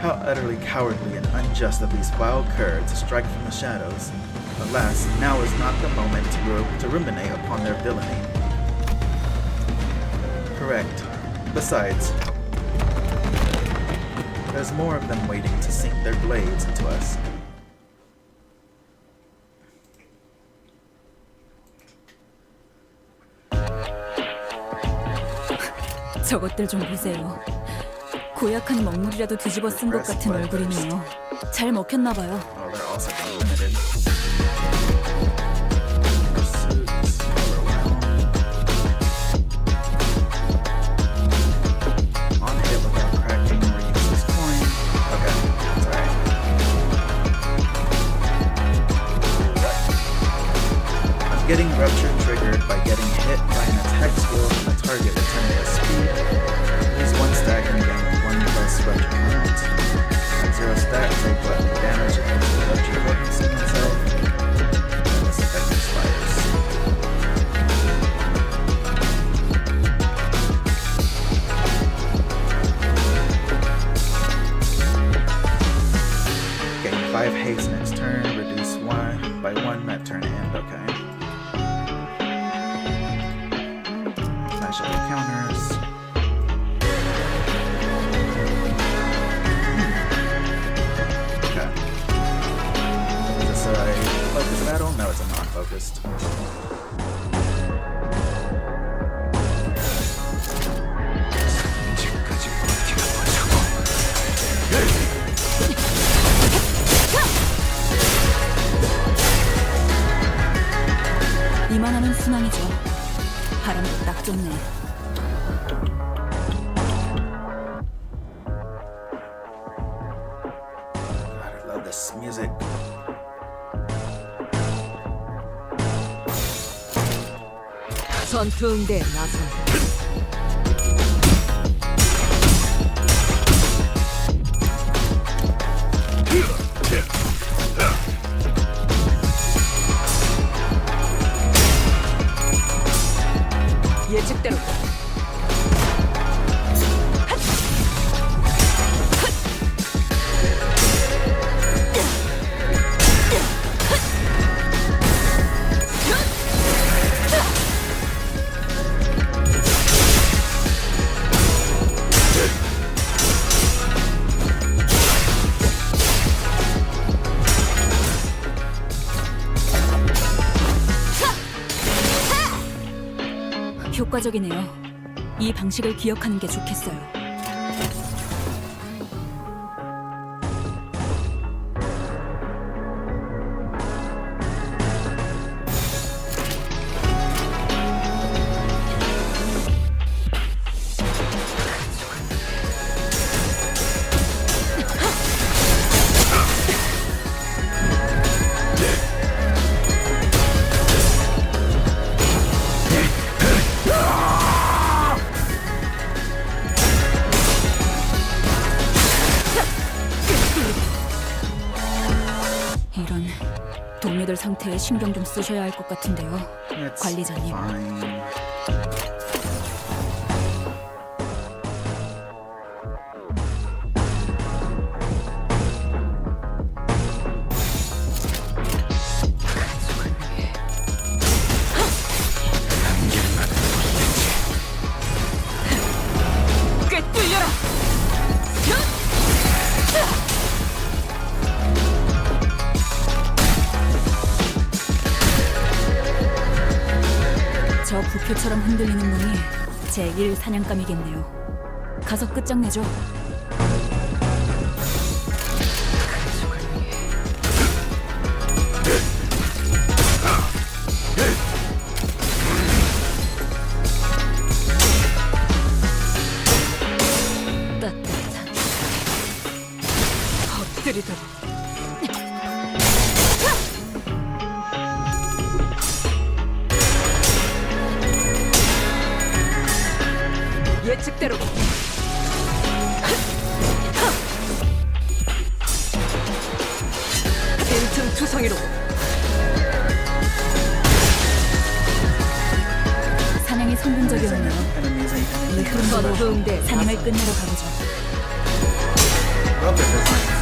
B: utterly cowardly and unjust of these vile curs to strike from the shadows. Alas, now is not the moment to ruminate upon their villainy. Correct. Besides, there's more of them waiting to sink their blades into us.
A: 저것들 좀 보세요. 고약한 먹물이라도 뒤집어 쓴 것 같은 얼굴이네요. 잘 먹혔나 봐요.
B: Oh, they're also limited. On hit without cracking or useless coin. Okay, that's alright. I'm getting rupture triggered by getting hit by an attack skill from a target returning a speed. Use one stack and gain 1 plus rupture amount. At 0 stats, they button damage against the rupture focusing himself. flashable counters. Okay. Is this a focused battle? No, it's a non-focused.
E: 언제까지 버티나 보자고.
A: 이만하면 순항이죠. 바람도 딱 좋네.
B: God, I love this music.
G: 전투 응대에 나선다. 예측대로
A: 효과적이네요. 이 방식을 기억하는 게 좋겠어요. 이런 동료들 상태에 신경 좀 쓰셔야 할 것 같은데요,
B: It's
A: 관리자님.
B: fine.
G: 꿰뚫려라.
A: 저 부표처럼 흔들리는 분이 제1 사냥감이겠네요. 가서 끝장내죠.
G: 따뜻한 엎드리도록. 예측대로 빈틈 투성이로
A: 사냥이 성공적이었네요.
B: Enemies ain't
A: 이
B: enemies.
A: 흐름대로
G: 전투 응대
A: 사냥을 끝내러 가보죠.
B: Love their designs.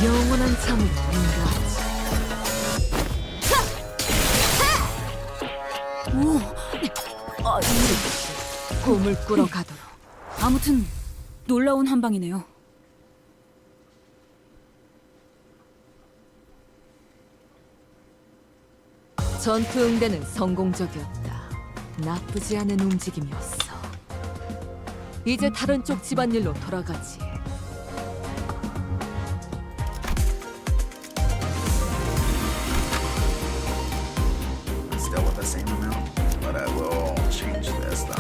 G: 영원한 잠을 인도하지.
A: 오, 아,
G: 꿈을 꾸러 가도록.
A: 아무튼 놀라운 한방이네요.
G: 전투 응대는 성공적이었다. 나쁘지 않은 움직임이었어. 이제 다른 쪽 집안일로 돌아가지.
B: Still with the same amount, but I will change this though.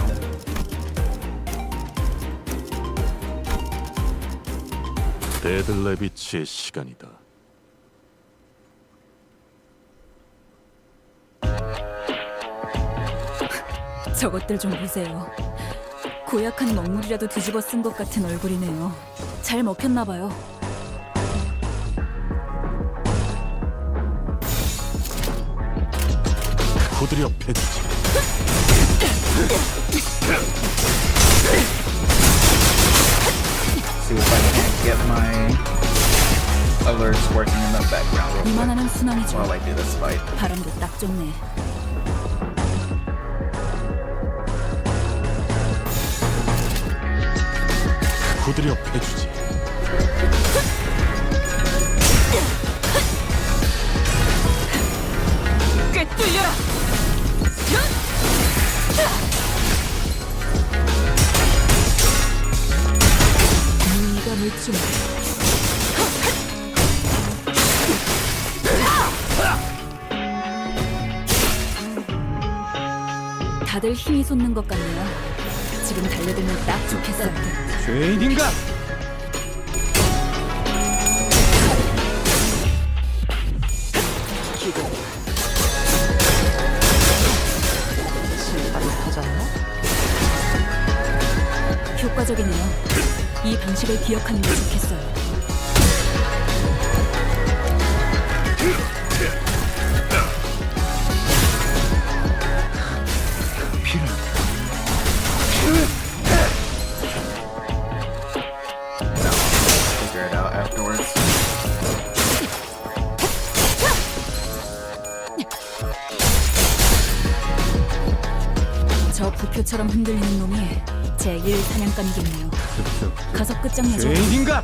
H: 데들레비치의 시간이다.
A: 저것들 좀 보세요. 고약한 먹물이라도 뒤집어 쓴 것 같은 얼굴이네요. 잘 먹혔나 봐요.
H: 후드려 패주지.
B: See if I can't get my alerts working in the background real quick
A: 이만하면 순환이죠.
B: while I do this fight.
A: 바람도 딱 좋네.
H: 부드려 패주지.
G: 꿰뚫려라. 네가 맺힌
A: 다들 힘이 솟는 것 같네요. 지금 달려들면 딱 좋겠어요.
E: 죄인인가?
C: 기도. 실밥이 터졌나?
A: 효과적이네요. 이 방식을 기억하는 게 좋겠어요.
B: Figure it out afterwards.
A: 저 부표처럼 흔들리는 놈이 제1 사냥감이겠네요. 가서 끝장내죠.
E: 죄인인가?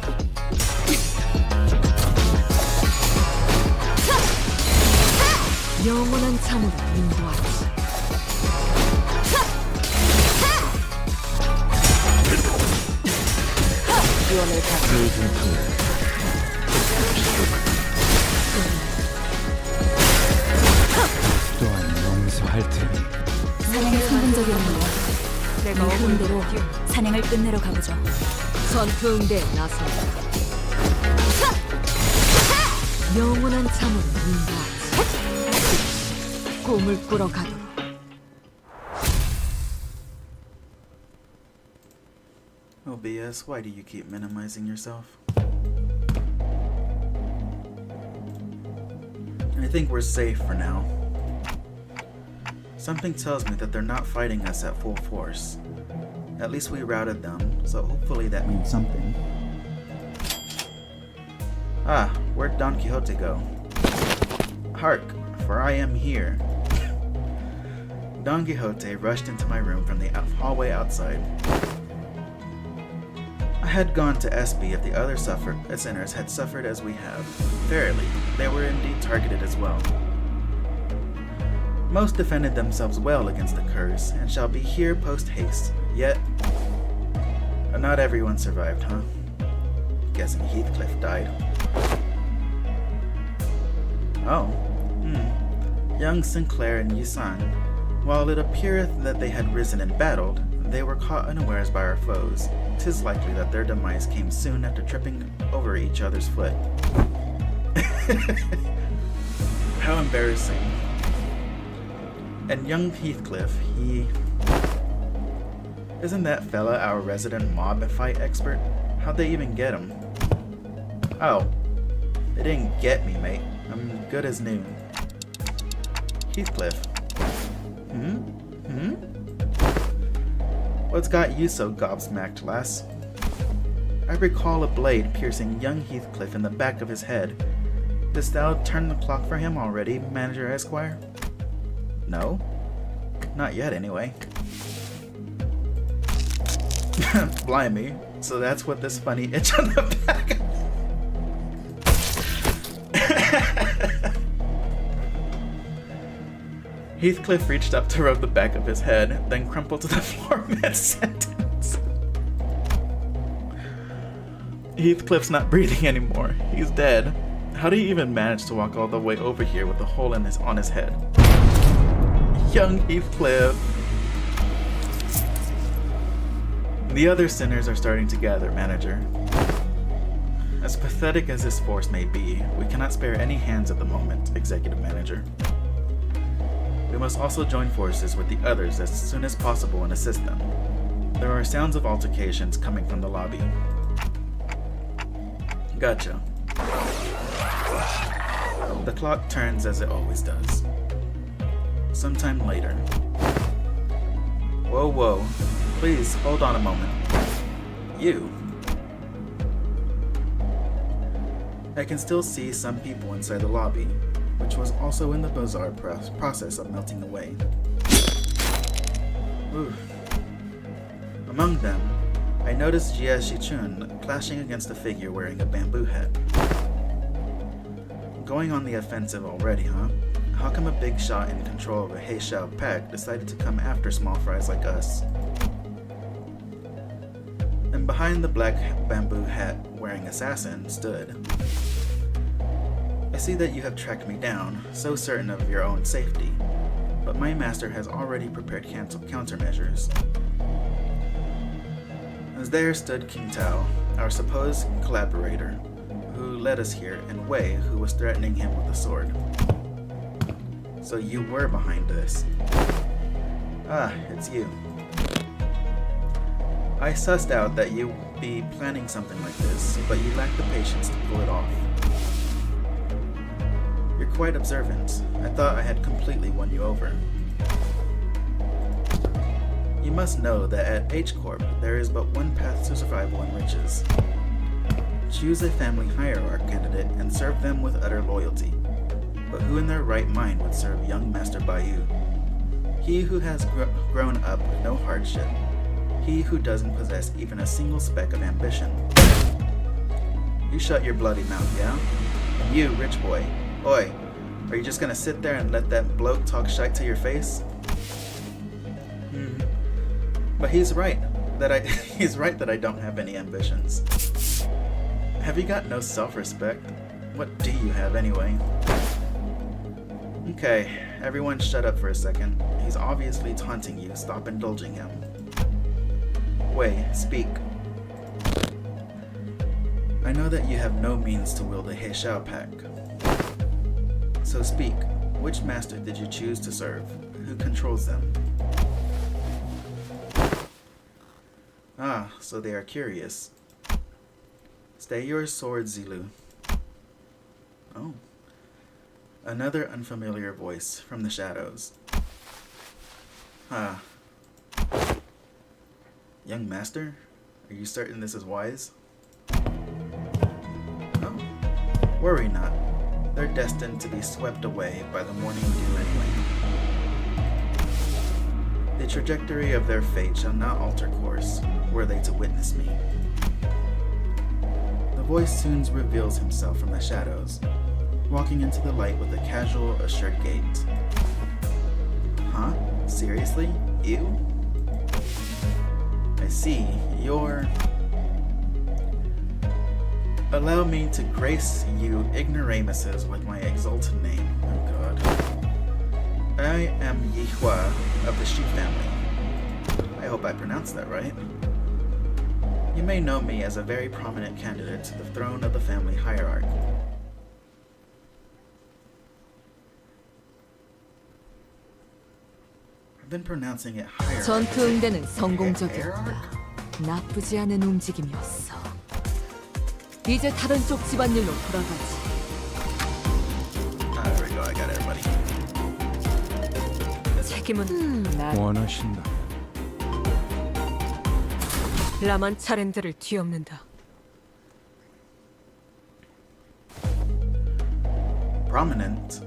G: 영원한 참으로 인도하지.
C: 유언을 받
E: 내 등통에 또한 용서할 테니.
A: 사냥이 성공적이었네요.
G: 내가
A: 이 흐름대로 사냥을 끝내러 가보죠.
G: 전투응대에 나서 영원한 참으로 인도하지. 꿈을 꾸러 가도록.
B: Oh, BS, why do you keep minimizing yourself? I think we're safe for now. Something tells me that they're not fighting us at full force. At least we routed them, so hopefully that means something. Ah, where'd Don Quixote go? Hark, for I am here. Don Quixote rushed into my room from the hallway outside. I had gone to SB if the other sinners had suffered as we have. Verily, they were indeed targeted as well. Most defended themselves well against the curse, and shall be here post-haste. Yet, not everyone survived, huh? Guessing Heathcliff died. Oh, young Sinclair and Yusan. While it appeareth that they had risen and battled, they were caught unawares by our foes. 'Tis likely that their demise came soon after tripping over each other's foot. How embarrassing. And young Heathcliff, isn't that fella our resident mob fight expert? How'd they even get him? Oh, they didn't get me, mate. I'm good as new. Heathcliff. What's got you so gobsmacked, lass? I recall a blade piercing young Heathcliff in the back of his head. Didst thou turn the clock for him already, Manager Esquire? No? Not yet, anyway. Blimey. So that's what this funny itch on the back. Heathcliff reached up to rub the back of his head, then crumpled to the floor mid-sentence. Heathcliff's not breathing anymore. He's dead. How did he even manage to walk all the way over here with a hole on his head? Young Heathcliff. The other sinners are starting to gather, Manager. As pathetic as this force may be, we cannot spare any hands at the moment, Executive Manager. We must also join forces with the others as soon as possible and assist them. There are sounds of altercations coming from the lobby. Gotcha. The clock turns as it always does. Sometime later. Whoa. Please, hold on a moment. You. I can still see some people inside the lobby, which was also in the bizarre process of melting away. Ooh. Among them, I noticed Jia Shichun clashing against a figure wearing a bamboo hat. Going on the offensive already, huh? How come a big shot in control of a Heishao pack decided to come after small fries like us? And behind the black bamboo hat wearing assassin stood. I see that you have tracked me down, so certain of your own safety, but my master has already prepared countermeasures. As there stood King Tao, our supposed collaborator, who led us here, and Wei, who was threatening him with a sword. So you were behind this. Ah, it's you. I sussed out that you'd be planning something like this, but you lack the patience to pull it off. You're quite observant. I thought I had completely won you over. You must know that at H Corp, there is but one path to survival and riches. Choose a family hierarch candidate and serve them with utter loyalty. But who in their right mind would serve young Master Bayou? He who has grown up with no hardship. He who doesn't possess even a single speck of ambition. You shut your bloody mouth, yeah? And you, rich boy, oi, are you just gonna sit there and let that bloke talk shite to your face? But he's right that I don't have any ambitions. Have you got no self-respect? What do you have anyway? Okay, everyone shut up for a second. He's obviously taunting you. Stop indulging him. Wei, speak. I know that you have no means to wield a Heishao pack. So speak. Which master did you choose to serve? Who controls them? Ah, so they are curious. Stay your sword, Zilu. Oh. Another unfamiliar voice from the shadows. Ah. Young master? Are you certain this is wise? Oh. Worry not. They're destined to be swept away by the morning dew anyway. The trajectory of their fate shall not alter course, were they to witness me. The voice soon reveals himself from the shadows, walking into the light with a casual, assured gait. Huh? Seriously? You? I see. You're... Allow me to grace you ignoramuses with my exalted name. Oh god. I am Yihua of the Shi family. I hope I pronounced that right. You may know me as a very prominent candidate to the throne of the family hierarch. I've been pronouncing it hierarch.
G: 전투 응대는 성공적이었다. 나쁘지 않은 움직임이었어. 이제 다른 쪽 집안일로 돌아가지.
B: There we go, I got everybody.
G: 책임은 나.
E: 원하신다.
G: 라만 차렌드를 뒤엎는다.
B: Prominent.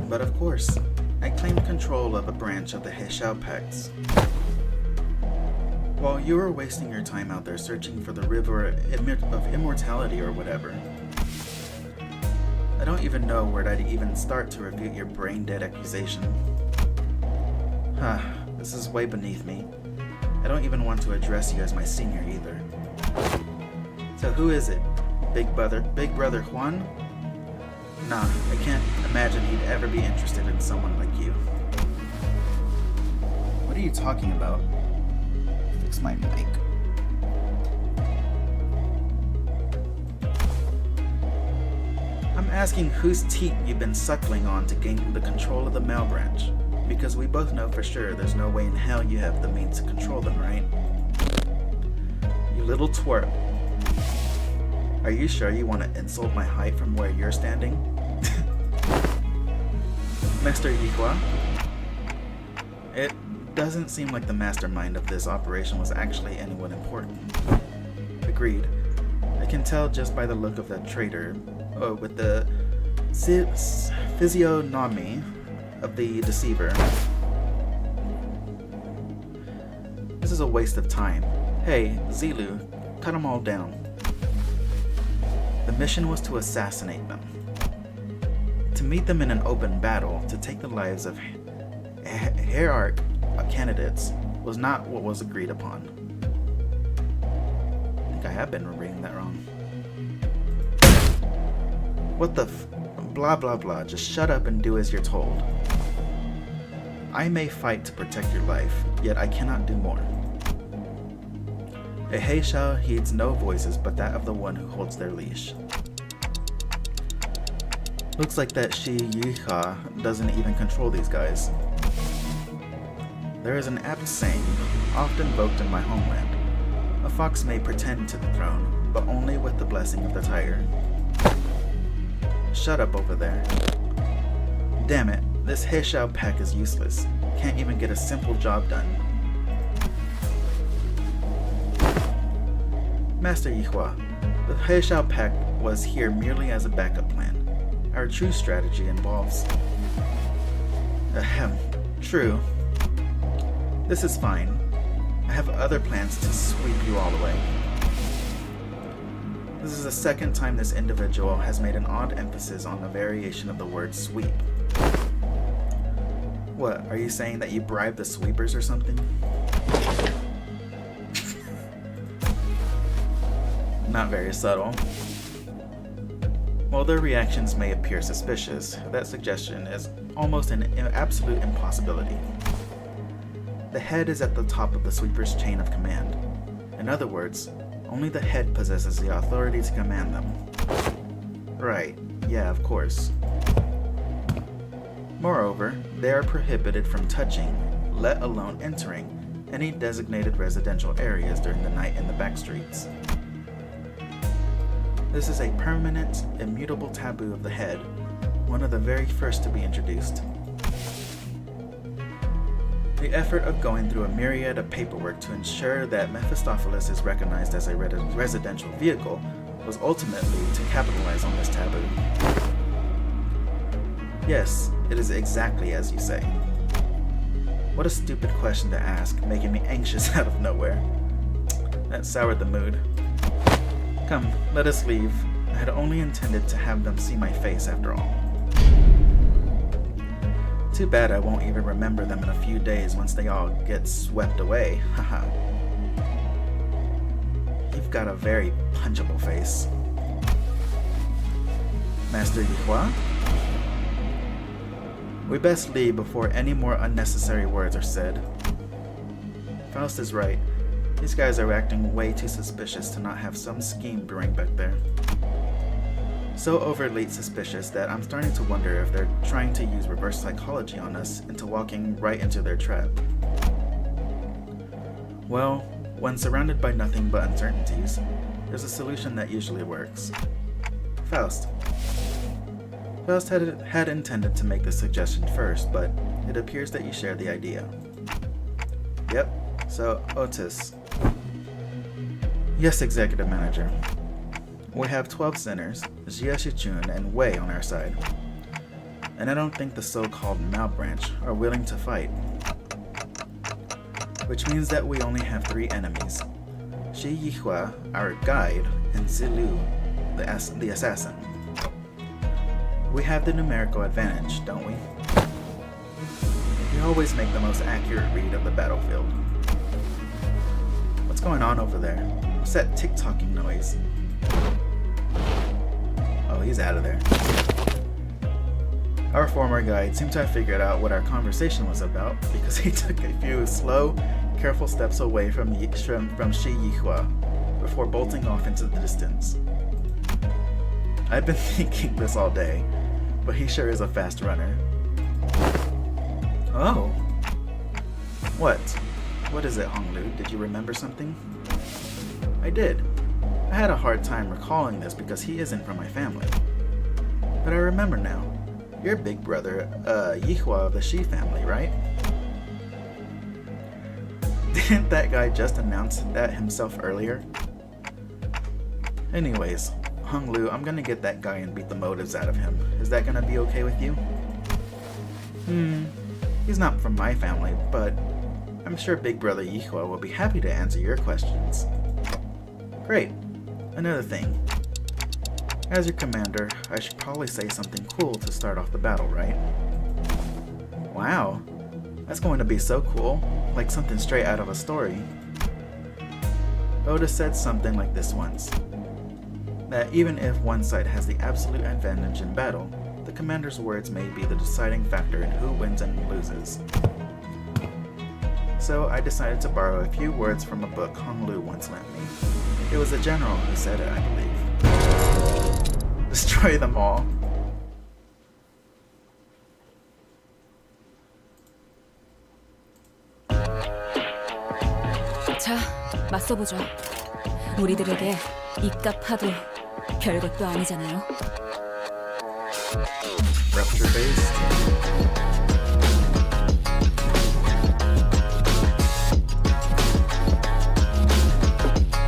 B: But of course, I claimed control of a branch of the Heishao Pacts. While you were wasting your time out there searching for the river of immortality or whatever. I don't even know where I'd even start to refute your brain-dead accusation. This is way beneath me. I don't even want to address you as my senior either. So who is it? Big brother Juan? Nah, I can't imagine he'd ever be interested in someone like you. What are you talking about? Fix my mic. I'm asking whose teat you've been suckling on to gain the control of the male branch. Because we both know for sure there's no way in hell you have the means to control them, right? You little twerp. Are you sure you want to insult my height from where you're standing? Master Yihua? It doesn't seem like the mastermind of this operation was actually anyone important. Agreed. I can tell just by the look of that traitor, with the physiognomy of the deceiver. This is a waste of time. Hey, Zilu, cut them all down. The mission was to assassinate them. To meet them in an open battle, to take the lives of hierarch candidates, was not what was agreed upon. I think I have been reading that wrong. What the blah blah blah, just shut up and do as you're told. I may fight to protect your life, yet I cannot do more. A Heishao heeds no voices but that of the one who holds their leash. Looks like that Shi Yiha doesn't even control these guys. There is an apt saying, often invoked in my homeland. A fox may pretend to the throne, but only with the blessing of the tiger. Shut up over there. Damn it, this Heishao pack is useless. Can't even get a simple job done. Master Yihua, the Heishao pack was here merely as a backup plan. Our true strategy involves... Ahem, true. This is fine. I have other plans to sweep you all away. This is the second time this individual has made an odd emphasis on the variation of the word sweep. What, are you saying that you bribed the sweepers or something? Not very subtle. While their reactions may appear suspicious, that suggestion is almost an absolute impossibility. The head is at the top of the sweeper's chain of command. In other words, only the head possesses the authority to command them. Right, yeah, of course. Moreover, they are prohibited from touching, let alone entering, any designated residential areas during the night in the back streets. This is a permanent, immutable taboo of the head, one of the very first to be introduced. The effort of going through a myriad of paperwork to ensure that Mephistopheles is recognized as a residential vehicle was ultimately to capitalize on this taboo. Yes, it is exactly as you say. What a stupid question to ask, making me anxious out of nowhere. That soured the mood. Come, let us leave. I had only intended to have them see my face after all. Too bad I won't even remember them in a few days once they all get swept away, haha. You've got a very punchable face. Master Yihua? We best leave before any more unnecessary words are said. Faust is right. These guys are acting way too suspicious to not have some scheme brewing back there. So overtly suspicious that I'm starting to wonder if they're trying to use reverse psychology on us into walking right into their trap. Well, when surrounded by nothing but uncertainties, there's a solution that usually works. Faust. Faust had intended to make this suggestion first, but it appears that you share the idea. Yep, so Otis. Yes, Executive Manager. We have 12 sinners, Jia Shichun and Wei on our side. And I don't think the so-called Mao branch are willing to fight. Which means that we only have 3 enemies. Shi Yihua, our guide, and Zilu, the assassin. We have the numerical advantage, don't we? We always make the most accurate read of the battlefield. What's going on over there? What's that tick-tocking noise? Oh, he's out of there. Our former guide seemed to have figured out what our conversation was about because he took a few slow, careful steps away from Shi Yihua before bolting off into the distance. I've been thinking this all day, but he sure is a fast runner. Oh! What? What is it, Honglu? Did you remember something? I did. I had a hard time recalling this because he isn't from my family. But I remember now. You're big brother, Yihua of the Shi family, right? Didn't that guy just announce that himself earlier? Anyways, Hung Lu, I'm gonna get that guy and beat the motives out of him. Is that gonna be okay with you? He's not from my family, but I'm sure Big Brother Yihua will be happy to answer your questions. Great. Another thing. As your commander, I should probably say something cool to start off the battle, right? Wow. That's going to be so cool. Like something straight out of a story. Oda said something like this once. That even if one side has the absolute advantage in battle, the commander's words may be the deciding factor in who wins and loses. So I decided to borrow a few words from a book Hong Lu once lent me. It was a general who said it, I believe. Destroy them all.
A: 자, 맞서보죠. 우리들에게 이깟 파도 별것도 아니잖아요.
B: Rupture base.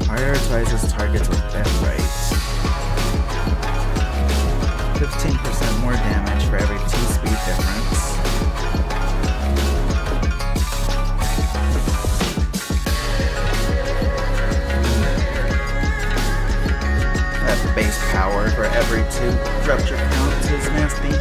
B: Prioritizes targets with death rate. 15% more damage for every 2 speed difference. That base power for every 2 rupture counts is nasty.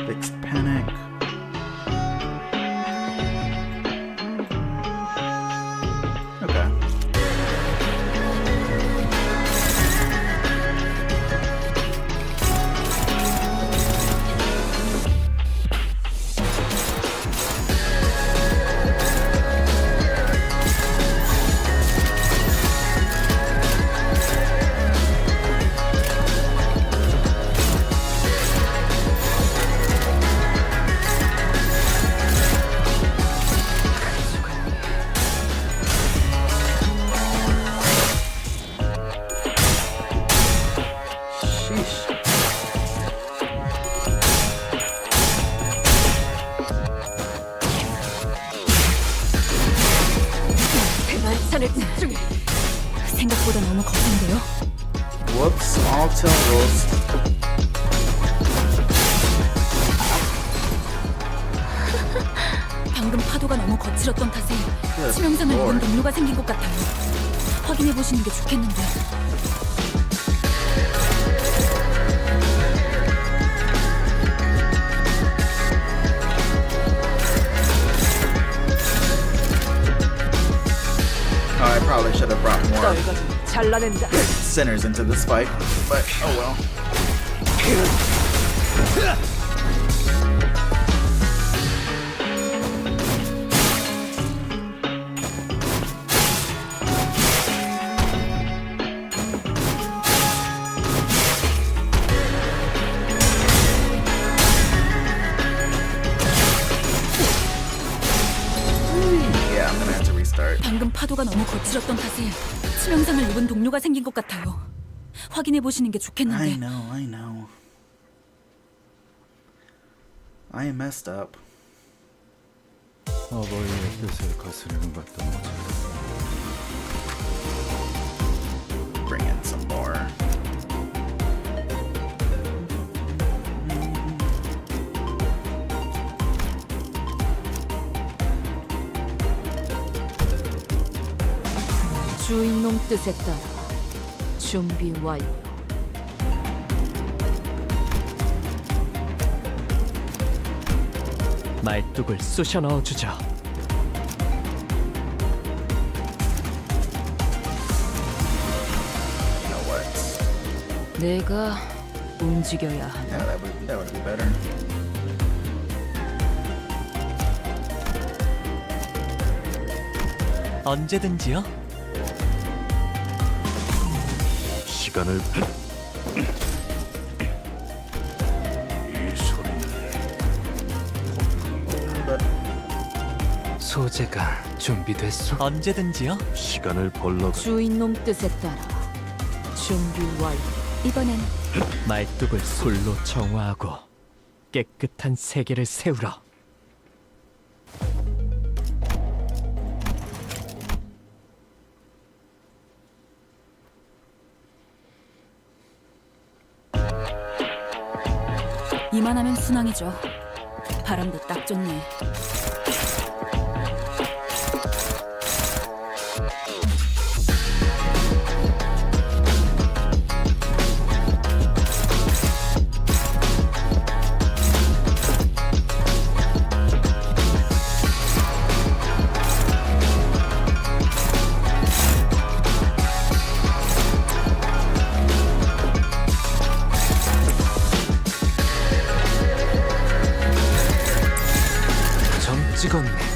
B: Fixed panic. Okay.
G: 만찬을 집중해.
A: 생각보다 너무 거센데요?
B: Whoops, all till rules.
A: 방금 파도가 너무 거칠었던 탓에
B: Good
A: 치명상을 입은
B: lord.
A: 동료가 생긴 것 같아요. 확인해 보시는 게 좋겠는데.
B: Oh, I probably should have brought more
G: 떨거지 잘라낸다.
B: sinners into this fight, but oh well. Yeah, I'm gonna have to restart.
A: 방금 파도가 너무 거칠었던 탓에 치명상을 입은 동료가 생긴 것 같아요. 확인해 보시는 게
B: I
A: 좋겠는데.
B: know, I know. I messed up.
E: 어버이의 뜻을 거스르는 것도 모자라.
B: Bring in some more.
G: 주인놈 뜻에 따라 준비 완료.
I: 말뚝을 쑤셔 넣어주죠.
B: You know what?
A: 내가 움직여야 하나.
B: Yeah, that would be better.
I: 언제든지요.
H: 시간을 이 소리는
I: 소재가 준비됐소. 언제든지요.
H: 시간을 벌러
G: 주인놈 뜻에 따라 준비 완료.
A: 이번엔
I: 말뚝을 솔로 정화하고 깨끗한 세계를 세우라.
A: 이만하면 순항이죠. 바람도 딱 좋네.
E: 점 찍었네.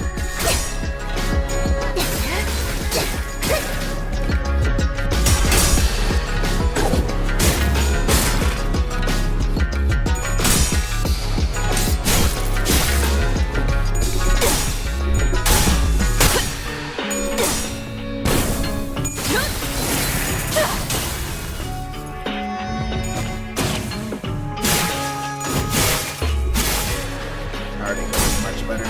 B: Already going much better.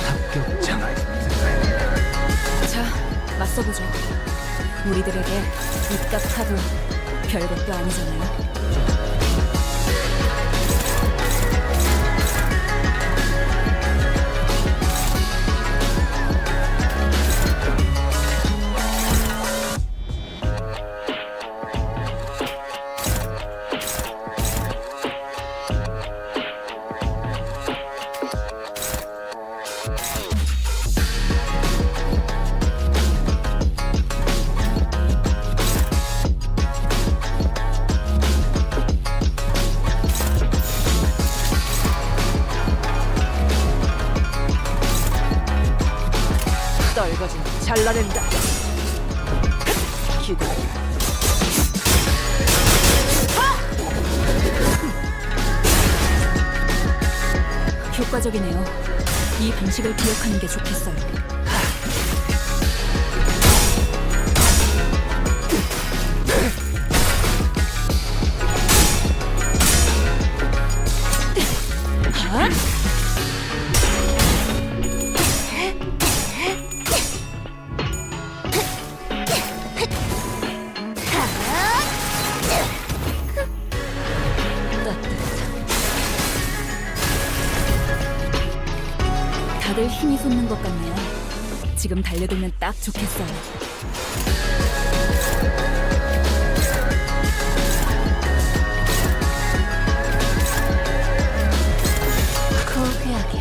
I: 합격장.
A: 자, 맞서보죠. 우리들에게 이깟 하도 별것도 아니잖아요.
G: 떨거지는 잘라낸다. 기다려.
A: 효과적이네요. 이 방식을 기억하는 게 좋겠어요. 다들 힘이 솟는 것 같네요. 지금 달려들면 딱 좋겠어요.
D: 고귀하게.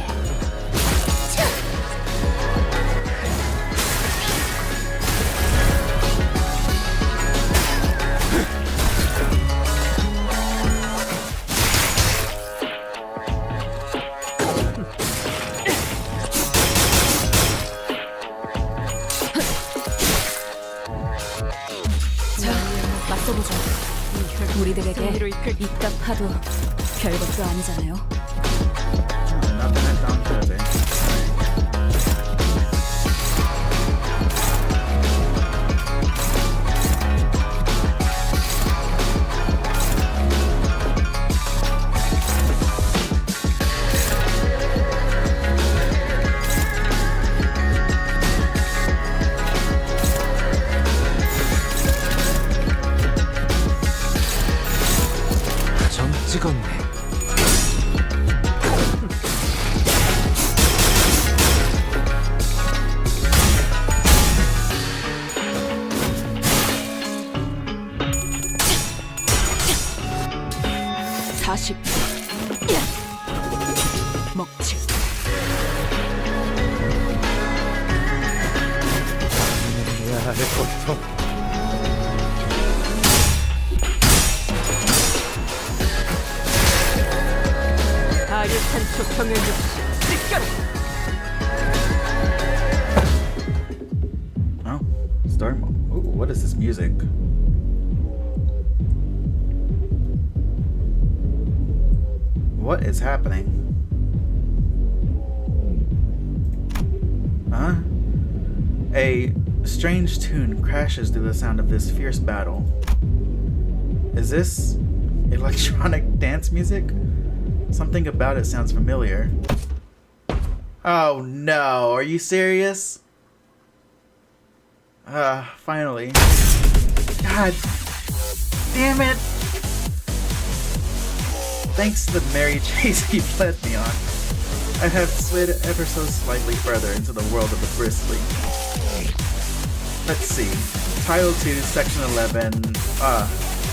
A: 자, 맞서보죠. 우리들에게
G: 승리로 이끌
A: 이깟 하도 별것도 아니잖아요.
B: Nothing at Don Jose.
E: 점 찍었네.
A: 먹지.
I: 해야 할 것도.
G: 아릇한 초통의 육수 찢겨라.
B: Oh, story mode. Ooh, what is this music? What is happening? Huh? A strange tune crashes through the sound of this fierce battle. Is this electronic dance music? Something about it sounds familiar. Oh no, are you serious? Finally. God damn it! Thanks to the merry chase he led me on, I have slid ever so slightly further into the world of the bristly. Let's see. Title 2, Section 11,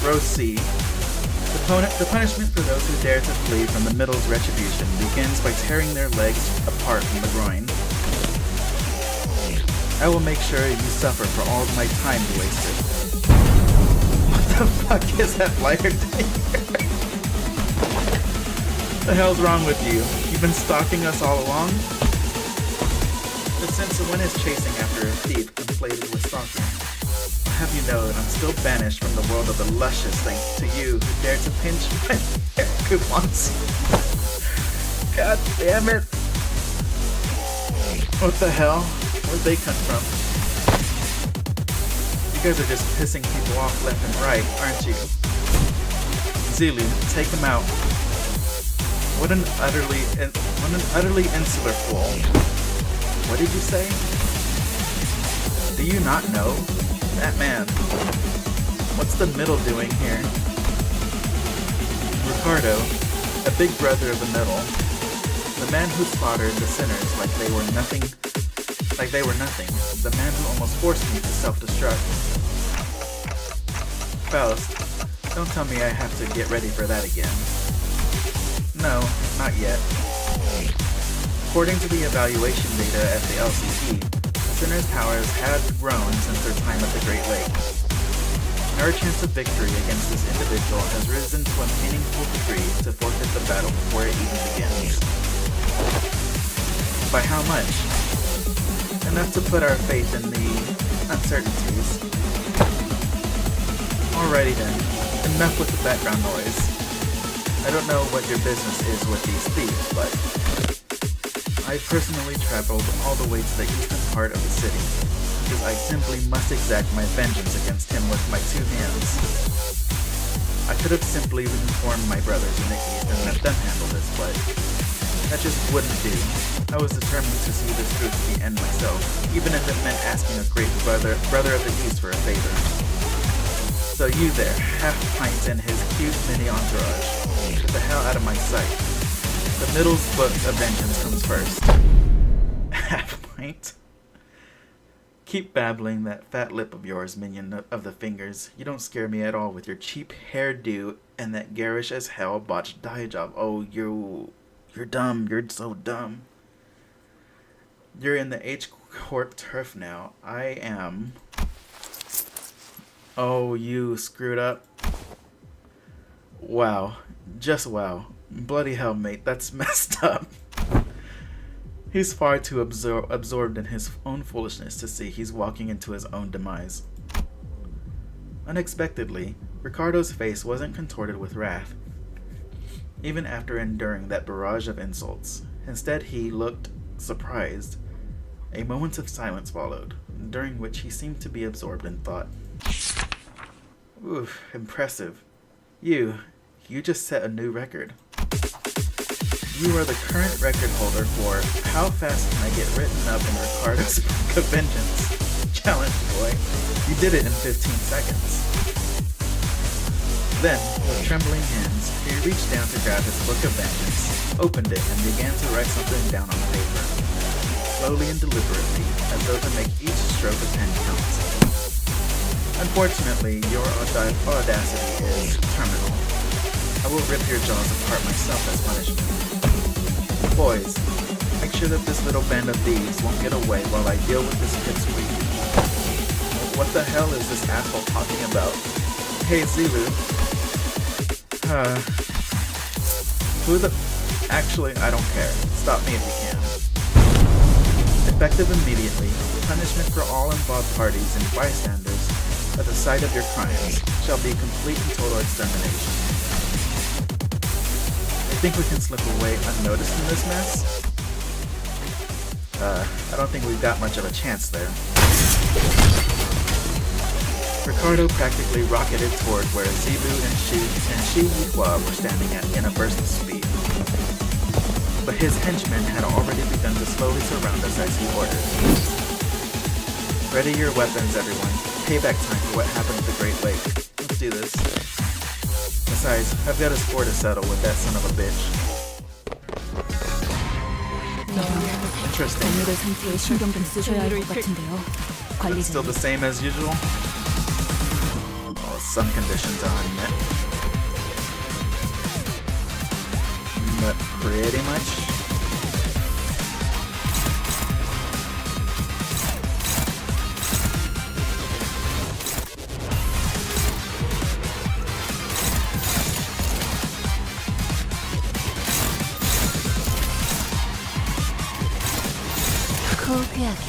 B: Row C. The punishment for those who dare to flee from the middle's retribution begins by tearing their legs apart from the groin. I will make sure you suffer for all of my time you wasted. What the fuck is that liar doing here? The hell's wrong with you? You've been stalking us all along? The sense of one is chasing after a thief conflated with stalking. I'll have you know that I'm still banished from the world of the luscious thanks to you who dared to pinch my hair coupons. God damn it. What the hell? Where'd they come from? You guys are just pissing people off left and right, aren't you? Zulu, take him out. What an utterly insular fool. What did you say? Do you not know? That man. What's the middle doing here? Ricardo, a big brother of the middle. The man who slaughtered the sinners like they were nothing. The man who almost forced me to self-destruct. Faust, don't tell me I have to get ready for that again. No, not yet. According to the evaluation data at the LCP, the sinner's powers had grown since their time at the Great Lake. Our chance of victory against this individual has risen to a meaningful degree to forfeit the battle before it even begins. By how much? Enough to put our faith in the uncertainties. Alrighty then, enough with the background noise. I don't know what your business is with these thieves, but I personally traveled all the way to the eastern part of the city, because I simply must exact my vengeance against him with my two hands. I could have simply informed my brothers in the east and let them handle this, but that just wouldn't do. I was determined to see this through to the end myself, even if it meant asking a great brother of the east for a favor. So you there, Half-Pint and his cute mini entourage, get the hell out of my sight. The middle's book of vengeance comes first. Half-Pint? Keep babbling that fat lip of yours, minion of the fingers. You don't scare me at all with your cheap hairdo and that garish as hell botched dye job. Oh, you're dumb. You're so dumb. You're in the H-Corp turf now. I am. Oh, you screwed up. Wow. Just wow. Bloody hell, mate. That's messed up. He's far too absorbed in his own foolishness to see he's walking into his own demise. Unexpectedly, Ricardo's face wasn't contorted with wrath, even after enduring that barrage of insults. Instead, he looked surprised. A moment of silence followed, during which he seemed to be absorbed in thought. Oof, impressive. You just set a new record. You are the current record holder for how fast can I get written up in Ricardo's Book of Vengeance. Challenge, boy. You did it in 15 seconds. Then, with trembling hands, he reached down to grab his Book of Vengeance, opened it, and began to write something down on paper. Slowly and deliberately, as though to make each stroke of pen count. Unfortunately, your audacity is terminal. I will rip your jaws apart myself as punishment. Boys, make sure that this little band of thieves won't get away while I deal with this pipsqueak. What the hell is this asshole talking about? Hey, Zulu. Who the... Actually, I don't care. Stop me if you can. Effective immediately, punishment for all involved parties and bystanders at the site of your crimes shall be complete and total extermination. I think we can slip away unnoticed in this mess. I don't think we've got much of a chance there. Ricardo practically rocketed toward where Zebu and Shi Yihua were standing at in a burst of speed. But his henchmen had already begun to slowly surround us as he ordered. Ready your weapons, everyone. Payback time for what happened at the Great Lake. Let's do this. Besides, I've got a score to settle with that son of a bitch. Interesting.
A: 오늘의 상태에 신경 좀 쓰셔야 할 것 같은데요.
B: It's still
A: 관리자님.
B: the same as usual? Well, some conditions are unmet. But pretty much.
D: 고귀하게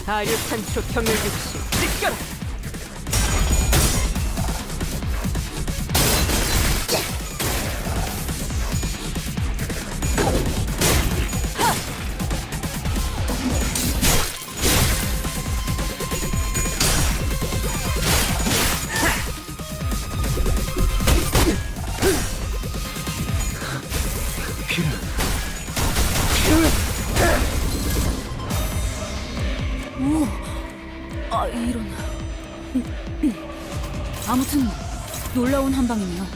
C: 아류탄초 경을 육시 찢겨라.
A: 아, 이런. 아무튼 놀라운 한방이네요.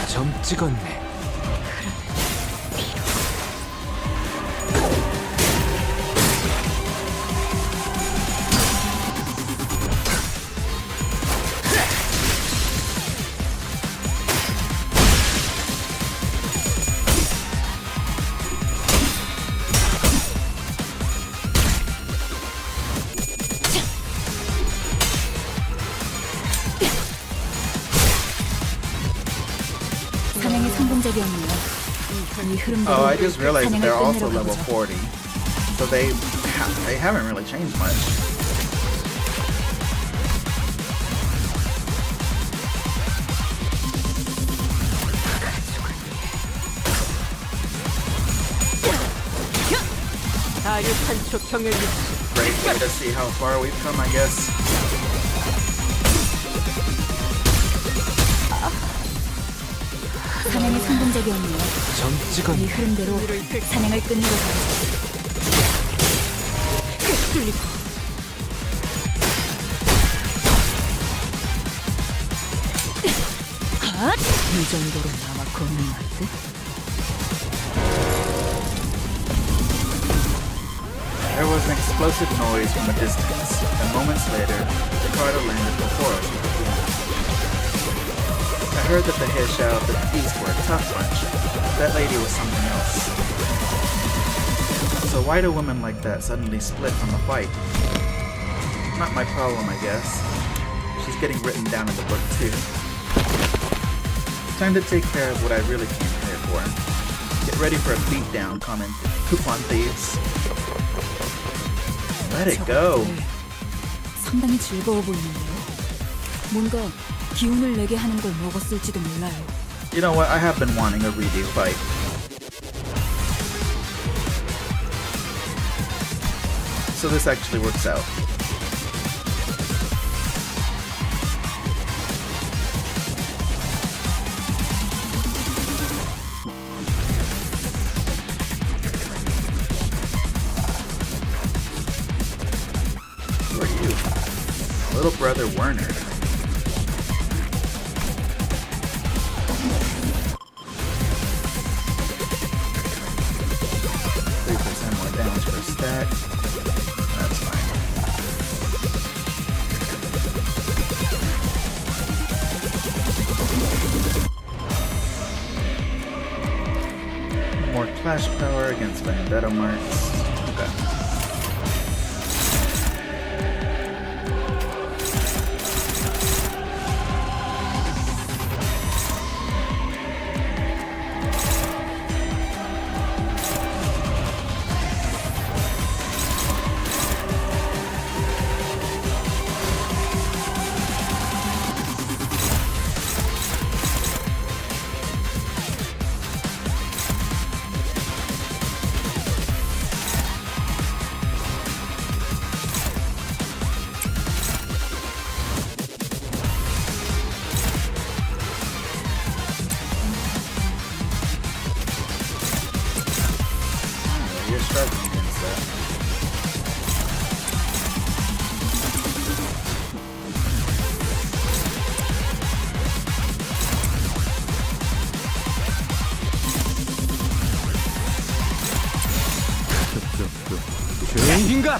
E: 점 찍었네.
A: 사냥이 성공적이었네요. 이 흐름대로
B: Oh, I just realized
A: 사냥을
B: they're also
A: 끝내러
B: level
A: 가보죠.
B: 40. So they haven't really changed much.
C: 아류탄초 경을 육시
B: Great way to see how far we've come, I guess.
A: 사냥이 성공적이었네요.
E: 점
A: 이
E: 찍었네.
A: 흐름대로 사냥을 끝내러 가보죠.
C: 뚫리고
A: 이 정도로 남아 걷는한데?
B: There was an explosive noise from a distance, and moments later, Ricardo landed before us with a boom. I heard that the headshot of the beast were a tough bunch. That lady was something else. So why'd a woman like that suddenly split from the fight? Not my problem, I guess. She's getting written down in the book too. Time to take care of what I really came here for. Get ready for a beatdown, comment coupon thieves. Let it go.
A: 상당히 즐거워 보이는데요. 뭔가 기운을 내게 하는 걸 먹었을지도 몰라요.
B: You know what? I have been wanting a redo fight. So this actually works out. Who are you? Little brother Werner. More damage per stack. That's fine. More clash power against Vendetta marks. Okay. struggling against that.
I: 죄인인가?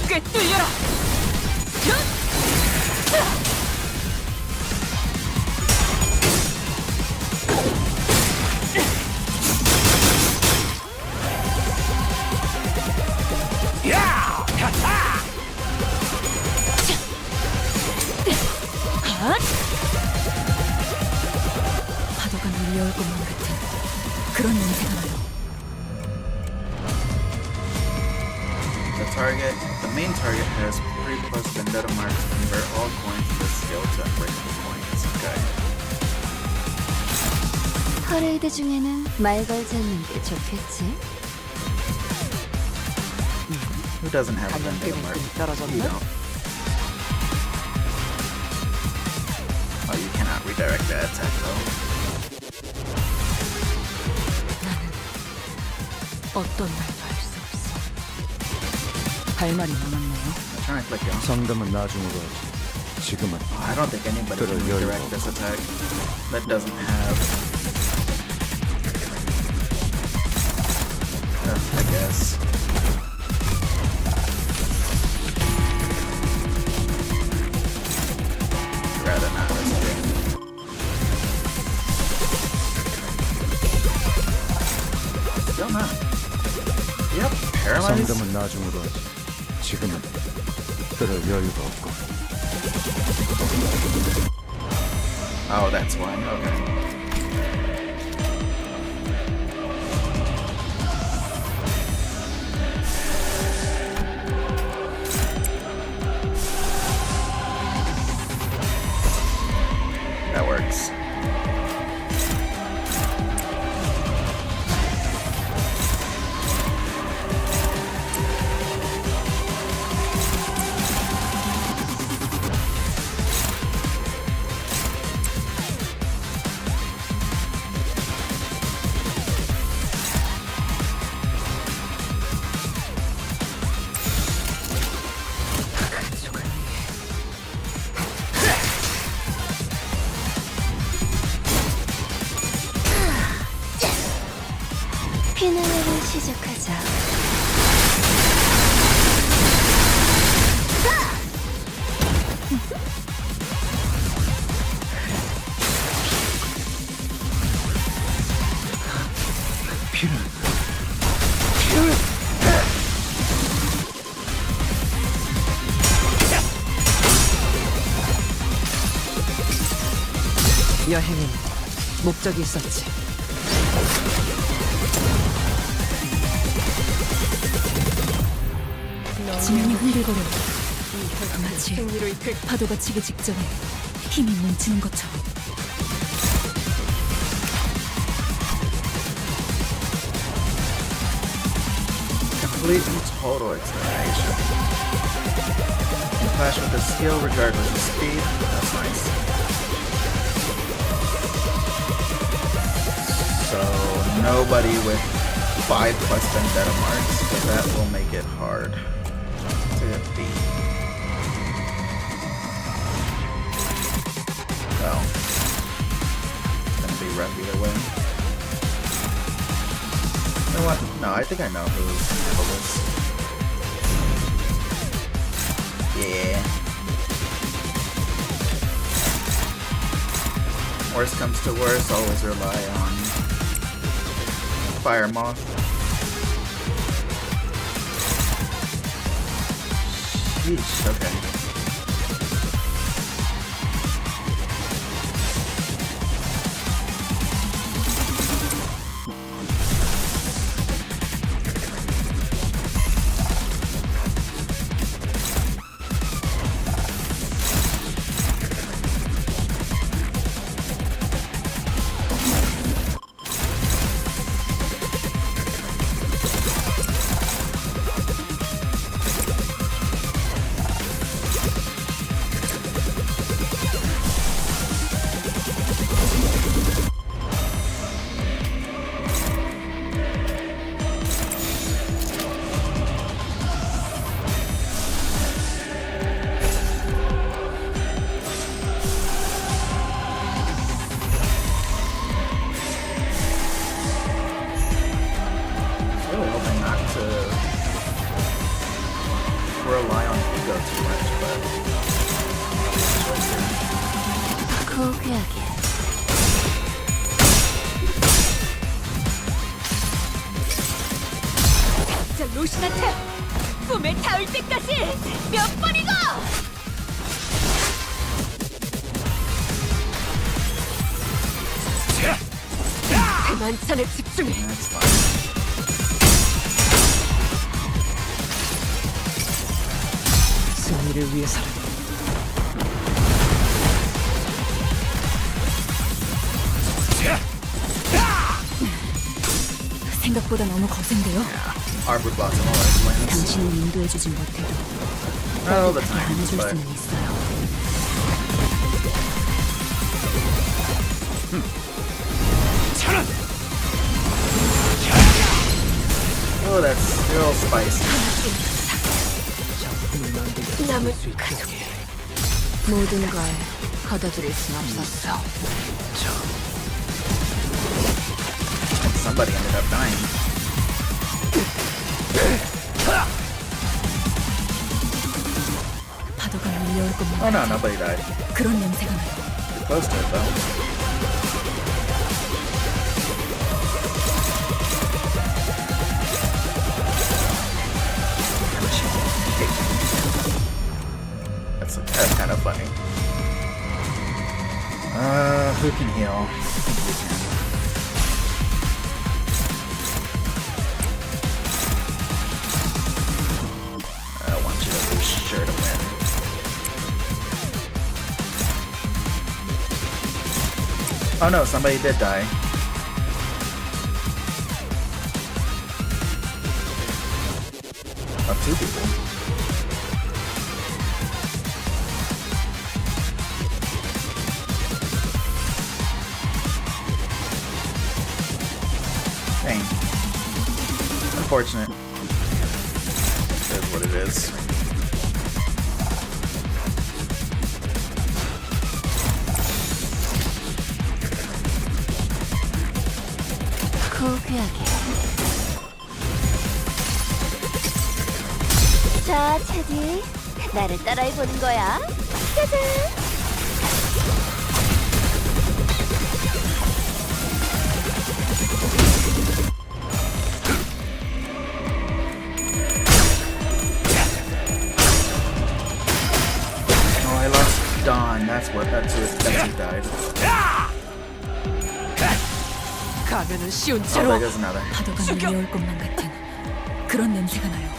A: 꿰뚫려라. 파도가 밀려올 것만 같은 그런 냄새가 나요.
B: The main target has 3+ vendetta marks. Convert all coins in this skill to unbreakable coins. Okay.
D: 퍼레이드 중에는 말 걸지 않는 게 좋겠지.
B: Who doesn't have a vendetta mark? You
C: 떨어졌나?
B: don't. Oh, you cannot redirect that attack though.
A: 어떤 말도 할 수 없어. 할 말이 많았나요?
B: I'm trying to click you.
E: 상담은 나중으로 하지. 지금은
B: I don't think anybody can
E: Pero yo
B: redirect
E: digo-
B: this attack. That doesn't have. I guess. Rather not risk it. Still not. Yep, paralyzed.
E: 상담은 나중으로 하지. 지금은 그럴 여유가 없고.
B: Oh, that's why. Okay. That works.
D: 피날레를 시작하자.
C: 여행엔 목적이 있었지.
A: 지면이 흔들거려. 마치 파도가 치기 직전에 힘이 뭉치는 것처럼.
B: Complete and total acceleration. You flash with a skill regardless of speed. That's nice. So nobody with 5+ vendetta marks, because that will make it hard to beat. Well, it's gonna be rough either way. You know what? No, I think I know who's handle this. Yeah. Worst comes to worst, always rely on Fire Moth. Yeesh, okay.
D: 고귀하게.
G: 저 로신한테 꿈에 닿을 때까지 몇 번이고! 대만찬에 집중해.
B: That's fine.
I: 승리를 위해서는
A: 생각보다 너무 거센데요.
B: Arbor blossom always wins.
A: 당신을 인도해주진 못해도
B: Not all the
A: 따뜻하게
B: time,
A: 안아줄
B: but
A: 수는 있어요.
B: oh, that's still spicy.
I: 작품을 만들기
G: 남은
I: 수 있도록
G: 모든 걸 거둬들일 순 없었어.
B: Somebody ended up dying.
A: 파도가 밀려올 것만
B: Oh no, nobody died.
A: 그런 냄새가 나요.
B: You're close to it though. That's kind of funny. Who can heal? I think we can. I want you to lose sure to win. Oh no, somebody did die. Oh, 2 people. Dang. Unfortunate. It is what it is.
D: 고귀하게. 자, 차디. 나를 따라해보는 거야. 짜잔.
B: Oh, I lost Dawn. That's who died.
G: 가면은 쉬운
B: Oh,
G: 채로
B: there goes another.
A: 파도가 밀려올 것만 같은 그런 냄새가 나요.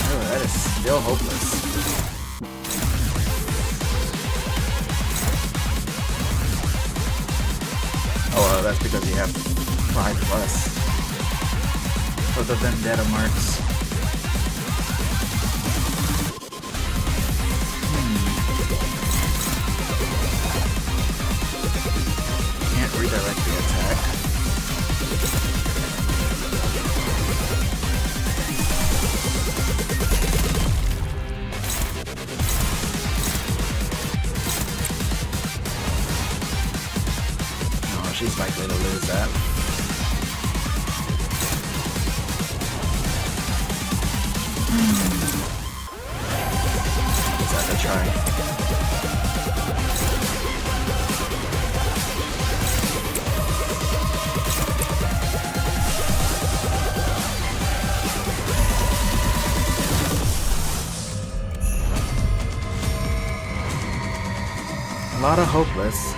B: Oh, that is still hopeless. Oh, well, that's because you have 5 plus for the vendetta marks. Can't redirect the attack. No, she's likely to lose that. Let's have to try. A lot of hopeless.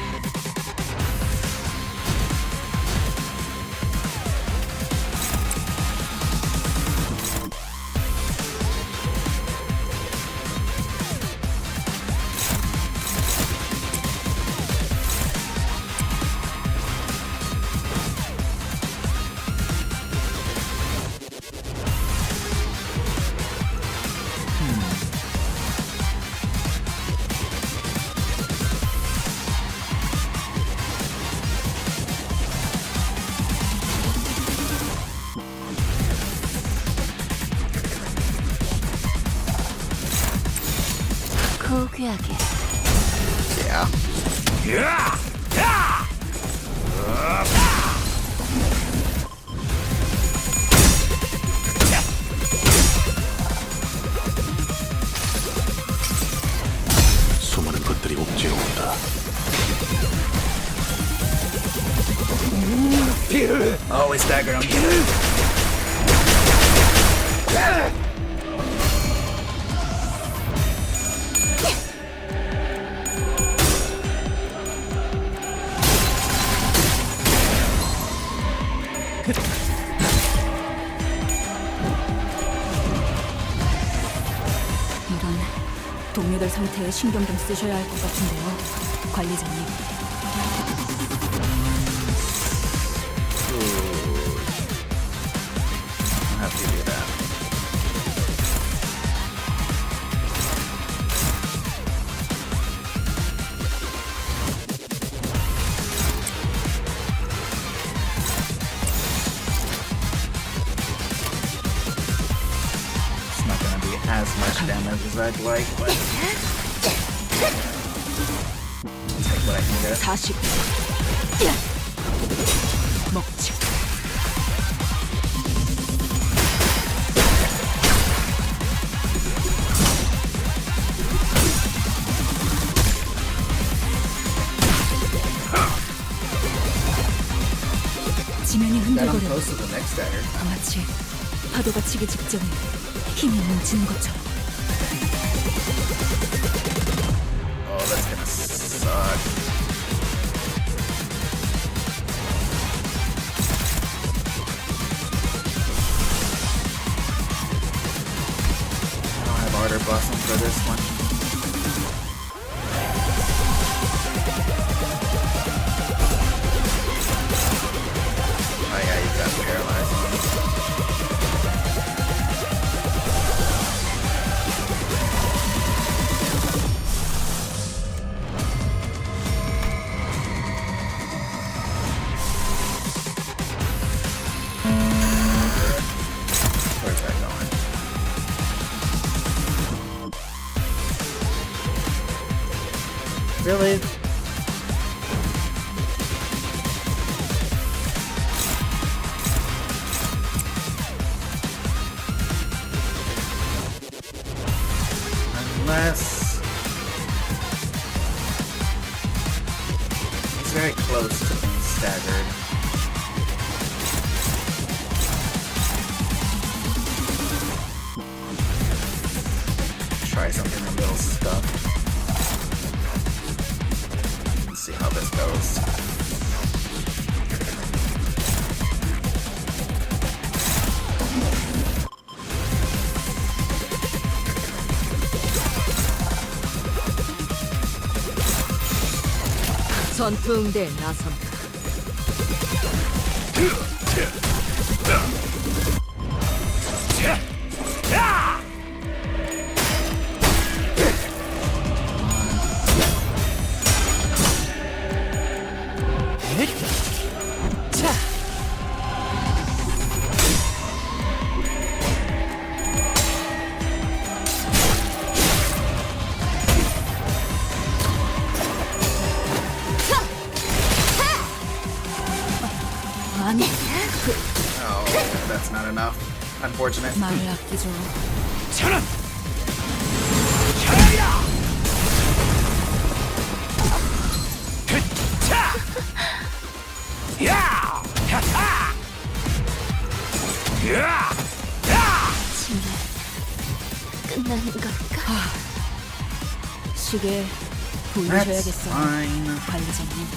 D: 포기하게.
B: Yeah.
H: 수많은 것들이 옥죄어 온다.
B: Always stagger him.
A: 이런 동료들 상태에 신경 좀 쓰셔야 할 것 같은데요, 관리자님.
B: I'll have to do that. It's not gonna be as much damage as I'd like, but I'll take what I can get.
A: 40. 먹지. 지면이
B: That I'm
A: 흔들거려.
B: close to the next dagger.
A: 마치 파도가 치기 직전에 힘이 뭉치는 것처럼.
B: Oh, that's gonna suck. I don't have Order Blossom for this one. Oh yeah, you've got paralyzed on. Where's that going? Really? Unless he's very close to being staggered. Try something a little stuck. Let's see how this goes.
C: 전투응대에 나선다.
A: 아니,
B: Oh, that's not enough. Unfortunate.
A: 말을 아끼죠.
D: 끝나는 걸까?
A: 시계
B: That's
A: 돌리셔야겠어요,
B: fine.
A: 관리자님.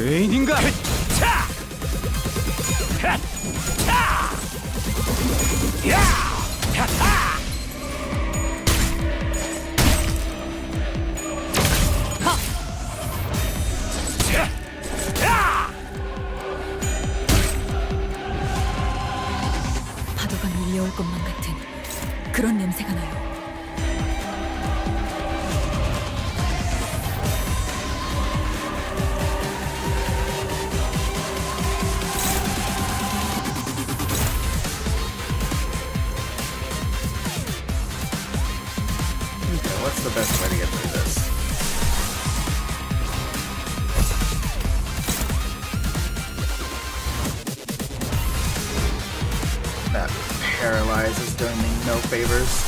E: 죄인인가?
A: 파도가 밀려올 것만 같은 그런 냄새가 나요.
B: Okay, what's the best way to get through this? That paralyze is doing me no favors.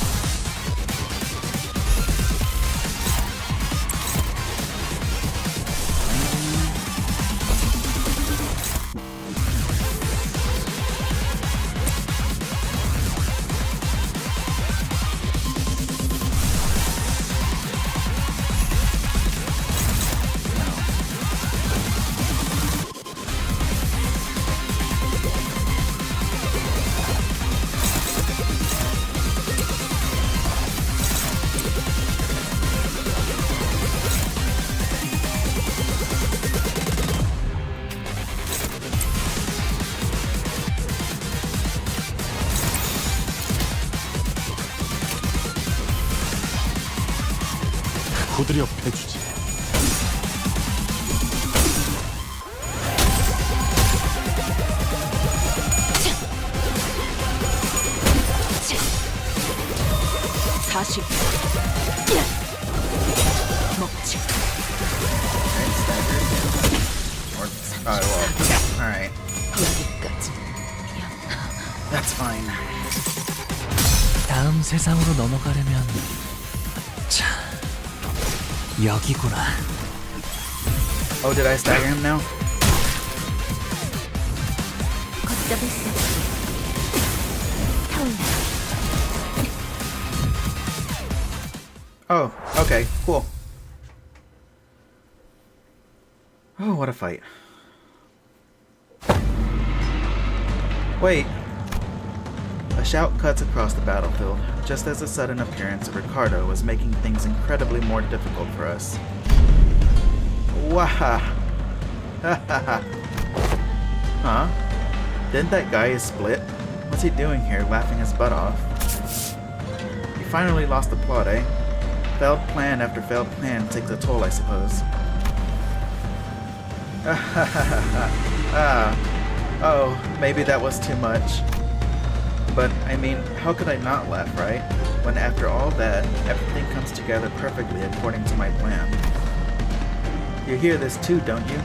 H: 후드려 패주지.
A: 사십. 먹지.
B: Alright.
A: 여기까지.
B: That's fine.
I: 다음 세상으로 넘어가려면 자 여기구나.
B: Oh, did I stagger him now?
D: 걷잡을 수 없이 타올라.
B: Oh, okay, cool. Oh, what a fight. Wait. A shout cuts across the battlefield, just as the sudden appearance of Ricardo was making things incredibly more difficult for us. Waha! Huh? Didn't that guy split? What's he doing here, laughing his butt off? He finally lost the plot, eh? Failed plan after failed plan takes a toll, I suppose. Oh, maybe that was too much. But, I mean, how could I not laugh, right? When after all that, everything comes together perfectly according to my plan. You hear this too, don't you?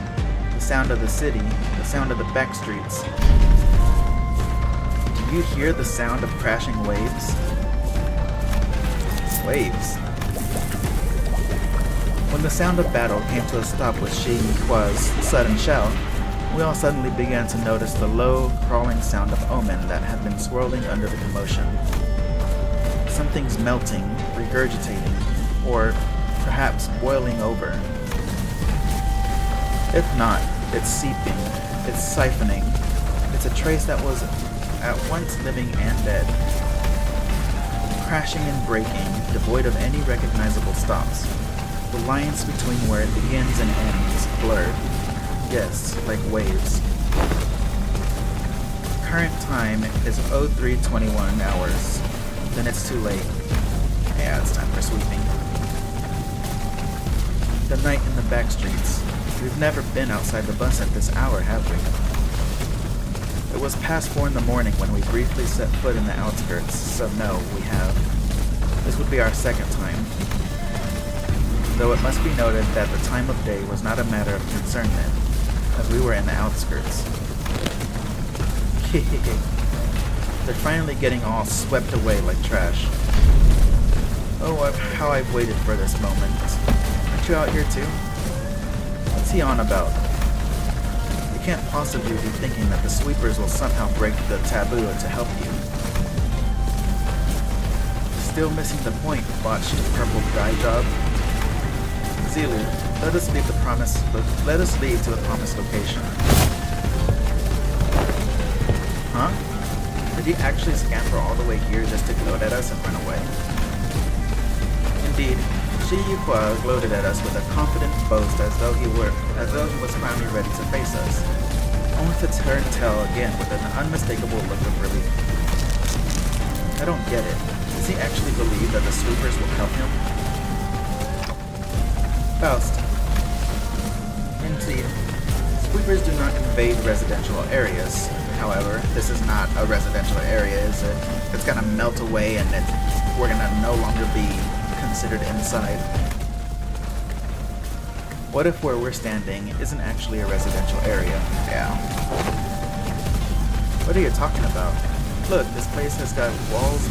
B: The sound of the city, the sound of the back streets. Do you hear the sound of crashing waves? Waves. When the sound of battle came to a stop with Shi Kua's sudden shout, we all suddenly began to notice the low, crawling sound of omen that had been swirling under the commotion. Something's melting, regurgitating, or perhaps boiling over. If not, it's seeping, it's siphoning. It's a trace that was at once living and dead. Crashing and breaking, devoid of any recognizable stops. The lines between where it begins and ends blurred. Yes, like waves. Current time is 03:21 hours. Then it's too late. Yeah, it's time for sweeping. The night in the back streets. We've never been outside the bus at this hour, have we? It was past 4 in the morning when we briefly set foot in the outskirts, so no, we have. This would be our second time. Though it must be noted that the time of day was not a matter of concern then, as we were in the outskirts. They're finally getting all swept away like trash. Oh, how I've waited for this moment. Aren't you out here too? What's he on about? You can't possibly be thinking that the sweepers will somehow break the taboo to help you. Still missing the point, botched purple dye job. Zilu, let us leave to the promised location. Huh? Did he actually scamper all the way here just to gloat at us and run away? Indeed, Shi Yukua gloated at us with a confident boast as though he was finally ready to face us, only to turn tail again with an unmistakable look of relief. I don't get it. Does he actually believe that the sweepers will help him? Faust. Indeed, sweepers do not invade residential areas. However, this is not a residential area, is it? It's gonna melt away and we're gonna no longer be considered inside. What if where we're standing isn't actually a residential area? Yeah. What are you talking about? Look, this place has got walls,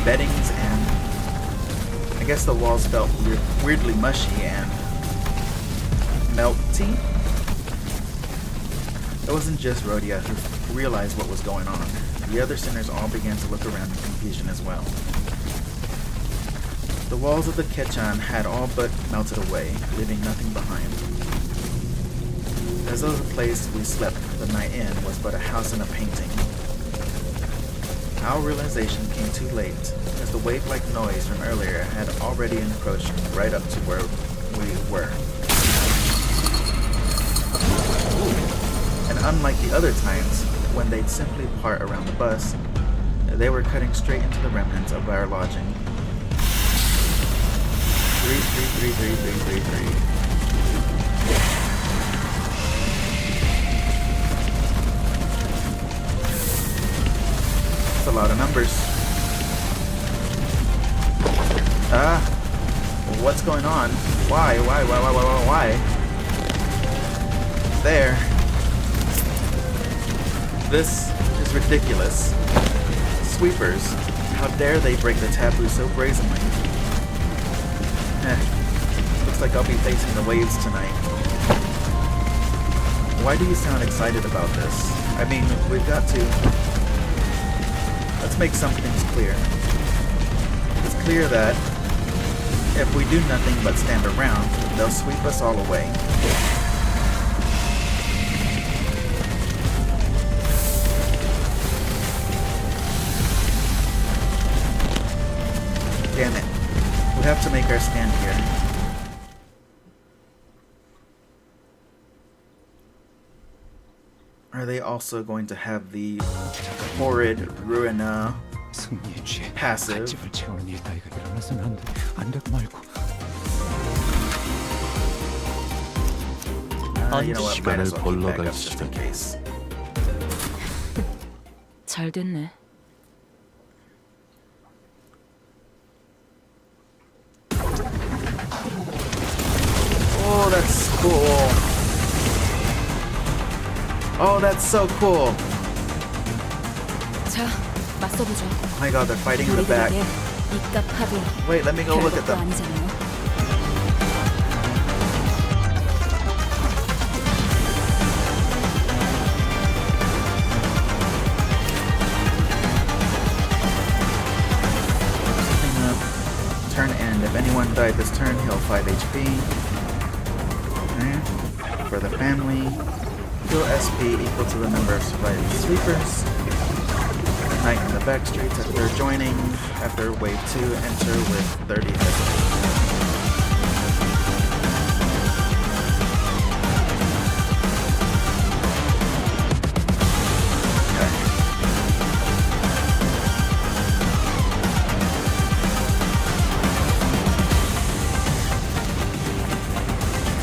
B: beddings, and I guess the walls felt weirdly mushy and melty. It wasn't just Rhodia who realized what was going on. The other sinners all began to look around in confusion as well. The walls of the Ketchan had all but melted away, leaving nothing behind. As though the place we slept the night in was but a house and a painting. Our realization came too late, as the wave-like noise from earlier had already encroached right up to where we were. And unlike the other times, when they'd simply part around the bus, they were cutting straight into the remnants of our lodging. 3333333. That's a lot of numbers. What's going on? Why? There. This is ridiculous. Sweepers, how dare they break the taboo so brazenly? Looks like I'll be facing the waves tonight. Why do you sound excited about this? I mean, we've got to... Let's make some things clear. It's clear that if we do nothing but stand around, they'll sweep us all away. Damn it. We have to make our stand here. Are they also going to have the horrid Ruina
E: 승리에 취해
B: passive?
E: 칼집을 채우는 일 따위가 일어나서는 안 되고 말고.
B: You know what? Might as well keep back up just in case.
A: 잘 됐네.
B: Oh, that's cool. Oh, that's so cool.
A: 자, 맞서보죠.
B: Oh my god, they're fighting in the back.
A: 우리들에게 이깟 합의
B: Wait, let me go look at
A: 별것도
B: them.
A: 아니잖아요.
B: Turn end. If anyone died this turn, heal 5 HP. Okay. For the family, heal SP equal to the number of surviving sweepers. Knight in the back streets after joining. After wave 2, enter with 30 SP.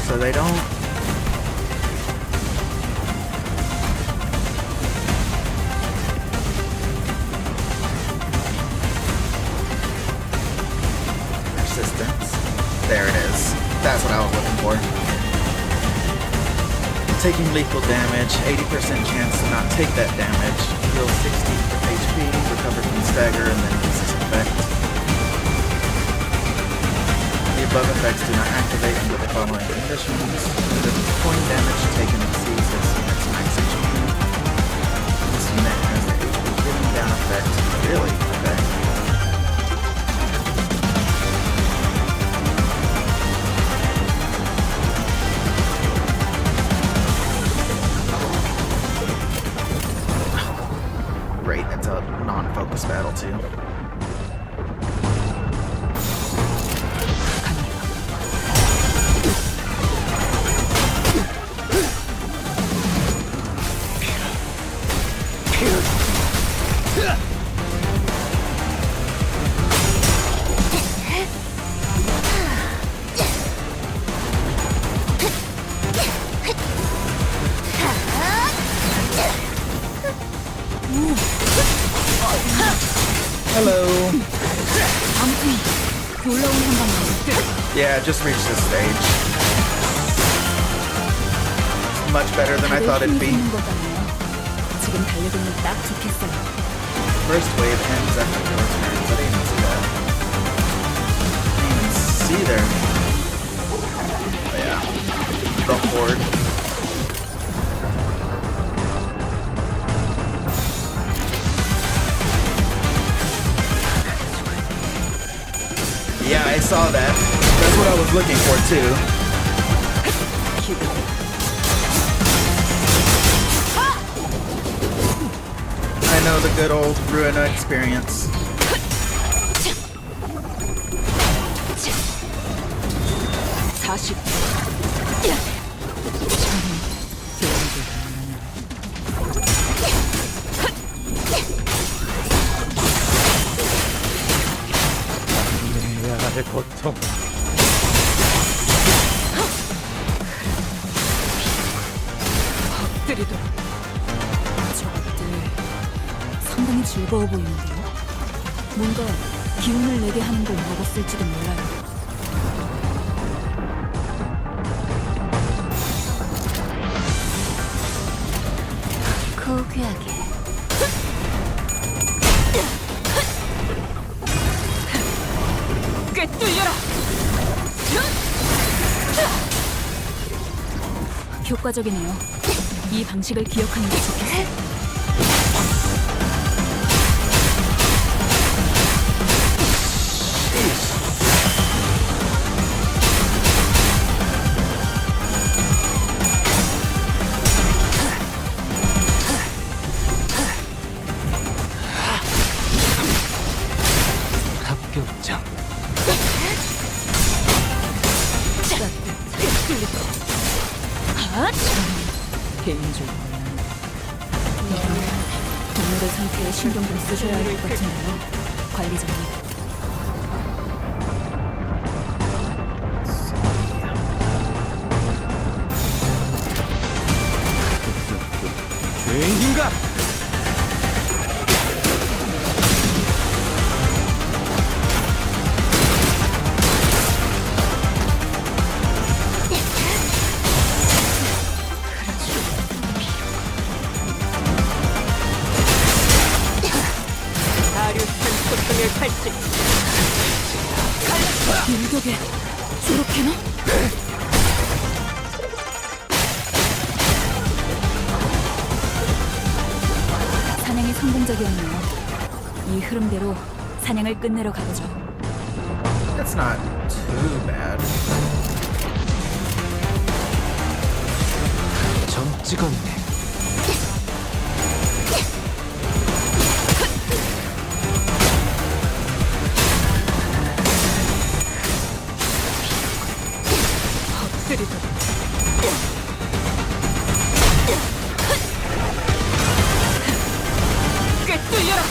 B: So they don't... Persistence. There it is. That's what I was looking for. Taking lethal damage, 80% chance to not take that damage. Heal 60 HP, recover from stagger, and then use this effect. The above effects do not activate under the following conditions. The point damage taken exceeds this unit's max HP. This unit has the HP giving down effect. Really? Okay.
F: Hello.
A: 아무튼 놀라운 한방만.
F: Yeah, just reached this stage. Much better than I thought it'd be.
A: 것 같네요. 지금 달려들면 딱 좋겠어요.
F: First wave ends after your turn, but I didn't see that. Didn't even see there. Oh, yeah. The horde. Yeah, I saw that. That's what I was looking for too. I know the good old Ruina experience.
A: 40.
I: 나의 고통.
A: 엎드리도록. 저것들 상당히 즐거워 보이는데요. 뭔가 기운을 내게 하는 걸 먹었을지도 몰라요.
D: 고귀하게.
G: 꿰뚫려라.
A: 효과적이네요. 이 방식을 기억하는 게 좋겠어요.
I: 합격장.
A: 개인적으로 동물의 상태에 신경 좀 쓰셔야 할 것 같은데요, 관리자님.
E: 개인인가?
G: 아류탄 소통의 발질.
A: 일격에 저렇게나? 사냥이 성공적이었네요. 이 흐름대로 사냥을 끝내러 가보죠.
F: That's not too bad.
I: 점 찍었네.
G: 엎드리도록. 꿰뚫려라.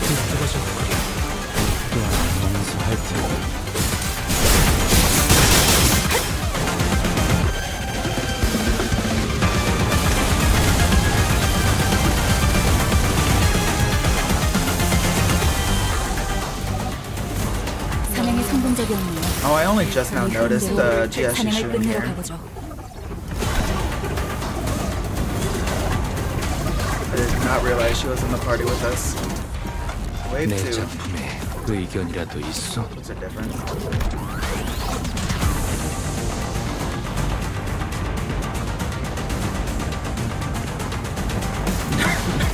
I: 뒤떨어져 버려. 또한 용서할 테니.
A: 사냥이 성공적이었네요.
F: Oh, I only just now
A: 이
F: noticed
A: 흐름대로
F: the GS
A: 사냥을
F: issue in
A: 끝내러
F: here.
A: 가보죠.
F: I did not realize she was in the party with us. Wave
E: 내
F: 2.
E: 작품에 의견이라도 있어?
F: What's it different?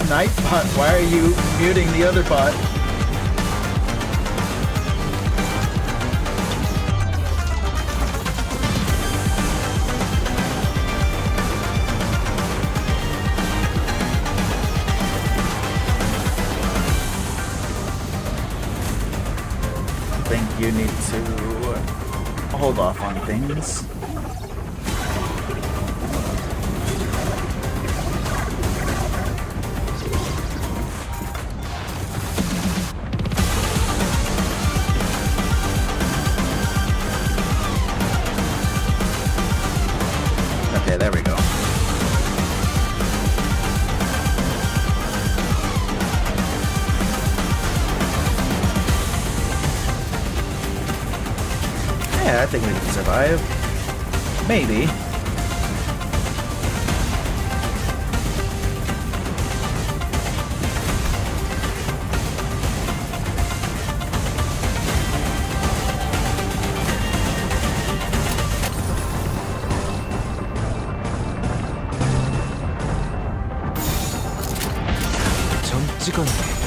F: Nightbot, why are you muting the other bot? I think you need to hold off on things. Yeah, I think we can survive. Maybe.
I: 점 찍었네.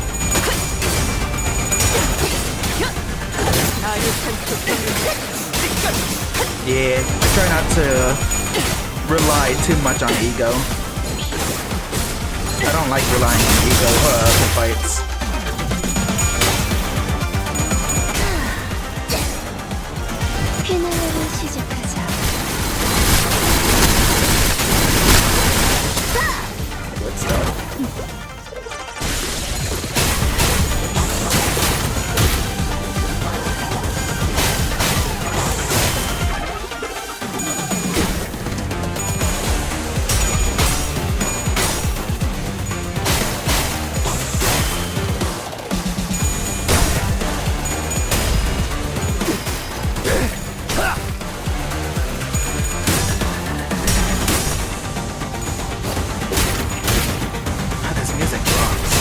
F: Yeah, try not to rely too much on ego. I don't like relying on ego for fights.
D: 피날레를 시작하자.
F: Good stuff. This music rocks.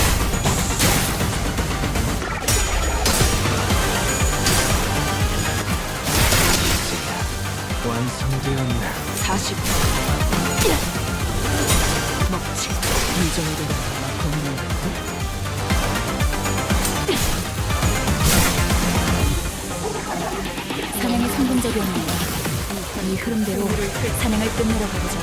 I: 완성되었네.
A: 40. 먹지. 이 정도로 걷는 사냥이 성공적이었네요. 이 흐름대로 사냥을 끝내러 가보죠.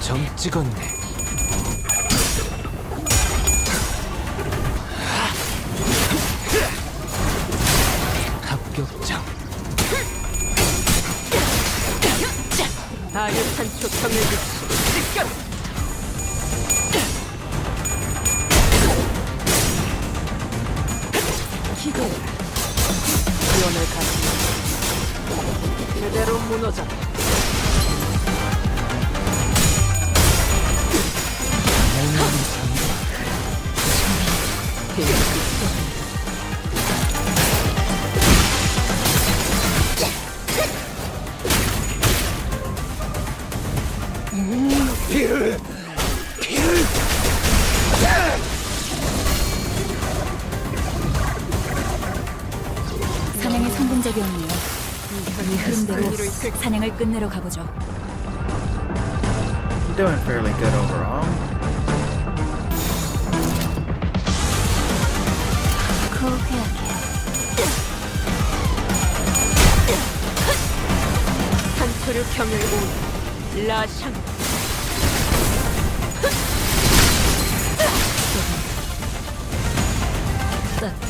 I: 점 찍었네. 합격장.
G: 아유탄 초청을 비추
A: 기도.
G: 지원을 가지 제대로 무너져
A: 사냥이 성공적이었네요. 이 흐름대로 사냥을 끝내러 가보죠.
F: I'm doing fairly good overall.
D: 고귀하게.
G: 산토류 경을 온 라샹
A: 따뜻.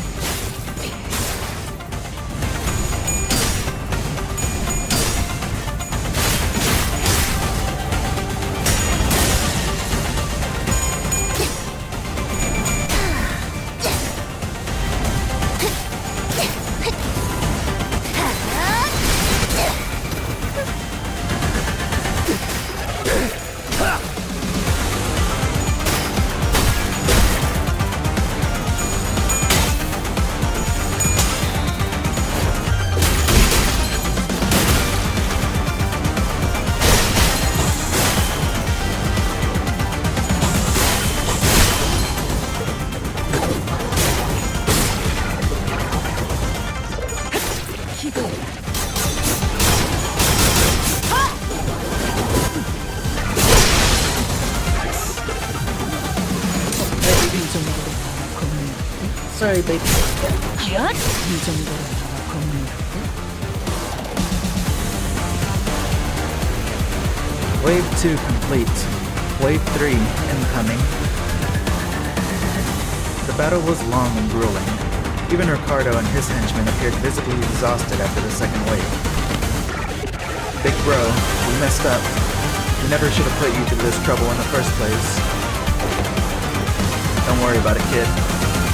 F: Sorry, baby.
A: 이 정도로 걷는
F: Wave 2 complete. Wave 3 incoming. The battle was long and grueling. Even Ricardo and his henchmen appeared visibly exhausted after the second wave. Big bro, we messed up. We never should have put you through this trouble in the first place. Don't worry about it, kid.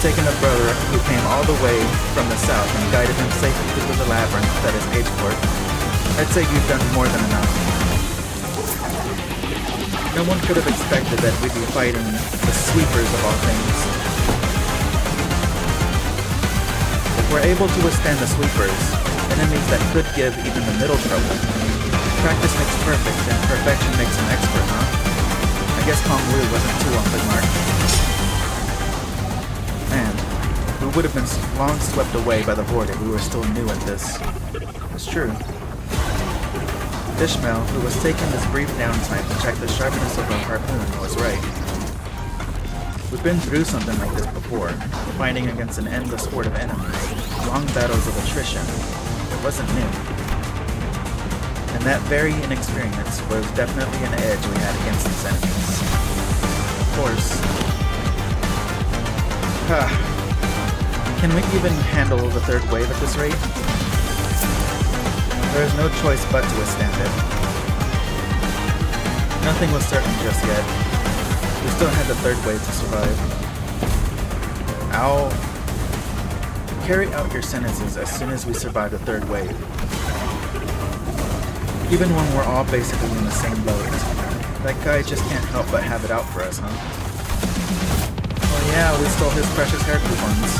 F: taken a brother who came all the way from the south and guided him safely through the labyrinth that is Age Court, I'd say you've done more than enough. No one could have expected that we'd be fighting the sweepers of all things. If we're able to withstand the sweepers, enemies that could give even the middle trouble, practice makes perfect and perfection makes an expert, huh? I guess Kong Wu wasn't too off the mark. Man, we would have been long swept away by the Horde if we were still new at this. It's true. Ishmael, who was taking this brief downtime to check the sharpness of our harpoon, was right. We've been through something like this before, fighting against an endless horde of enemies, long battles of attrition. It wasn't new. And that very inexperience was definitely an edge we had against these enemies. Of course. Can we even handle the third wave at this rate? There is no choice but to withstand it. Nothing was certain just yet. We still had the third wave to survive. I'll carry out your sentences as soon as we survive the third wave. Even when we're all basically in the same boat. That guy just can't help but have it out for us, huh? Oh yeah, we stole his precious hair coupons.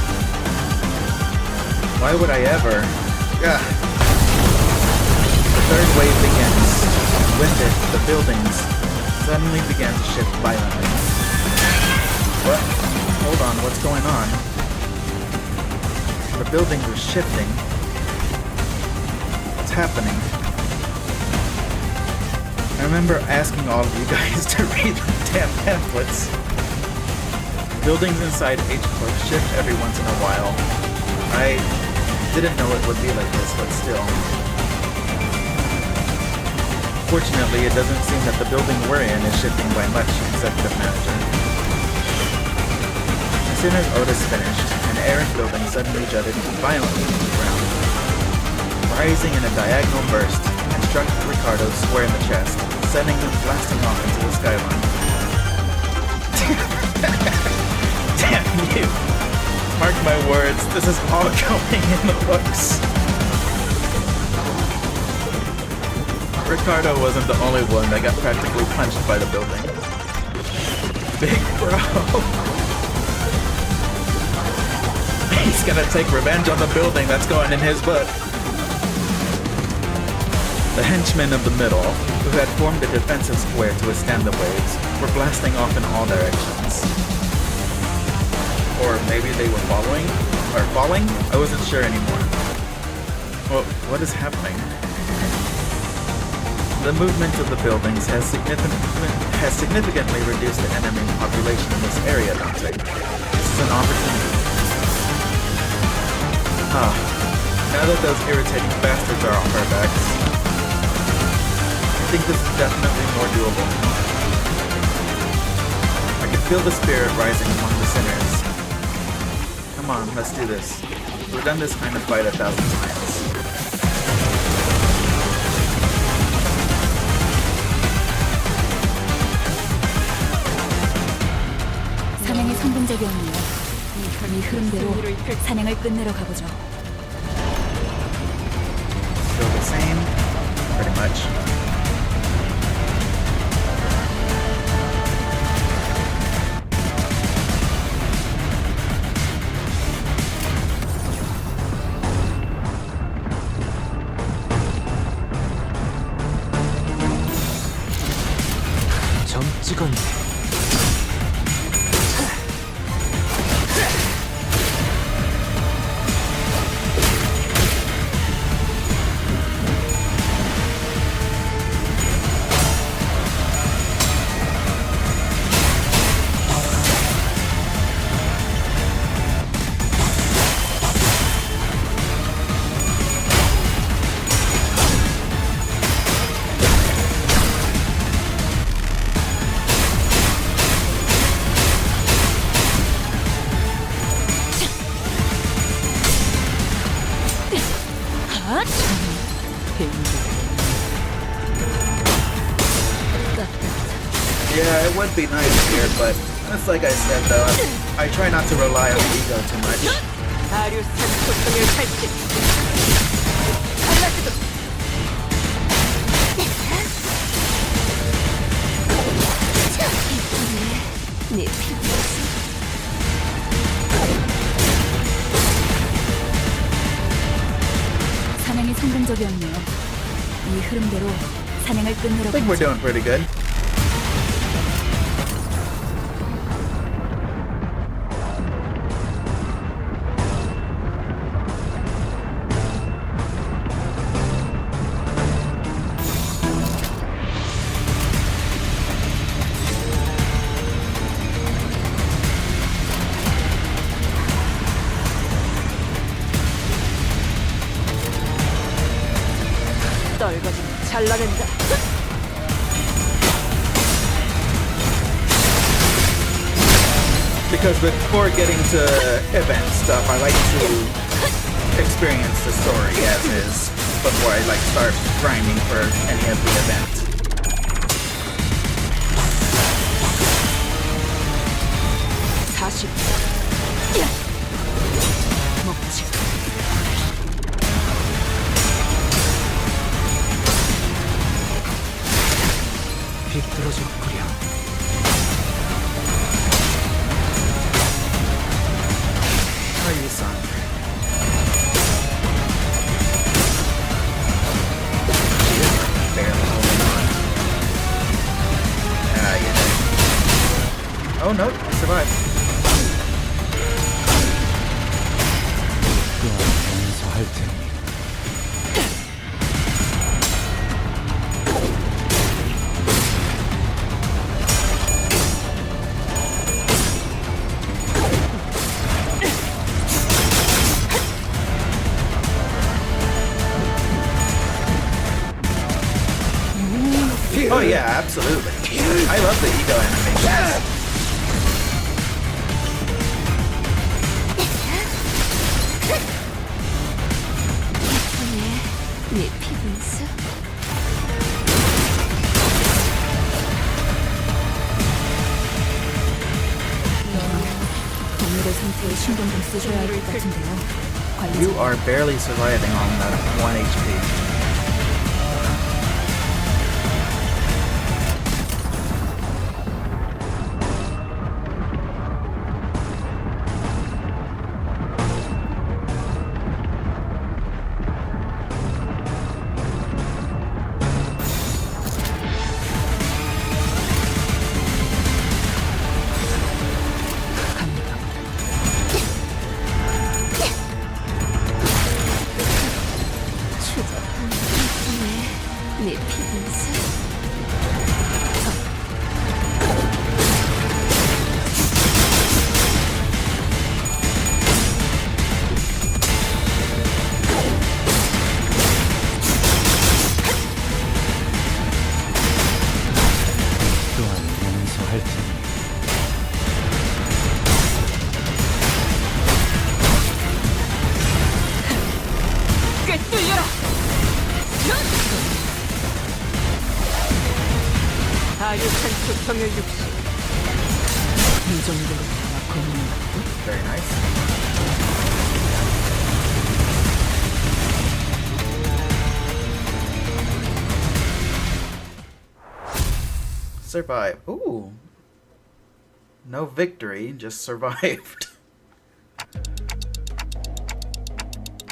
F: Why would I ever? Ugh. The third wave begins. With it, the buildings suddenly began to shift violently. What? Hold on, what's going on? The buildings are shifting. What's happening? I remember asking all of you guys to read the damn pamphlets. Buildings inside H-Corp shift every once in a while. I didn't know it would be like this, but still. Fortunately, it doesn't seem that the building we're in is shifting by much, Executive Manager. As soon as Otis finished, an errant building suddenly jutted violently to the ground, rising in a diagonal burst, and struck Ricardo square in the chest, sending him blasting off into the skyline. Damn you! Mark my words, this is all going in the books. Ricardo wasn't the only one that got practically punched by the building. Big bro! He's gonna take revenge on the building that's going in his book. The henchmen of the middle, who had formed a defensive square to withstand the waves, were blasting off in all directions. Or maybe they were falling? I wasn't sure anymore. Well, what is happening? The movement of the buildings has significantly reduced the enemy population in this area, Dante. This is an opportunity. Now that those irritating bastards are off our backs, I think this is definitely more doable. I can feel the spirit rising among the sinners. Come on, let's do this. We've done this kind of fight 1,000 times.
A: 사냥이 성공적이었네요. 이 흐름대로 사냥을 끝내러 가보죠.
F: Still the same, pretty much.
I: 점 찍었네.
F: Yeah, it would be nice here, but It's like I said though, I try not to rely on the ego too much.
G: 아류산 소통의 칼집. 갈라지도.
D: 내 피부에서
A: 사냥이 성공적이었네요. 이 흐름대로 사냥을 끝내러
F: I think we're doing pretty good.
G: 떨거지면 잘라낸다.
F: Because before getting to event stuff, I like to experience the story as is before I like start grinding for any of the event.
G: 40. 먹지.
I: 비뚤어졌구려.
F: How are you, son? She is barely holding on. Ah, you did. Oh no, I survived.
I: 또한 용서할 테니.
F: Oh yeah, absolutely. I love the ego animations.
D: 내 피부에서
A: 동물의 상태에 신경 좀 쓰셔야 할 것 같은데요.
F: You
A: 관리자.
F: are barely surviving on that 1 HP.
A: 갑니다.
D: 추적한 내 피부에서
I: 또한 용서할 테니.
G: 꿰뚫려라. 아류산 소통의 육신.
A: 이 정도로 다 거는 것도
F: Very nice. Survive. Ooh. No victory, just survived.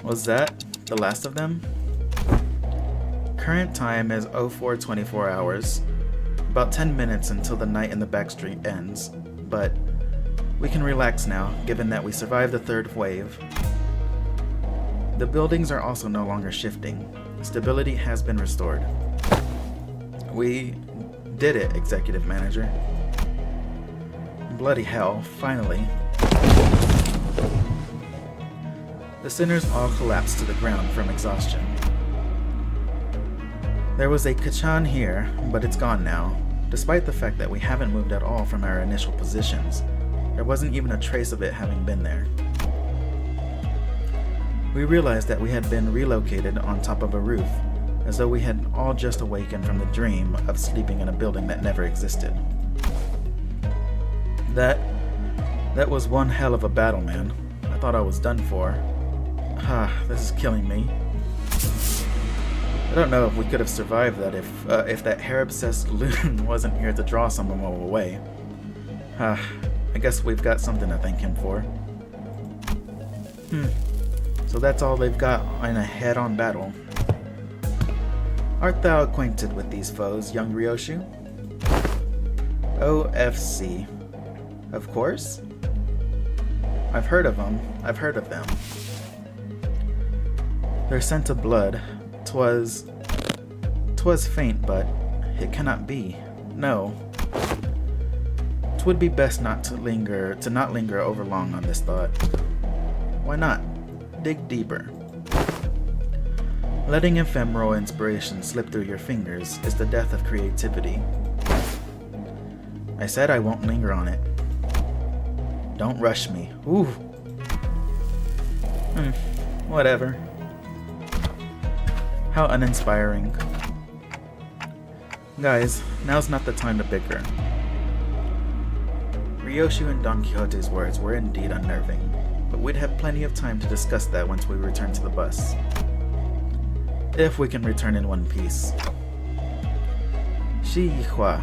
F: Was that the last of them? Current time is 0424 hours. About 10 minutes until the night in the backstreet ends. But we can relax now, given that we survived the third wave. The buildings are also no longer shifting. Stability has been restored. We did it, Executive Manager. Bloody hell, finally. The sinners all collapsed to the ground from exhaustion. There was a Kachan here, but it's gone now. Despite the fact that we haven't moved at all from our initial positions, there wasn't even a trace of it having been there. We realized that we had been relocated on top of a roof, as though we had all just awakened from the dream of sleeping in a building that never existed. That was one hell of a battle, man. I thought I was done for. This is killing me. I don't know if we could have survived that if that hair-obsessed loon wasn't here to draw some of them away. I guess we've got something to thank him for. So that's all they've got in a head-on battle. Art thou acquainted with these foes, young Ryoshu? OFC. Of course. I've heard of them. Their scent of blood, 'twas faint, but it cannot be. No. 'Twould be best not to linger over long on this thought. Why not? Dig deeper. Letting ephemeral inspiration slip through your fingers is the death of creativity. I said I won't linger on it. Don't rush me. Ooh. Whatever. How uninspiring. Guys, now's not the time to bicker. Ryoshu and Don Quixote's words were indeed unnerving, but we'd have plenty of time to discuss that once we return to the bus. If we can return in one piece. Shi Yihua.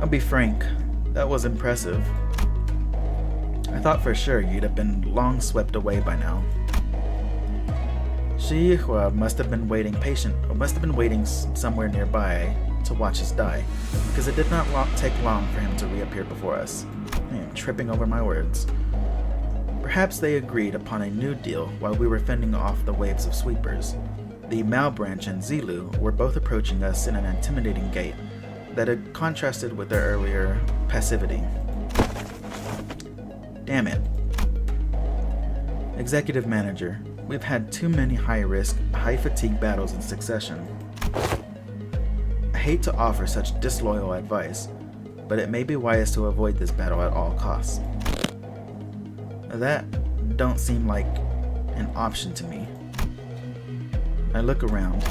F: I'll be frank, that was impressive. I thought for sure you'd have been long swept away by now. Shi Yihua must have been waiting somewhere nearby to watch us die, because it did not take long for him to reappear before us. I am tripping over my words. Perhaps they agreed upon a new deal while we were fending off the waves of sweepers. The Mao branch and Zilu were both approaching us in an intimidating gait that had contrasted with their earlier passivity. Damn it. Executive Manager, we've had too many high-risk, high-fatigue battles in succession. I hate to offer such disloyal advice, but it may be wise to avoid this battle at all costs. That don't seem like an option to me. I look around.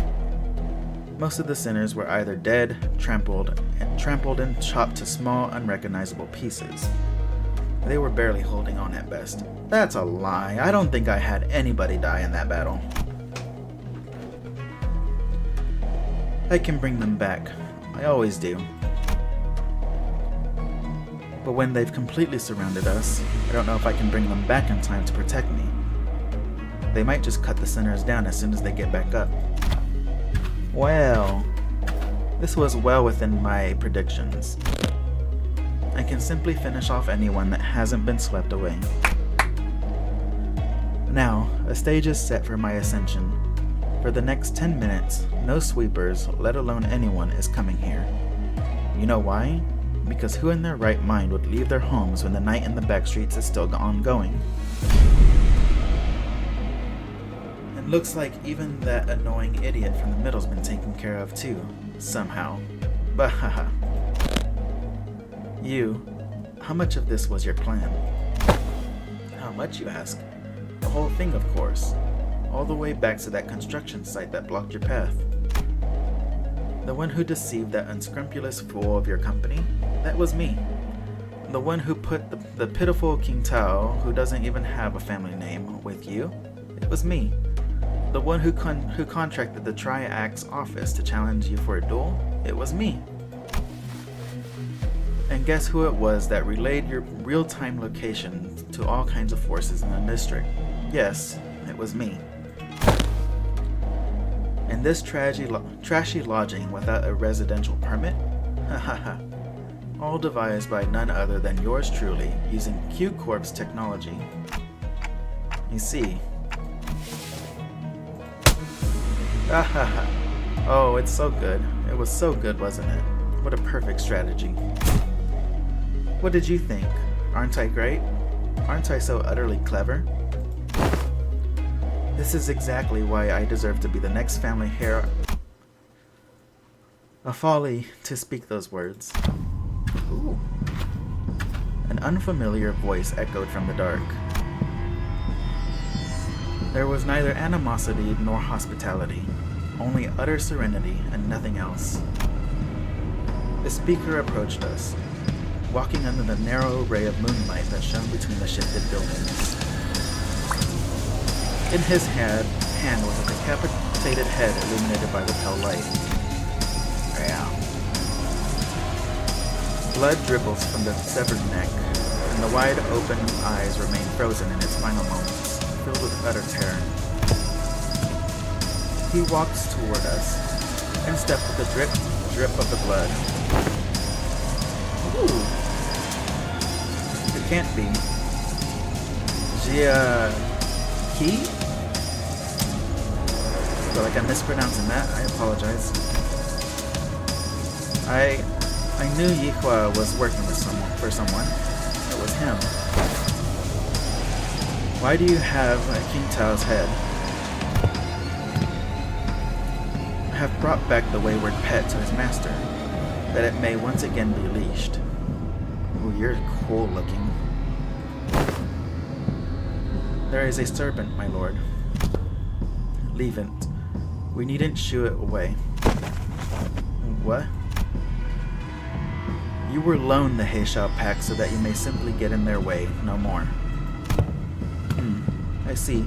F: Most of the sinners were either dead, trampled and chopped to small, unrecognizable pieces. They were barely holding on at best. That's a lie. I don't think I had anybody die in that battle. I can bring them back. I always do. But when they've completely surrounded us, I don't know if I can bring them back in time to protect me. They might just cut the sinners down as soon as they get back up. Well, this was well within my predictions. I can simply finish off anyone that hasn't been swept away. Now, a stage is set for my ascension. For the next 10 minutes, no sweepers, let alone anyone, is coming here. You know why? Because who in their right mind would leave their homes when the night in the back streets is still ongoing? It looks like even that annoying idiot from the middle's been taken care of too, somehow. Bahaha. You, how much of this was your plan? How much, you ask? The whole thing, of course. All the way back to that construction site that blocked your path. The one who deceived that unscrupulous fool of your company? That was me. The one who put the pitiful King Tao, who doesn't even have a family name, with you? It was me. The one who contracted the Triax's office to challenge you for a duel? It was me. And guess who it was that relayed your real-time location to all kinds of forces in the district? Yes, it was me. And this trashy lodging without a residential permit? Hahaha. All devised by none other than yours truly, using Q-Corp's technology. You see. Hahaha. Oh, it's so good. It was so good, wasn't it? What a perfect strategy. What did you think? Aren't I great? Aren't I so utterly clever? This is exactly why I deserve to be the next family hero. A folly to speak those words. Ooh. An unfamiliar voice echoed from the dark. There was neither animosity nor hospitality, only utter serenity and nothing else. The speaker approached us. walking under the narrow ray of moonlight that shone between the shifted buildings. In his hand was a decapitated head illuminated by the pale light. Yeah. Blood dribbles from the severed neck, and the wide open eyes remain frozen in its final moments, filled with utter terror. He walks toward us, in step with the drip of the blood. Ooh. It can't be. He? I feel like I'm mispronouncing that. I apologize. I knew Yihua was working with someone. It was him. Why do you have King Tao's head? I have brought back the wayward pet to his master, that it may once again be leashed. Ooh, you're cool looking. There is a serpent, my lord. Leave it. We needn't shoo it away. What? You were loaned the Heishao pack so that you may simply get in their way, no more. I see.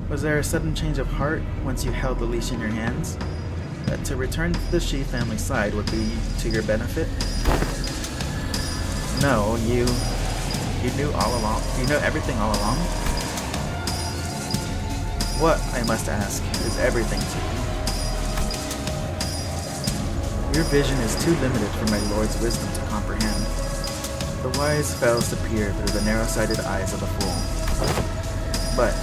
F: Was there a sudden change of heart once you held the leash in your hands? That to return to the Shi family side would be to your benefit? No, you knew all along. You know everything all along? What, I must ask, is everything to you? Your vision is too limited for my lord's wisdom to comprehend. The wise fails to peer through the narrow-sighted eyes of the fool. But,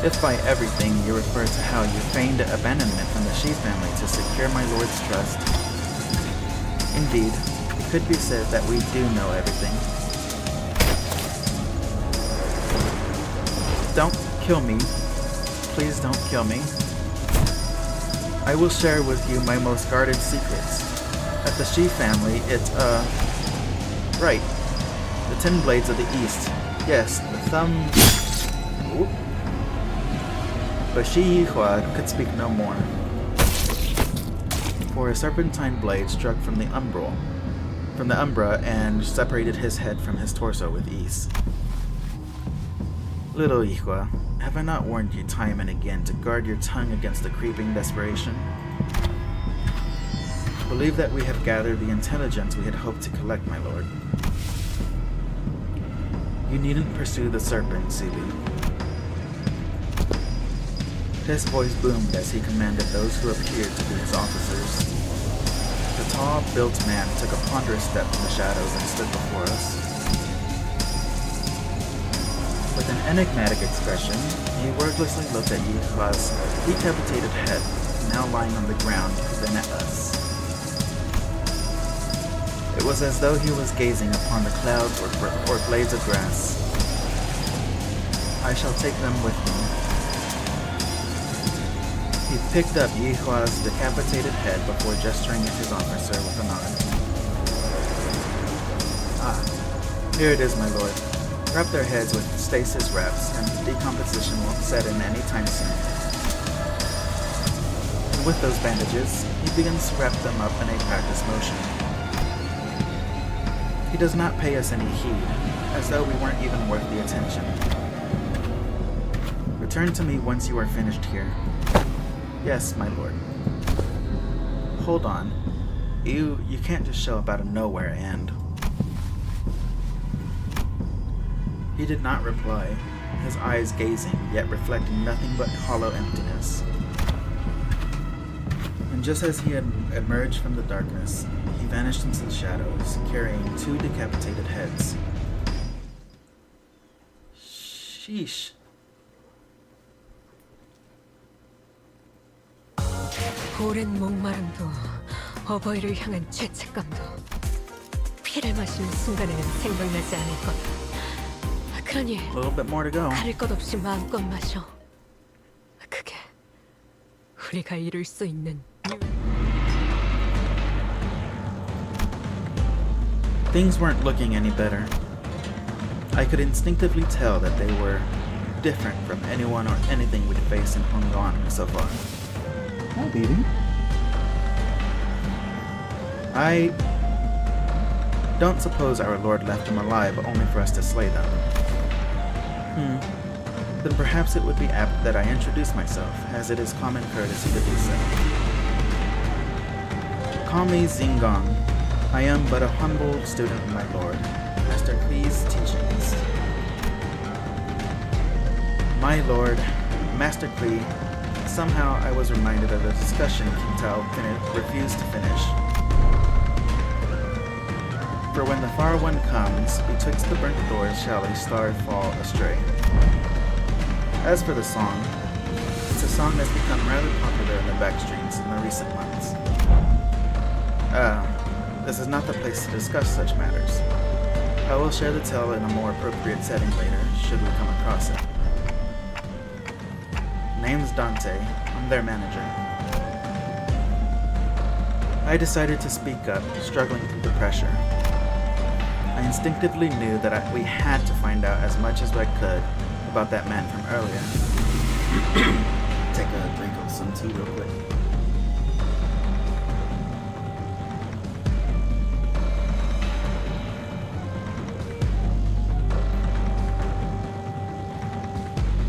F: if by everything you refer to how you feigned abandonment from the Shi family to secure my lord's trust, indeed, it could be said that we do know everything. Don't kill me. Please don't kill me. I will share with you my most guarded secrets. At the Shi family, it's, right. The 10 Blades of the East. Yes, the thumb... Oop. But Shi Yihua could speak no more. For a serpentine blade struck from the umbra and separated his head from his torso with ease. Little Yihua, have I not warned you time and again to guard your tongue against the creeping desperation? Believe that we have gathered the intelligence we had hoped to collect, my lord. You needn't pursue the serpent, Seeley. His voice boomed as he commanded those who appeared to be his officers. The tall, built man took a ponderous step from the shadows and stood before us. With an enigmatic expression, he wordlessly looked at Yihua's decapitated head, now lying on the ground, then at us. It was as though he was gazing upon the clouds or blades of grass. I shall take them with me. He picked up Yihua's decapitated head before gesturing at his officer with a nod. Ah, here it is, my lord. Wrap their heads with stasis wraps, and decomposition won't set in any time soon. And with those bandages, he begins to wrap them up in a practice motion. He does not pay us any heed, as though we weren't even worth the attention. Return to me once you are finished here. Yes, my lord. Hold on. You can't just show up out of nowhere and... He did not reply, his eyes gazing, yet reflecting nothing but hollow emptiness. And just as he had emerged from the darkness, he vanished into the shadows, carrying 2 decapitated heads. Sheesh.
G: 오랜 목마름도 어버이를 향한 죄책감도 피를 마시는 순간에는 생각나지 않을 거다. 그러니
F: A little bit more to go.
G: 가릴 것 없이 마음껏 마셔. 그게 우리가 이룰 수 있는
F: Things weren't looking any better. I could instinctively tell that they were different from anyone or anything we'd faced in Hongyuan so far.
J: Hi, baby.
F: don't suppose our Lord left them alive only for us to slay them. Then perhaps it would be apt that I introduce myself, as it is common courtesy to do so. Call me Zingong. I am but a humble student of my Lord, Master Klee's teachings. My Lord, Master Klee, somehow I was reminded of the discussion King Tao refused to finish. For when the far one comes, betwixt the burnt doors shall a star fall astray. As for the song, it's a song that's become rather popular in the backstreets in the recent months. This is not the place to discuss such matters. I will share the tale in a more appropriate setting later, should we come across it. Name's Dante. I'm their manager. I decided to speak up, struggling through the pressure. I instinctively knew that we had to find out as much as I could about that man from earlier.
B: Take a drink of some tea real quick.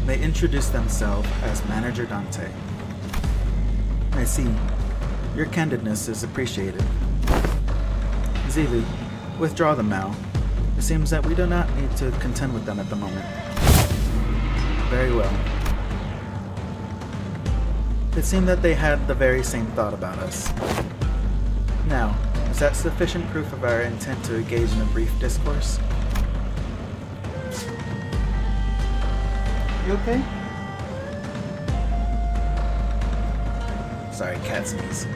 F: They introduced themselves as Manager Dante. I see. Your candidness is appreciated. Zilu, withdraw them now. It seems that we do not need to contend with them at the moment. Very well. It seemed that they had the very same thought about us. Now, is that sufficient proof of our intent to engage in a brief discourse? You okay?
B: Sorry, cat sneeze.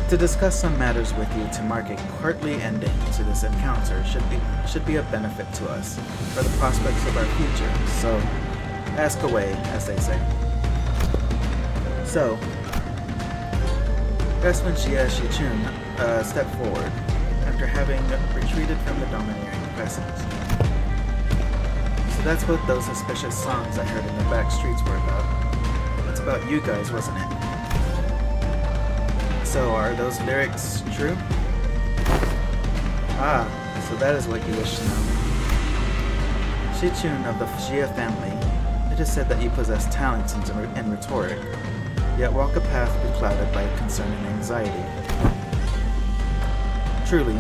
F: To discuss some matters with you to mark a courtly ending to this encounter should be a benefit to us for the prospects of our future, so ask away, as they say. So, that's when Xie Shichun stepped forward, after having retreated from the domineering presence. So that's what those suspicious songs I heard in the back streets were about. It's about you guys, wasn't it? So are those lyrics true? Ah, so that is what you wish to know. Shichun of the Xie family, it is said that you possess talents in rhetoric, yet walk a path beclouded by concern and anxiety. Truly,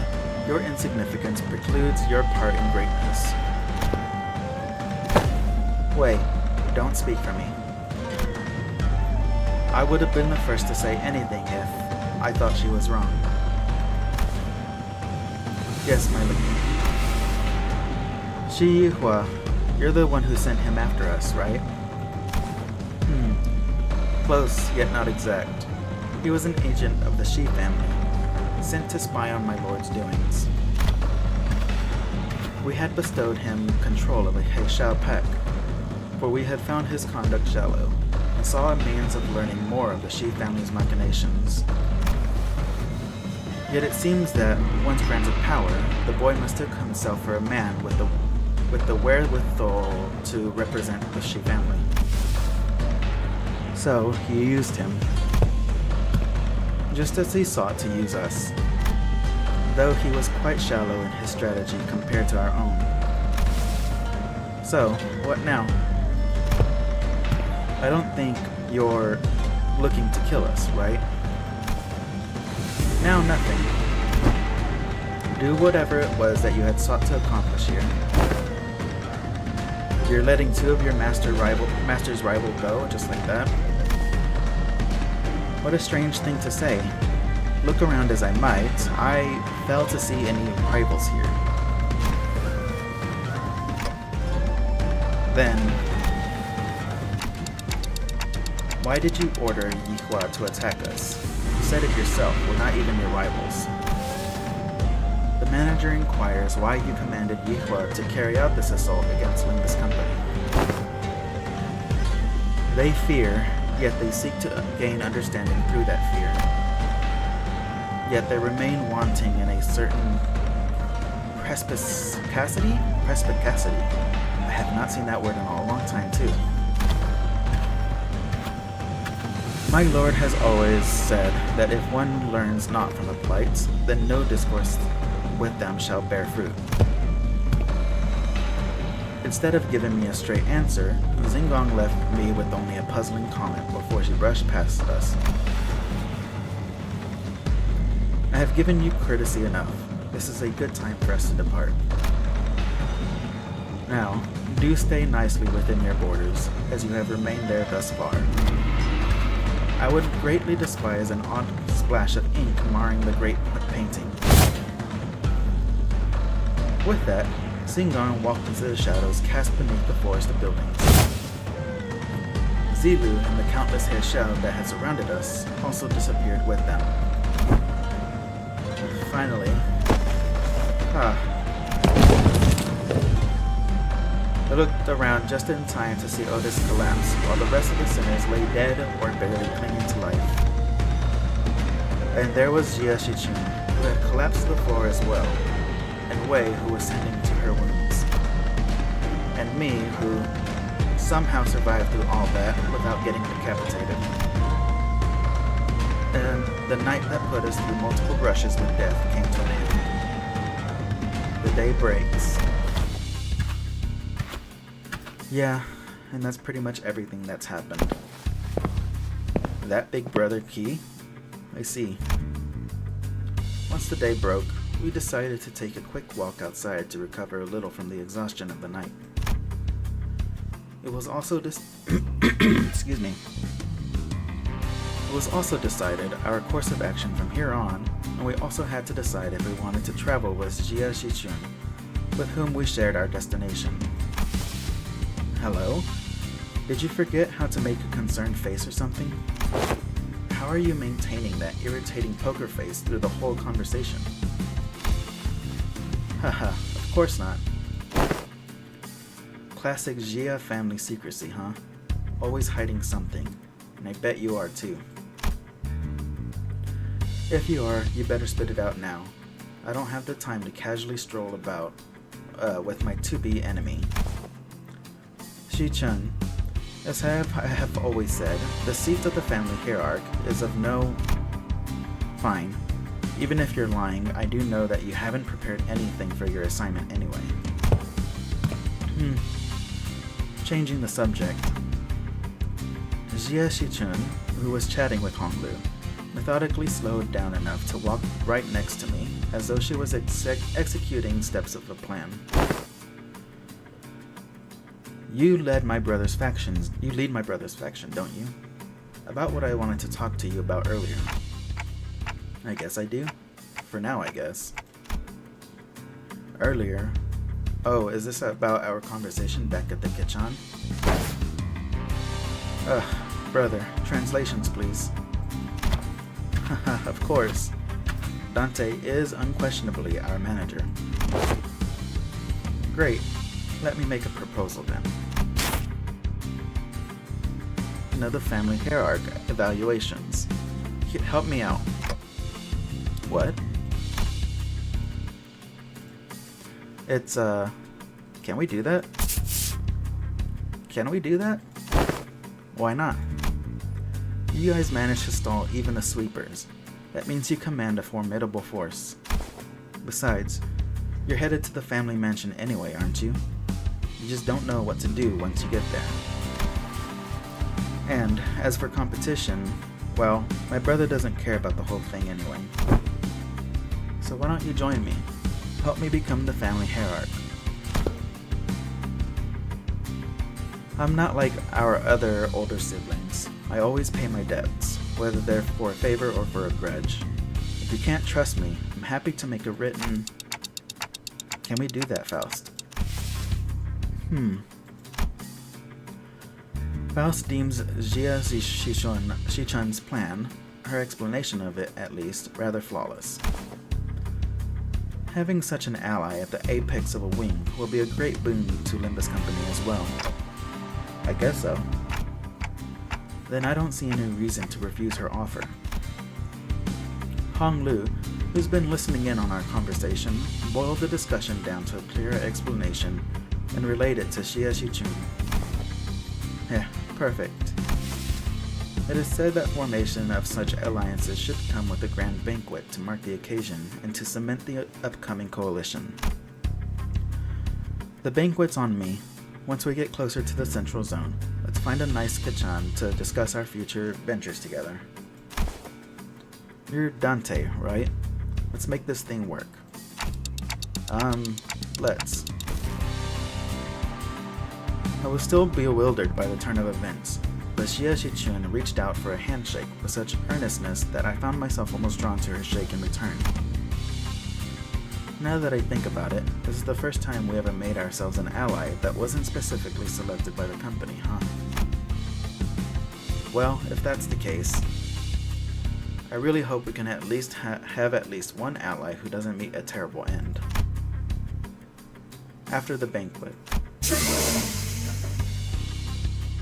F: your insignificance precludes your part in greatness. Wait, don't speak for me. I would have been the first to say anything if I thought she was wrong. Yes, my lady. Shi Yihua, you're the one who sent him after us, right? Close, yet not exact. He was an agent of the Shi family, sent to spy on my lord's doings. We had bestowed him control of the Heishao Pack, for we had found his conduct shallow, and saw a means of learning more of the Shi family's machinations. Yet it seems that, once granted power, the boy mistook himself for a man with the wherewithal to represent the Shi family. So, he used him, just as he sought to use us, though he was quite shallow in his strategy compared to our own. So, what now? I don't think you're looking to kill us, right? Now nothing. Do whatever it was that you had sought to accomplish here. You're letting two of your master's rival go, just like that? What a strange thing to say. Look around as I might, I fail to see any rivals here. Then, why did you order Yihua to attack us? You said it yourself, we're not even your rivals. The manager inquires why you commanded Yihua to carry out this assault against Limbus Company. They fear, yet they seek to gain understanding through that fear. Yet they remain wanting in a certain perspicacity? I have not seen that word in a long time too. My lord has always said that if one learns not from a plight, then no discourse with them shall bear fruit. Instead of giving me a straight answer, Xingong left me with only a puzzling comment before she brushed past us. I have given you courtesy enough. This is a good time for us to depart. Now, do stay nicely within your borders, as you have remained there thus far. I would greatly despise an odd splash of ink marring the great painting. With that, Xingong walked into the shadows cast beneath the forest of buildings. Zilu and the countless hair shell that had surrounded us also disappeared with them. Finally, I looked around just in time to see Otis collapse while the rest of the sinners lay dead or barely clinging to life. And there was Jia Shichun, who had collapsed to the floor as well, and Wei, who was tending to her wounds. And me, who somehow survived through all that without getting decapitated. And the night that put us through multiple brushes with death came to an end. The day breaks. Yeah, and that's pretty much everything that's happened. That Big Brother key? I see. Once the day broke, we decided to take a quick walk outside to recover a little from the exhaustion of the night. It was also excuse me. It was also decided our course of action from here on, and we also had to decide if we wanted to travel with Jia Shichun, with whom we shared our destination. Hello? Did you forget how to make a concerned face or something? How are you maintaining that irritating poker face through the whole conversation? Haha, of course not. Classic Jia family secrecy, huh? Always hiding something, and I bet you are too. If you are, you better spit it out now. I don't have the time to casually stroll about with my to-be enemy. Shichun, as I have always said, the seat of the family hierarch is of no... Fine. Even if you're lying, I do know that you haven't prepared anything for your assignment anyway. Changing the subject. Jia Shichun, who was chatting with Honglu, methodically slowed down enough to walk right next to me, as though she was executing steps of a plan. You lead my brother's faction, don't you? About what I wanted to talk to you about earlier. I guess I do. For now, I guess. Earlier? Oh, is this about our conversation back at the kitchen? Brother, translations please. Haha, of course. Dante is unquestionably our manager. Great. Let me make a proposal then. Another family hierarch evaluations. Help me out. What? It's, can we do that? Can we do that? Why not? You guys managed to stall even the sweepers. That means you command a formidable force. Besides, you're headed to the family mansion anyway, aren't you? You just don't know what to do once you get there. And as for competition, well, my brother doesn't care about the whole thing anyway. So why don't you join me? Help me become the family hierarch. I'm not like our other older siblings. I always pay my debts, whether they're for a favor or for a grudge. If you can't trust me, I'm happy to make a written... Can we do that, Faust? Faust deems Jia Shichun's plan, her explanation of it at least, rather flawless. Having such an ally at the apex of a wing will be a great boon to Limbus Company as well. I guess so. Then I don't see any reason to refuse her offer. Hong Lu, who's been listening in on our conversation, boiled the discussion down to a clearer explanation and relayed it to Jia Shichun. Yeah, perfect. It is said that formation of such alliances should come with a grand banquet to mark the occasion and to cement the upcoming coalition. The banquet's on me. Once we get closer to the central zone, let's find a nice kitchen to discuss our future ventures together. You're Dante, right? Let's make this thing work. Let's. I was still bewildered by the turn of events, but Xia Shichun reached out for a handshake with such earnestness that I found myself almost drawn to her shake in return. Now that I think about it, this is the first time we ever made ourselves an ally that wasn't specifically selected by the company, huh? Well, if that's the case, I really hope we can at least have at least one ally who doesn't meet a terrible end. After the banquet,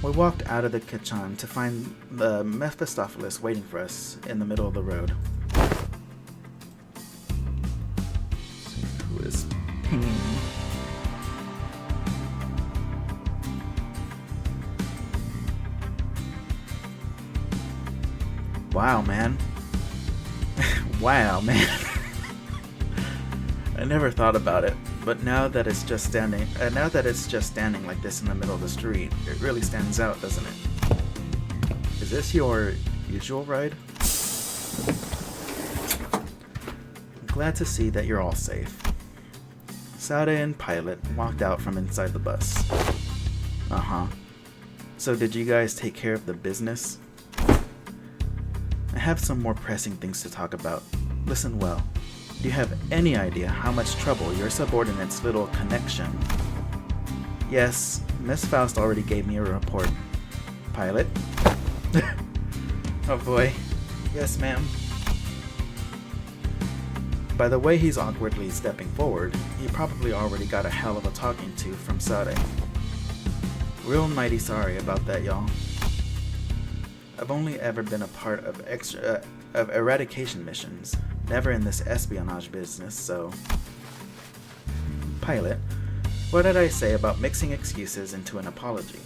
F: we walked out of the kitchen to find the Mephistopheles waiting for us in the middle of the road. Who is pinging me? Wow, man. Wow, man. I never thought about it, but now that it's just standing like this in the middle of the street, it really stands out, doesn't it? Is this your usual ride? I'm glad to see that you're all safe. Sade and Pilot walked out from inside the bus. Uh-huh. So did you guys take care of the business? I have some more pressing things to talk about. Listen well. Do you have any idea how much trouble your subordinate's little connection? Yes, Miss Faust already gave me a report. Pilot? Oh boy. Yes, ma'am. By the way he's awkwardly stepping forward, he probably already got a hell of a talking to from Sade. Real mighty sorry about that, y'all. I've only ever been a part of eradication missions, never in this espionage business, so... Pilot, what did I say about mixing excuses into an apology?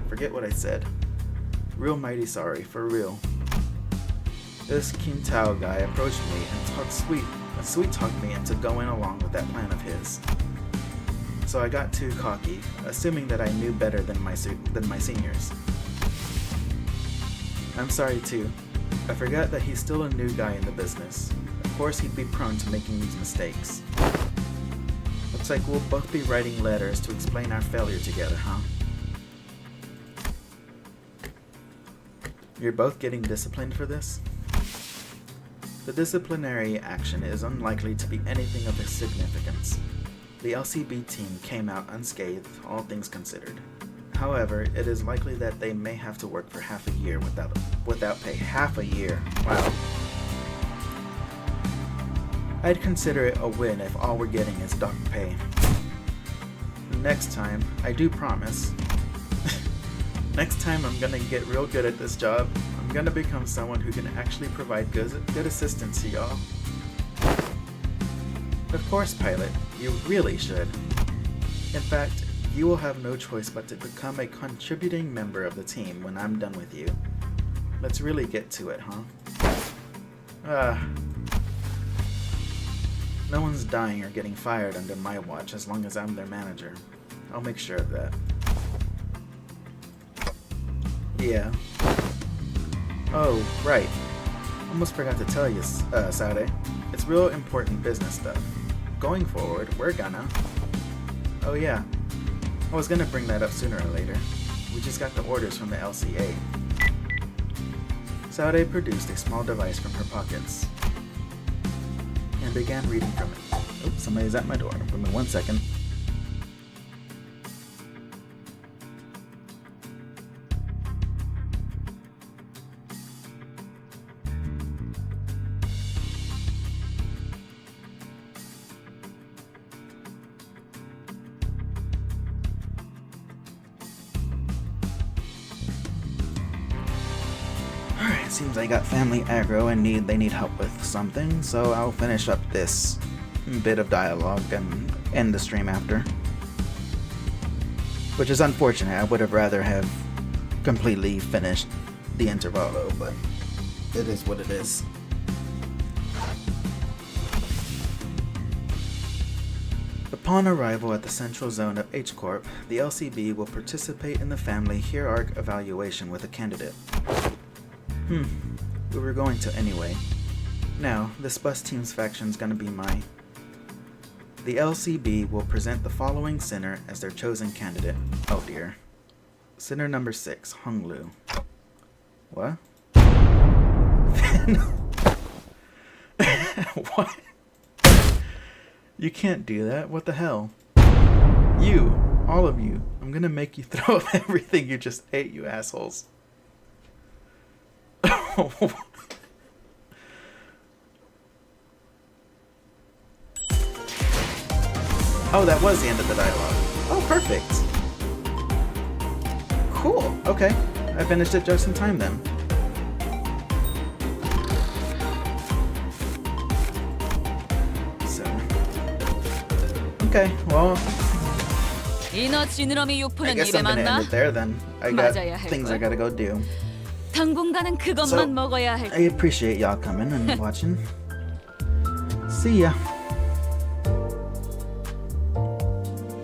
F: Forget what I said. Real mighty sorry, for real. This Qingtao guy approached me and sweet-talked me into going along with that plan of his. So I got too cocky, assuming that I knew better than my seniors. I'm sorry too. I forgot that he's still a new guy in the business. Of course he'd be prone to making these mistakes. Looks like we'll both be writing letters to explain our failure together, huh? You're both getting disciplined for this? The disciplinary action is unlikely to be anything of significance. The LCB team came out unscathed, all things considered. However, it is likely that they may have to work for half a year without pay. Half a year. Wow. I'd consider it a win if all we're getting is docked pay. Next time, I do promise. Next time I'm gonna get real good at this job. I'm gonna become someone who can actually provide good assistance to y'all. Of course, Pilot, you really should. In fact, you will have no choice but to become a contributing member of the team when I'm done with you. Let's really get to it, huh? No one's dying or getting fired under my watch as long as I'm their manager. I'll make sure of that. Yeah. Oh, right. Almost forgot to tell you, Sade. It's real important business stuff. Going forward, we're gonna... Oh yeah. I was gonna bring that up sooner or later. We just got the orders from the LCA. Sade produced a small device from her pockets and began reading from it. Oops, somebody's at my door. Give me 1 second. Seems I got family aggro and they need help with something, so I'll finish up this bit of dialogue and end the stream after. Which is unfortunate. I would have rather have
B: completely finished the Intervallo, but it is what it is. Upon arrival at the central zone of H Corp, the LCB will participate in the family hierarch evaluation with a candidate. We were going to anyway. Now, this bus team's faction's gonna be my... The LCB will present the following sinner as their chosen candidate. Oh dear. Sinner number 6, Hung Lu. What? What? You can't do that. What the hell? You. All of you. I'm gonna make you throw up everything you just ate, you assholes. Oh, that was the end of the dialogue. Oh, perfect. Cool. Okay. I finished it just in time then. So. Okay, well,
A: 이너 지느러미
B: I
A: 유포는
B: guess
A: 입에
B: I'm gonna end
A: 맞나?
B: it there then. I got
A: 맞아야 할
B: things I
A: 거야.
B: gotta go do.
A: 당분간은 그것만
B: So,
A: 먹어야 할
B: I appreciate y'all coming and watching. See ya.